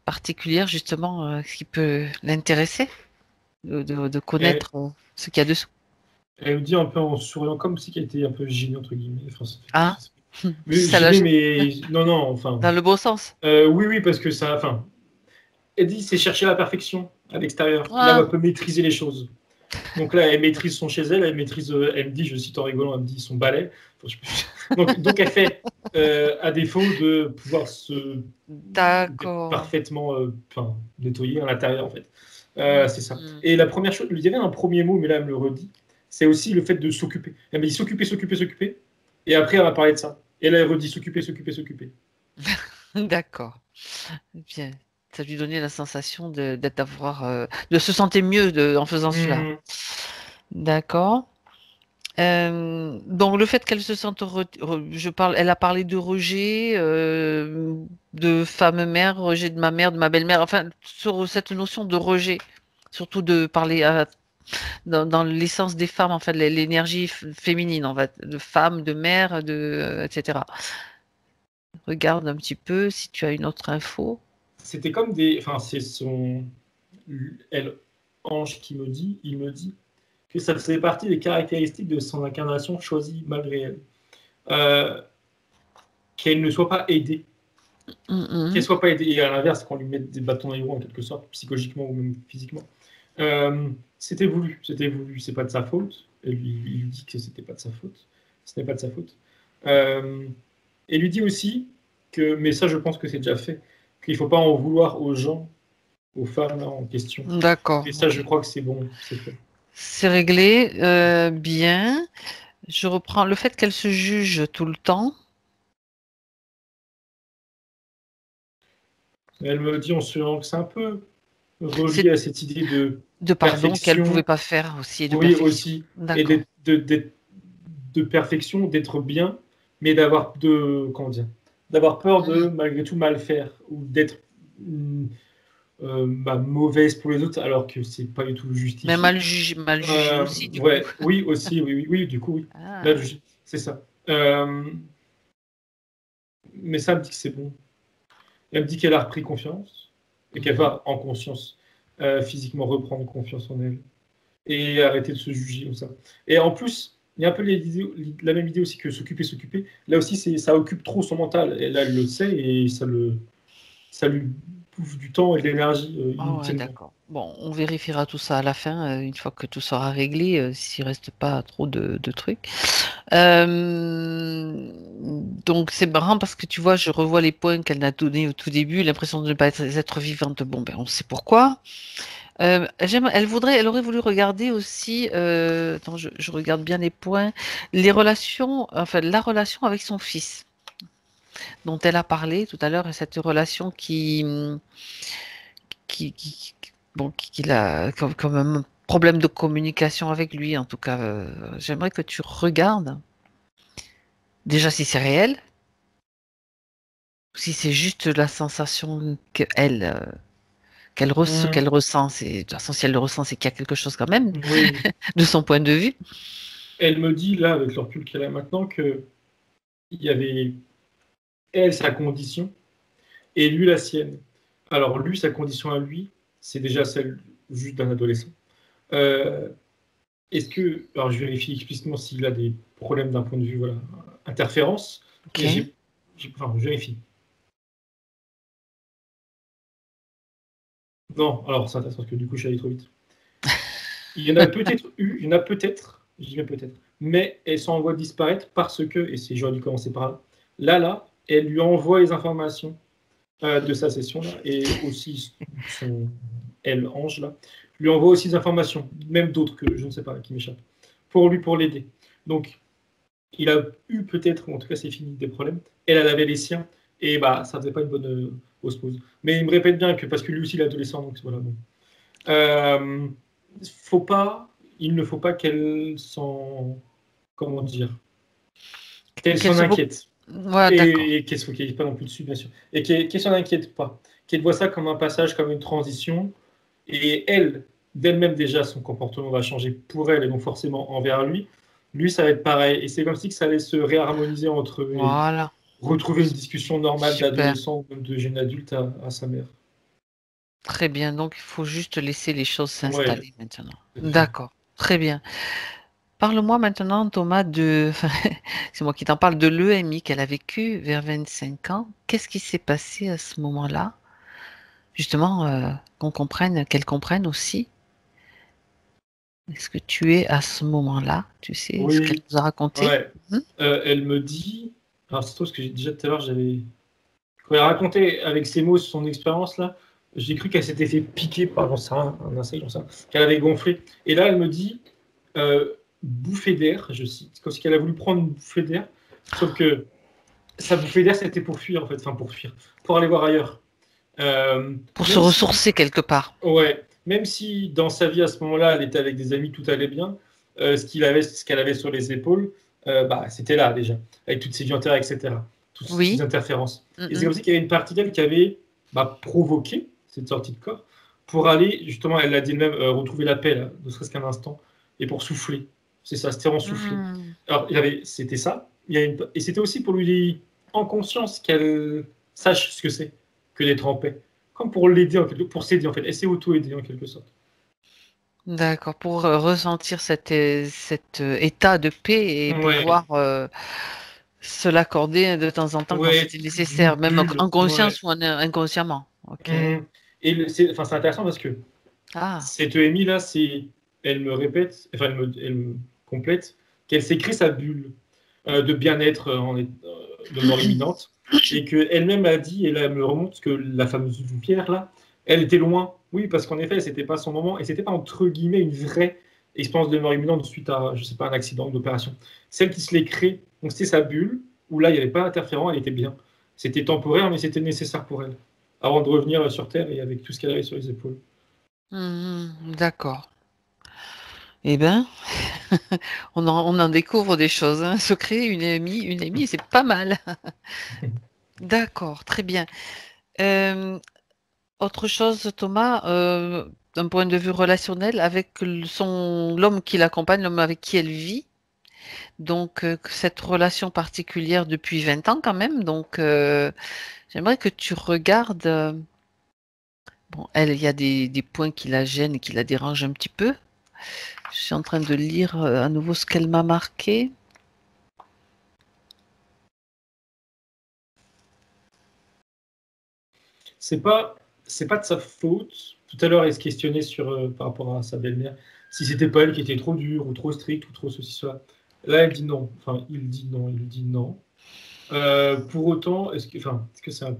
particulière justement qui peut l'intéresser de Elle, connaître ce qu'il y a dessous? elle me dit un peu en souriant, comme si elle était un peu gênée, entre guillemets. Enfin, Hein? mais Ça la gênée, gêne mais non, non, enfin. dans le bon sens. Oui, oui, parce que ça. Enfin, elle dit c'est chercher la perfection à l'extérieur, là où Ah, elle peut maîtriser les choses. Donc là, elle maîtrise son chez elle, elle maîtrise, elle me dit, je cite en rigolant, elle me dit son balai. Enfin, donc elle fait, à défaut de pouvoir se d'accord. parfaitement nettoyer à l'intérieur, en fait. C'est ça. Hmm. Et la première chose, il y avait un premier mot, mais là, elle me le redit, c'est aussi le fait de s'occuper. Elle me dit s'occuper, s'occuper, s'occuper. Et après, elle va parler de ça. Et là, elle redit s'occuper, s'occuper, s'occuper. D'accord. Bien. Ça lui donnait la sensation de se sentir mieux en faisant cela. Mmh. D'accord. Donc le fait qu'elle se sente, elle a parlé de rejet, de femme mère, rejet de ma mère, de ma belle-mère, enfin sur cette notion de rejet, surtout de parler dans l'essence des femmes, en fait, l'énergie féminine, en fait, de femme, de mère, etc. Regarde un petit peu si tu as une autre info. C'était comme des. Enfin, c'est son. Elle, Ange, il me dit que ça faisait partie des caractéristiques de son incarnation choisie malgré elle. Euh, Qu'elle ne soit pas aidée. Qu'elle Mhm. soit pas aidée. Et à l'inverse, qu'on lui mette des bâtons dans les roues, en quelque sorte, psychologiquement ou même physiquement. C'était voulu. C'était voulu. C'est pas de sa faute. Il lui dit que c'était pas de sa faute. Ce n'est pas de sa faute. Et lui dit aussi que, mais ça, je pense que c'est déjà fait, qu'il ne faut pas en vouloir aux gens, aux femmes là, en question. D'accord, Et ça, je ok. crois que c'est bon, c'est fait. C'est réglé. Bien. Je reprends le fait qu'elle se juge tout le temps, Elle me dit en se que c'est un peu c'est relié à cette idée de de pardon qu'elle pouvait perfection, pas faire aussi et de oui perfection. aussi, et D'accord. de perfection, d'être bien, mais d'avoir comment dire, d'avoir peur de Mhm. malgré tout mal faire ou d'être mauvaise pour les autres alors que c'est pas du tout Mais justifié. mal jugée aussi, du coup. Ouais, oui aussi, oui, oui, oui, du coup oui, là Ah. c'est ça. Mais ça me dit que c'est bon. Elle me dit qu'elle a repris confiance et qu'elle Mhm. va en conscience physiquement reprendre confiance en elle et arrêter de se juger comme ça. Et en plus, il y a un peu la même idée aussi que s'occuper, s'occuper. Là aussi, ça occupe trop son mental. Et là, elle le sait et ça lui bouffe du temps et de l'énergie Ah ouais, inutilement. d'accord. Bon, on vérifiera tout ça à la fin, une fois que tout sera réglé, s'il reste pas trop de trucs. Donc c'est marrant parce que tu vois, je revois les points qu'elle a donnés au tout début, l'impression de ne pas être vivante. Bon, ben on sait pourquoi. Elle aurait voulu regarder aussi, attends, je regarde bien les points, les relations, enfin la relation avec son fils, dont elle a parlé tout à l'heure, et cette relation bon, qu'il a comme un problème de communication avec lui. En tout cas, j'aimerais que tu regardes déjà si c'est réel, ou si c'est juste la sensation ce Mmh. qu'elle ressent. De toute façon, si elle le ressent, c'est qu'il y a quelque chose quand même, Oui, oui. de son point de vue. Elle me dit, là, avec le recul qu'elle a maintenant, qu'il y avait elle, sa condition, et lui, la sienne. Alors, lui, sa condition à lui, c'est déjà celle juste d'un adolescent. Euh, Est-ce que, alors je vérifie explicitement s'il a des problèmes d'un point de vue, voilà, interférence, mais Ok. enfin, je vérifie. Non, alors ça, parce que du coup, je suis allé trop vite. Il y en a peut-être eu, il y en a peut-être, je dis bien peut-être, mais elles sont en voie de disparaître parce que, et c'est, j'aurais dû commencer par là, elle lui envoie les informations de sa session là, et aussi son, elle, Ange là, lui envoie aussi des informations, même d'autres que je ne sais pas, qui m'échappent, pour l'aider. Donc, il a eu peut-être, ou en tout cas c'est fini, des problèmes. Elle avait les siens, et bah ça faisait pas une bonne osmose. Mais il me répète bien que parce que lui aussi il est adolescent, donc voilà. Bon. Euh, faut pas, il ne faut pas qu'elle s'en, comment dire, qu'elle Qu'elle s'en se, inquiète. Ouais, d'accord. et qu'elle ne se focalise pas non plus dessus, bien sûr. Et qu'elle s'en inquiète pas. Qu'elle voit ça comme un passage, comme une transition. Et elle, d'elle-même déjà, son comportement va changer pour elle et donc forcément envers lui. Lui, ça va être pareil. Et c'est comme si que ça allait se réharmoniser entre eux et Voilà. retrouver une discussion normale Super. d'adolescent ou même de jeune adulte à sa mère. Très bien. Donc, il faut juste laisser les choses Ouais, s'installer maintenant. tout à fait. D'accord. Très bien. Parle-moi maintenant, Thomas, c'est moi qui t'en parle, de l'EMI qu'elle a vécu vers 25 ans. Qu'est-ce qui s'est passé à ce moment-là? Justement, qu'elle comprenne aussi. Est-ce que tu es à ce moment-là? Tu sais ce qu'elle Oui, nous a raconté? ouais. Elle me dit. Alors, c'est trop ce que j'ai déjà tout à l'heure, j'avais. Quand elle racontait avec ses mots son expérience là, j'ai cru qu'elle s'était fait piquer par, j'en sais rien, un insecte, j'en sais rien, qu'elle avait gonflé. Et là, elle me dit bouffée d'air, je cite, comme si elle a voulu prendre une bouffée d'air, sauf que sa bouffée d'air, c'était pour fuir en fait, enfin pour fuir, pour aller voir ailleurs. Pour se Même si, ressourcer quelque part. ouais, même si dans sa vie à ce moment-là, elle était avec des amis, tout allait bien, ce qu'elle avait sur les épaules, bah, c'était là déjà, avec toutes ces viandaires, etc., toutes ces Oui. interférences. Et c'est Mhm. comme si qu'il y avait une partie d'elle qui avait provoqué cette sortie de corps pour aller, justement, elle l'a dit elle-même, retrouver la paix, là, ne serait-ce qu'un instant, et pour souffler. C'est ça, c'était en souffler. Mhm. Alors, c'était ça, et c'était aussi pour lui, en conscience, qu'elle sache ce que c'est que d'être en paix. Comme pour l'aider, pour s'aider en fait. Elle s'est auto-aidée en quelque sorte. D'accord. Pour ressentir cet état de paix et Ouais, pouvoir se l'accorder de temps en temps quand ouais, c'était d'une nécessaire, même bulle. en Ouais. conscience ou inconsciemment. Ok. Et enfin, c'est intéressant parce que Ah. cette EMI là, elle me répète, enfin, elle me complète qu'elle s'est créée sa bulle de bien-être de mort imminente et qu'elle-même a dit, et là, elle me remonte que la fameuse pierre là, elle était loin. Oui, parce qu'en effet, c'était pas son moment et c'était pas entre guillemets une vraie expérience de mort imminente suite à, je sais pas, un accident, une opération. Celle qui se l'est créée, donc c'était sa bulle où là, il n'y avait pas d'interférent, elle était bien. C'était temporaire, mais c'était nécessaire pour elle avant de revenir sur Terre et avec tout ce qu'elle avait sur les épaules. Mhm. D'accord. Eh bien, on en découvre des choses, hein. Se créer une amie, c'est pas mal. D'accord, très bien. Euh, Autre chose, Thomas, d'un point de vue relationnel, avec l'homme qui l'accompagne, l'homme avec qui elle vit, donc cette relation particulière depuis 20 ans quand même, donc j'aimerais que tu regardes, bon, elle, il y a des points qui la gênent et qui la dérangent un petit peu. Je suis en train de lire à nouveau ce qu'elle m'a marqué. C'est pas de sa faute. Tout à l'heure, elle se questionnait par rapport à sa belle-mère, si c'était pas elle qui était trop dure ou trop stricte ou trop ceci, cela. Là, elle dit non. Enfin, il dit non, il dit non. Pour autant, est-ce que c'est un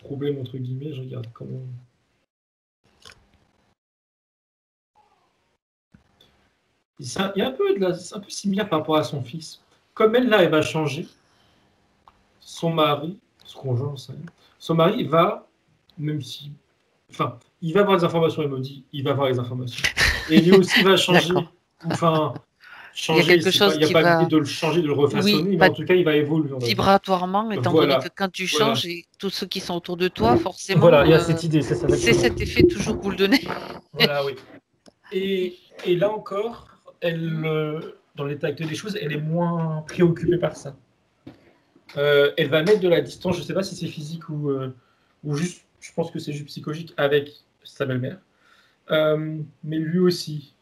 problème entre guillemets? Je regarde comment. Il y a c'est un peu similaire par rapport à son fils. Comme elle, là, elle va changer. Son mari, son conjoint, j'en sais rien, son mari va, même si. Enfin, il va avoir des informations, elle me dit, il va avoir les informations. Et lui aussi va changer. D'accord. Enfin, Il y a changer, quelque c'est pas, chose il n'y a qui pas l'idée va, de le changer, de le oui, refaçonner, mais pas en tout cas, il va évoluer, on va dire. vibratoirement, étant donné que Voilà, quand tu voilà. changes et tous ceux qui sont autour de toi, Voilà, forcément, il y a cette idée, c'est ça, c'est exactement. cet effet toujours boule de nez. Voilà, oui. Et là encore, dans l'état actuel des choses, elle est moins préoccupée par ça. Elle va mettre de la distance, je ne sais pas si c'est physique ou juste, je pense que c'est juste psychologique avec sa belle-mère. Mais lui aussi.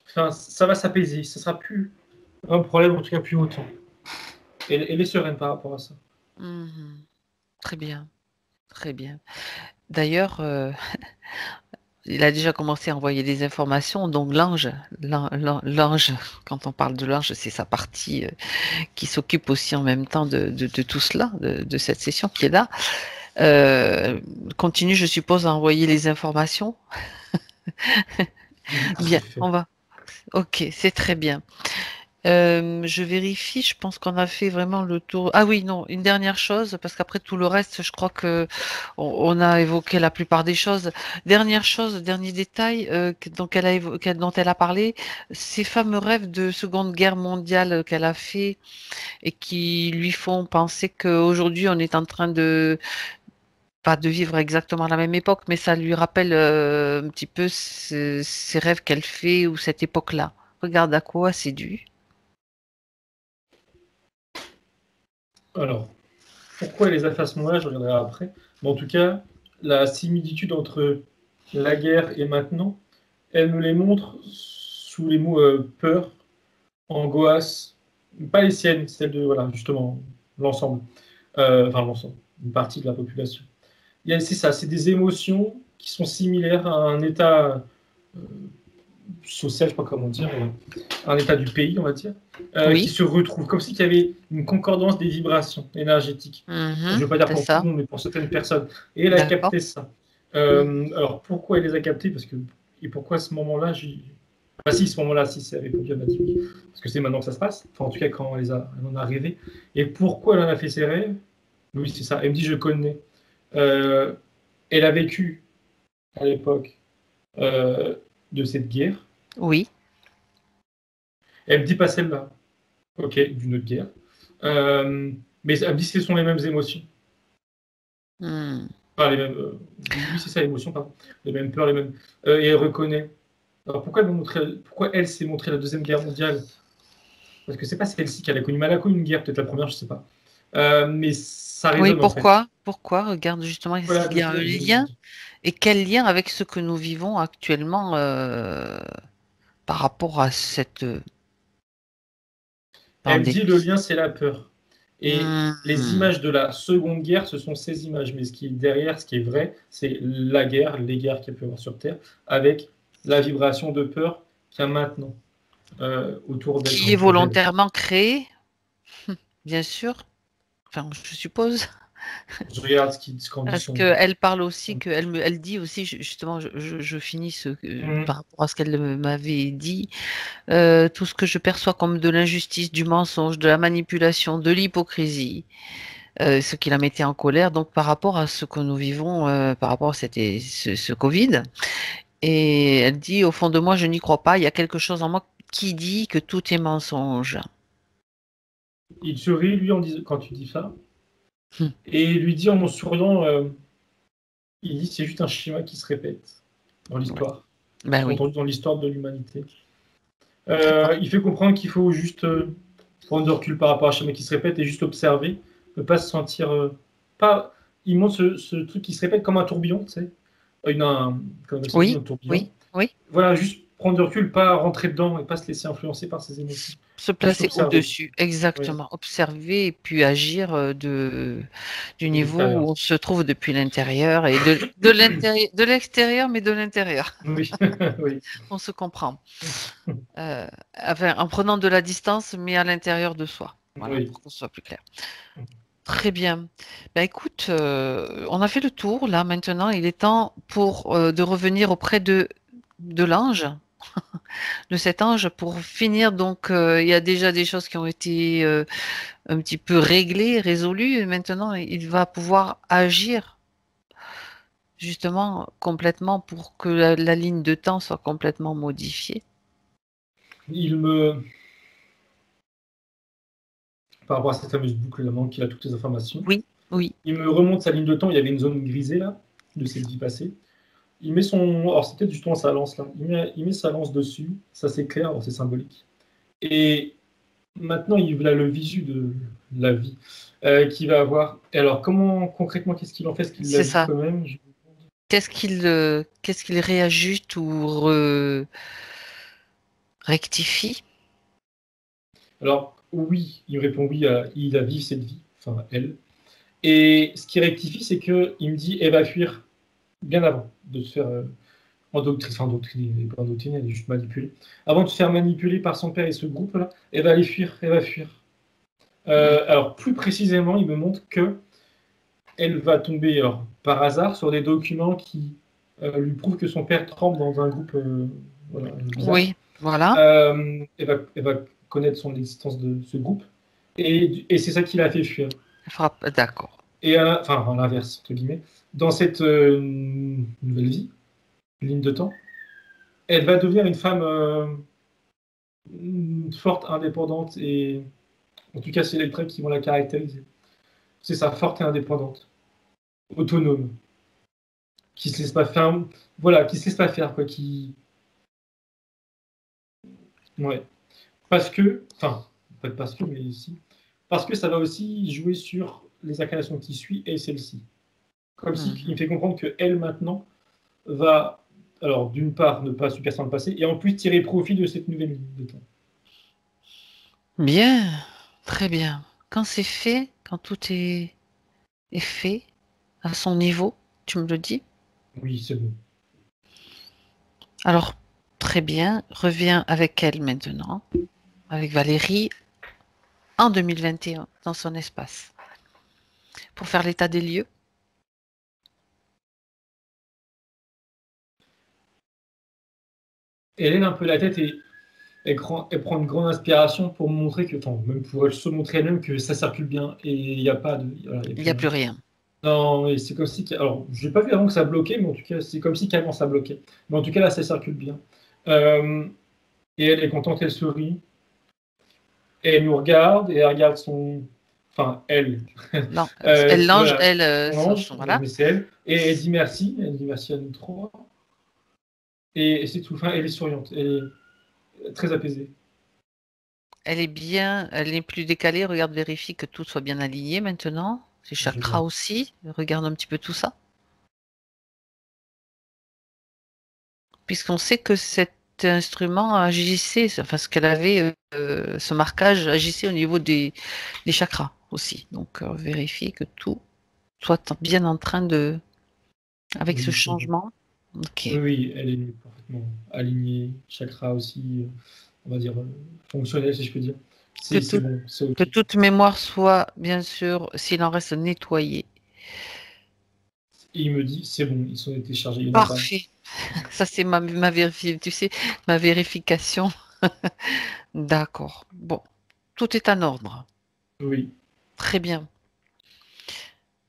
Enfin, ça va s'apaiser, ça sera plus un problème, en tout cas plus autant. Elle est sereine par rapport à ça. Mhm. Très bien, très bien. D'ailleurs, il a déjà commencé à envoyer des informations. Donc l'ange, quand on parle de l'ange, c'est sa partie qui s'occupe aussi en même temps de tout cela, de cette session qui est là. Continue, je suppose, à envoyer les informations. Oui, tout à Bien, fait. on va. Ok, c'est très bien. Je vérifie, je pense qu'on a fait vraiment le tour. Ah oui, non, une dernière chose, parce qu'après tout le reste, je crois que on a évoqué la plupart des choses. Dernière chose, dernier détail dont elle a parlé, ces fameux rêves de Seconde Guerre mondiale qu'elle a fait et qui lui font penser qu'aujourd'hui on est en train de pas de vivre exactement la même époque, mais ça lui rappelle un petit peu ces rêves qu'elle fait ou cette époque-là. Regarde à quoi c'est dû. Alors, pourquoi elle les a fait à ce moment-là, je regarderai après. Mais en tout cas, la similitude entre la guerre et maintenant, elle me les montre sous les mots peur, angoisse, pas les siennes, celles de, voilà, justement, l'ensemble. Enfin, l'ensemble, une partie de la population. C'est ça, c'est des émotions qui sont similaires à un état euh, social, je ne sais pas comment dire, un état du pays, on va dire, qui Oui. se retrouvent, comme s'il y avait une concordance des vibrations énergétiques. Je ne Mhm, veux pas dire c'est pour tout ça. le monde, mais pour certaines personnes. Et elle a D'accord. capté ça. Mm. Alors, pourquoi elle les a captées et pourquoi à ce moment-là, enfin, si, ce moment-là, si c'est avec le biomatique, parce que c'est maintenant que ça se passe, enfin, en tout cas, quand elle en a rêvé. Et pourquoi elle en a fait ses rêves? Oui, c'est ça. Elle me dit, je connais. Euh, Elle a vécu à l'époque de cette guerre. Oui. Elle me dit pas celle-là. Ok, d'une autre guerre. Mais elle me dit que ce sont les mêmes émotions. Mm. Enfin, les mêmes, oui, c'est ça, émotions, pardon. Les mêmes peurs, les mêmes. Et elle reconnaît. Alors pourquoi elle s'est montrée la Deuxième Guerre mondiale? Parce que c'est pas celle-ci qu'elle a connue. Mais elle a connu une guerre, peut-être la première, je sais pas. Mais ça Oui, résonne en fait. pourquoi? Pourquoi? Regarde justement, est-ce Voilà, qu'il y a un lien? Et quel lien avec ce que nous vivons actuellement par rapport à cette elle me dit pandémie? le lien, c'est la peur. Et les Hmm. images de la Seconde Guerre, ce sont ces images. Mais ce qui est derrière, ce qui est vrai, c'est la guerre, les guerres qu'il peut y avoir sur Terre, avec la vibration de peur qu'il y a maintenant autour d'elle, enfin Qui est autour d'elle. volontairement créé, bien sûr. Enfin, je suppose. Je regarde ce qu'en dit Parce son. qu'elle parle aussi, elle dit aussi, justement, je finis par Mhm. rapport à ce qu'elle m'avait dit, tout ce que je perçois comme de l'injustice, du mensonge, de la manipulation, de l'hypocrisie, ce qui la mettait en colère, donc par rapport à ce que nous vivons, par rapport à ce Covid. Et elle dit, au fond de moi, je n'y crois pas, il y a quelque chose en moi qui dit que tout est mensonge. Il se rit, lui, quand tu dis ça, Hmm. et il lui dit en souriant, il dit c'est juste un schéma qui se répète dans Ouais. l'histoire. Ben J'ai oui, entendu dans l'histoire de l'humanité. d'accord. Il fait comprendre qu'il faut juste prendre du recul par rapport à un schéma qui se répète et juste observer, ne pas se sentir. Pas... Il montre ce truc qui se répète comme un tourbillon, tu sais. Comme ça dit, Oui, un tourbillon. oui, oui. Voilà, juste prendre du recul, pas rentrer dedans et pas se laisser influencer par ses émotions. Se Juste placer observer. au-dessus, Oui, exactement. Observer et puis agir du de niveau l'extérieur. où on se trouve depuis l'intérieur et de l'extérieur, mais de l'intérieur. Oui, oui. On se comprend. Enfin, en prenant de la distance, mais à l'intérieur de soi. Voilà, Oui. pour qu'on soit plus clair. Très bien. Ben, écoute, on a fait le tour. Là, maintenant, il est temps de revenir auprès de l'ange, de cet ange, pour finir. Donc, il y a déjà des choses qui ont été un petit peu réglées, résolues. Et maintenant, il va pouvoir agir justement complètement pour que la ligne de temps soit complètement modifiée. Il me. Par rapport à cette fameuse boucle là qu'il a toutes les informations, Oui, oui, il me remonte sa ligne de temps. Il y avait une zone grisée là, de cette vie passée. Il met son. Alors, c'est peut-être justement sa lance là. Il met sa lance dessus. Ça, c'est clair, alors c'est symbolique. Et maintenant, il a le visu de la vie qu'il va avoir. Et alors, concrètement, qu'est-ce qu'il en fait? Est-ce qu'il la c'est vit ça. quand même? Qu'est-ce qu'il réajuste ou rectifie? Alors, oui, il me répond oui, il a vivre cette vie, enfin, elle. Et ce qui rectifie, c'est qu'il me dit, elle va fuir bien avant de se faire endoctriner, elle n'est pas endoctrinée, elle est juste manipulée. Avant de se faire manipuler par son père et ce groupe-là, elle va aller fuir, elle va fuir. Mm. Alors, plus précisément, il me montre que elle va tomber alors, par hasard sur des documents qui lui prouvent que son père trempe dans un groupe voilà, bizarre. Oui, voilà. Elle va connaître l'existence de ce groupe. Et c'est ça qui l'a fait fuir. D'accord. Et enfin, à l'inverse, entre guillemets, dans cette nouvelle vie, ligne de temps, elle va devenir une femme forte, indépendante, et en tout cas, c'est les traits qui vont la caractériser. C'est ça, forte et indépendante, autonome, qui se laisse pas faire, voilà, qui se laisse pas faire, quoi, ouais, parce que, enfin, pas parce que, mais si, parce que ça va aussi jouer sur les incarnations qui suivent et celle-ci. Comme si il me fait comprendre que elle maintenant va, alors d'une part ne pas subir le passé et en plus tirer profit de cette nouvelle ligne de temps. Bien, très bien. Quand c'est fait, quand tout est fait à son niveau, tu me le dis? Oui, c'est bon. Alors, très bien, reviens avec elle maintenant, avec Valérie, en 2021, dans son espace, pour faire l'état des lieux. Elle lève un peu la tête et elle prend une grande inspiration pour montrer que, enfin, même pour elle se montrer elle-même que ça circule bien et il n'y a pas de. Voilà, Il n'y a plus rien. Non, et c'est comme si. Alors, je n'ai pas vu avant que ça bloquait, mais en tout cas, c'est comme si carrément ça bloquait. Mais en tout cas, là, ça circule bien. Et elle est contente, elle sourit. Et elle nous regarde, et elle regarde son. Enfin, elle. Non, elle l'ange, voilà, elle, son ange, voilà. mais c'est elle. Et elle dit merci. Elle dit merci à nous trois. Et c'est tout. Enfin, elle est souriante. Elle est très apaisée. Elle est bien, elle n'est plus décalée. Regarde, vérifie que tout soit bien aligné maintenant. Les chakras aussi. Regarde un petit peu tout ça. Puisqu'on sait que cet instrument agissait, enfin ce qu'elle avait, ce marquage agissait au niveau des chakras aussi. Donc vérifier que tout soit bien en train de, avec ce changement. Ok. Oui, elle est parfaitement alignée. Chakra aussi, on va dire, fonctionnel, si je peux dire. Que, C'est bon, c'est OK. que toute mémoire soit, bien sûr, s'il en reste, nettoyée. Et il me dit, c'est bon, ils sont été chargés. Il y en a pas. Parfait. Ça, c'est ma tu sais, ma vérification. D'accord. Bon, tout est en ordre. Oui. Très bien.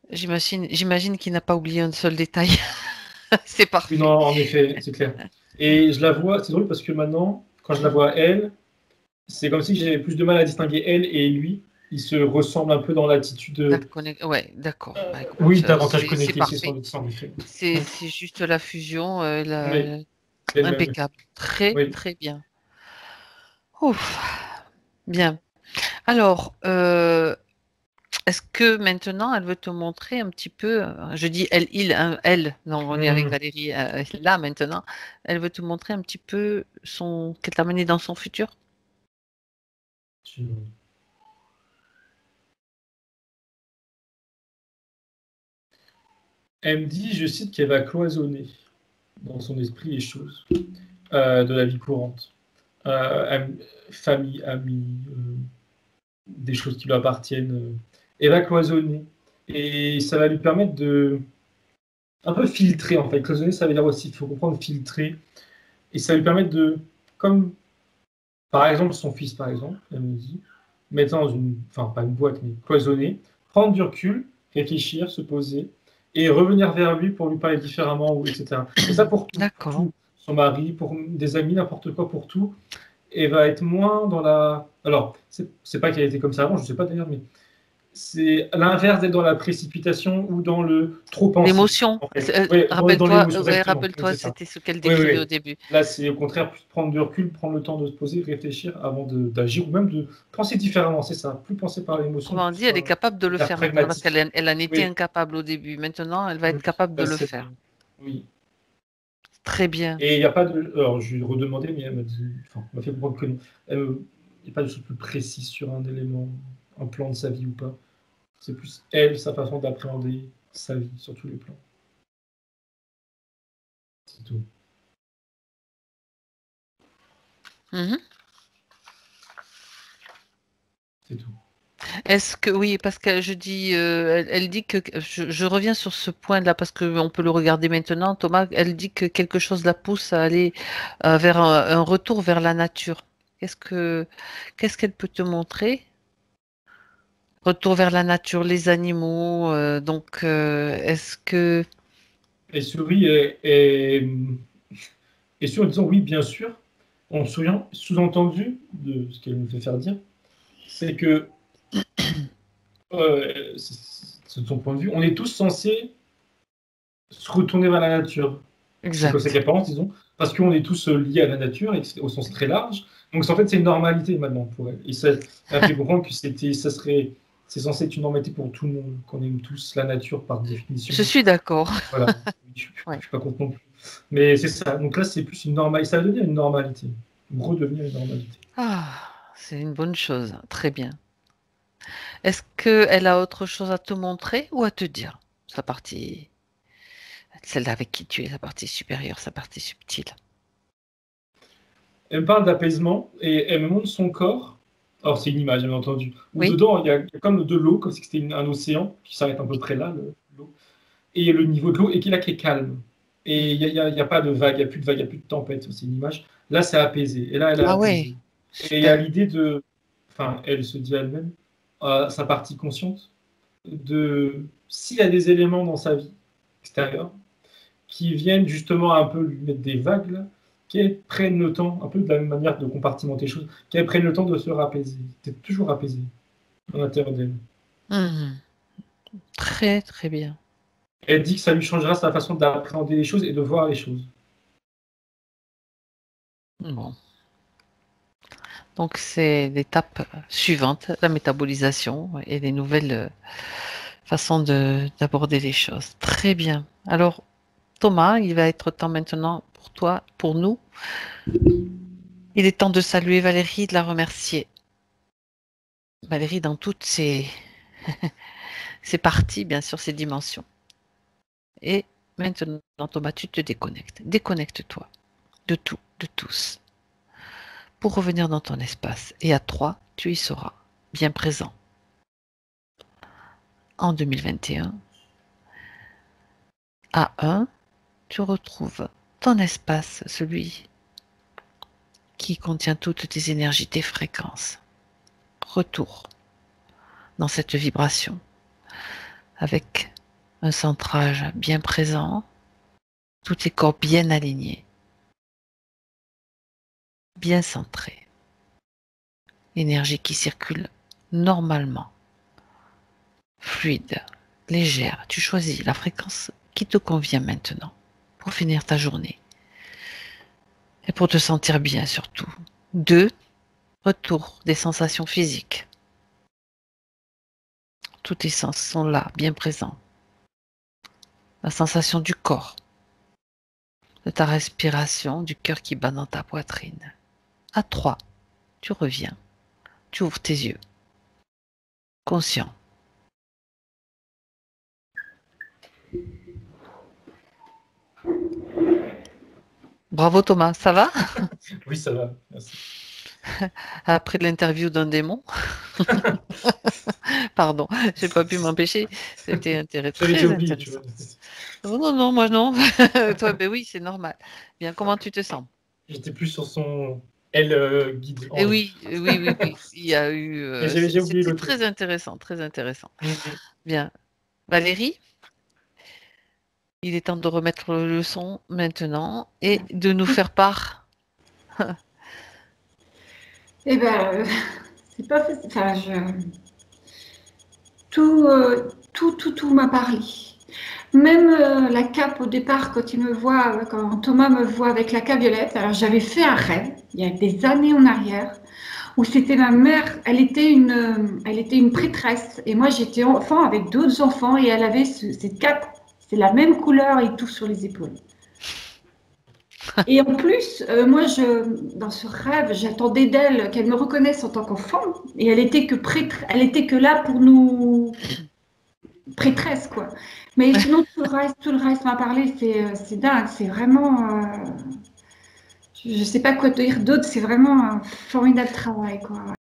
J'imagine qu'il n'a pas oublié un seul détail. C'est Oui, parfait. non, en effet, c'est clair. Et je la vois, c'est drôle parce que maintenant, quand je la vois elle, c'est comme si j'avais plus de mal à distinguer elle et lui. Ils se ressemblent un peu dans l'attitude. Ouais, d'accord. Bah, écoute, Oui, davantage c'est connectés, c'est parfait. ça, en effet. C'est juste la fusion, Oui, c'est le même. impeccable. Très, Oui. très bien. Ouf, bien. Alors, est-ce que maintenant, elle veut te montrer un petit peu, je dis elle, il, hein, elle, non, on est avec Valérie, là maintenant, elle veut te montrer un petit peu qu'elle t'a mené dans son futur? Elle me dit, je cite, qu'elle va cloisonner dans son esprit les choses de la vie courante. Famille, amis, des choses qui lui appartiennent. Elle va cloisonner. Et ça va lui permettre de un peu filtrer, en fait. Cloisonner, ça veut dire aussi, il faut comprendre, filtrer. Et ça va lui permettre de, comme par exemple son fils, par exemple, elle me dit, mettre dans une, enfin pas une boîte, mais cloisonner, prendre du recul, réfléchir, se poser, et revenir vers lui pour lui parler différemment, ou etc. Et ça pour tout, D'accord. son mari, pour des amis, n'importe quoi, pour tout, et va être moins dans la... Alors, c'est pas qu'elle était comme ça avant, je sais pas d'ailleurs, mais c'est l'inverse d'être dans la précipitation ou dans le trop penser. L'émotion. En fait. Oui, dans l'émotion, exactement. Rappelle-toi, C'est ça. c'était ce qu'elle Oui, oui, décrivait oui. au début. Là, c'est au contraire plus prendre du recul, prendre le temps de se poser, réfléchir avant d'agir ou même de penser différemment. C'est ça. Plus penser par l'émotion. Autrement dit, elle est capable de le faire maintenant parce qu'elle en était incapable au début. Maintenant, elle va être capable de le faire. Oui. Très bien. Et il n'y a pas de. Alors, je lui ai redemandé, mais elle m'a dit. Enfin, elle m'a fait comprendre que non. Il n'y a pas de choses plus précises sur un élément, un plan de sa vie ou pas. C'est plus elle, sa façon d'appréhender sa vie sur tous les plans. C'est tout. C'est tout. Est-ce que oui, parce que je dis, elle dit que je reviens sur ce point-là parce qu'on peut le regarder maintenant, Thomas. Elle dit que quelque chose la pousse à aller vers un retour vers la nature. Qu'est-ce qu'elle peut te montrer? Retour vers la nature, les animaux. Donc, est-ce que... Elle sourit et sur en disant oui, bien sûr, en souriant, sous-entendu de ce qu'elle me fait faire dire, c'est que, c'est de son point de vue, on est tous censés se retourner vers la nature. C'est comme ça Exact. qu'elle pense, disons, parce qu'on est tous liés à la nature et au sens très large. Donc en fait, c'est une normalité maintenant pour elle. Et ça elle a fait comprendre que c'est censé être une normalité pour tout le monde, qu'on aime tous la nature par définition. Je suis d'accord. Voilà, je Ouais. suis pas contre non plus. Mais c'est ça. Donc là, c'est plus une normalité. Ça va devenir une normalité, redevenir une normalité. Ah, c'est une bonne chose. Très bien. Est-ce qu'elle a autre chose à te montrer ou à te dire? Sa partie, celle avec qui tu es, sa partie supérieure, sa partie subtile. Elle me parle d'apaisement et elle me montre son corps. Alors c'est une image, bien entendu. Où Oui? dedans, il y a comme de l'eau, comme si c'était un océan qui s'arrête à peu près là, l'eau. Et le niveau de l'eau, et qui là qui est calme. Et il y a pas de vague, il n'y a plus de vague, il n'y a plus de tempête. C'est une image. Là, c'est apaisé. Et là, elle est Ah ouais, apaisée. Et il y a super. l'idée de. Enfin, elle se dit elle-même, sa partie consciente, de s'il y a des éléments dans sa vie extérieure qui viennent justement un peu lui mettre des vagues, là, qu'elle prenne le temps, un peu de la même manière de compartimenter les choses, qu'elle prenne le temps de se rapaiser, d'être toujours apaisée à l'intérieur d'elle. Mhm. Très, très bien. Elle dit que ça lui changera sa façon d'appréhender les choses et de voir les choses. Bon. Donc, c'est l'étape suivante, la métabolisation et les nouvelles façons d'aborder les choses. Très bien. Alors, Thomas, il va être temps maintenant pour toi, pour nous. Il est temps de saluer Valérie, de la remercier. Valérie, dans toutes ses parties, bien sûr, ses dimensions. Et maintenant, Thomas, tu te déconnectes. Déconnecte-toi de tout, de tous, pour revenir dans ton espace. Et à 3, tu y seras, bien présent. En 2021, à 1, tu retrouves ton espace, celui qui contient toutes tes énergies, tes fréquences. Retour dans cette vibration avec un centrage bien présent, tous tes corps bien alignés, bien centrés, énergie qui circule normalement, fluide, légère. Tu choisis la fréquence qui te convient maintenant pour finir ta journée et pour te sentir bien surtout. 2, retour des sensations physiques. Tous tes sens sont là, bien présents. La sensation du corps, de ta respiration, du cœur qui bat dans ta poitrine. À 3, tu reviens, tu ouvres tes yeux, conscient. Bravo Thomas, ça va? Oui, ça va, merci. Après l'interview d'un démon, pardon, j'ai pas pu m'empêcher. C'était J'avais déjà très oublié, tu vois. intéressant. Oh non, non, moi non. Toi, ben oui, c'est normal. Bien, comment tu te sens? J'étais plus sur son elle guide Et ange. oui, oui, oui, oui. Il y a eu. Mais j'ai oublié C'était l'autre mot. très intéressant, très intéressant. Mhm. Bien, Valérie, il est temps de remettre le son maintenant et de nous faire part. Eh ben, c'est pas facile. Enfin, tout m'a parlé. Même la cape au départ, quand quand Thomas me voit avec la cape violette. Alors j'avais fait un rêve il y a des années en arrière où c'était ma mère. Elle était une prêtresse et moi j'étais enfant avec d'autres enfants et elle avait cette cape. C'est la même couleur et tout sur les épaules. Et en plus, dans ce rêve, j'attendais d'elle qu'elle me reconnaisse en tant qu'enfant. Et elle était que prêtre, elle était que là pour nous prêtresse, quoi. Mais sinon, tout le reste m'a parlé, c'est dingue, c'est vraiment, je sais pas quoi te dire d'autre, c'est vraiment un formidable travail, quoi.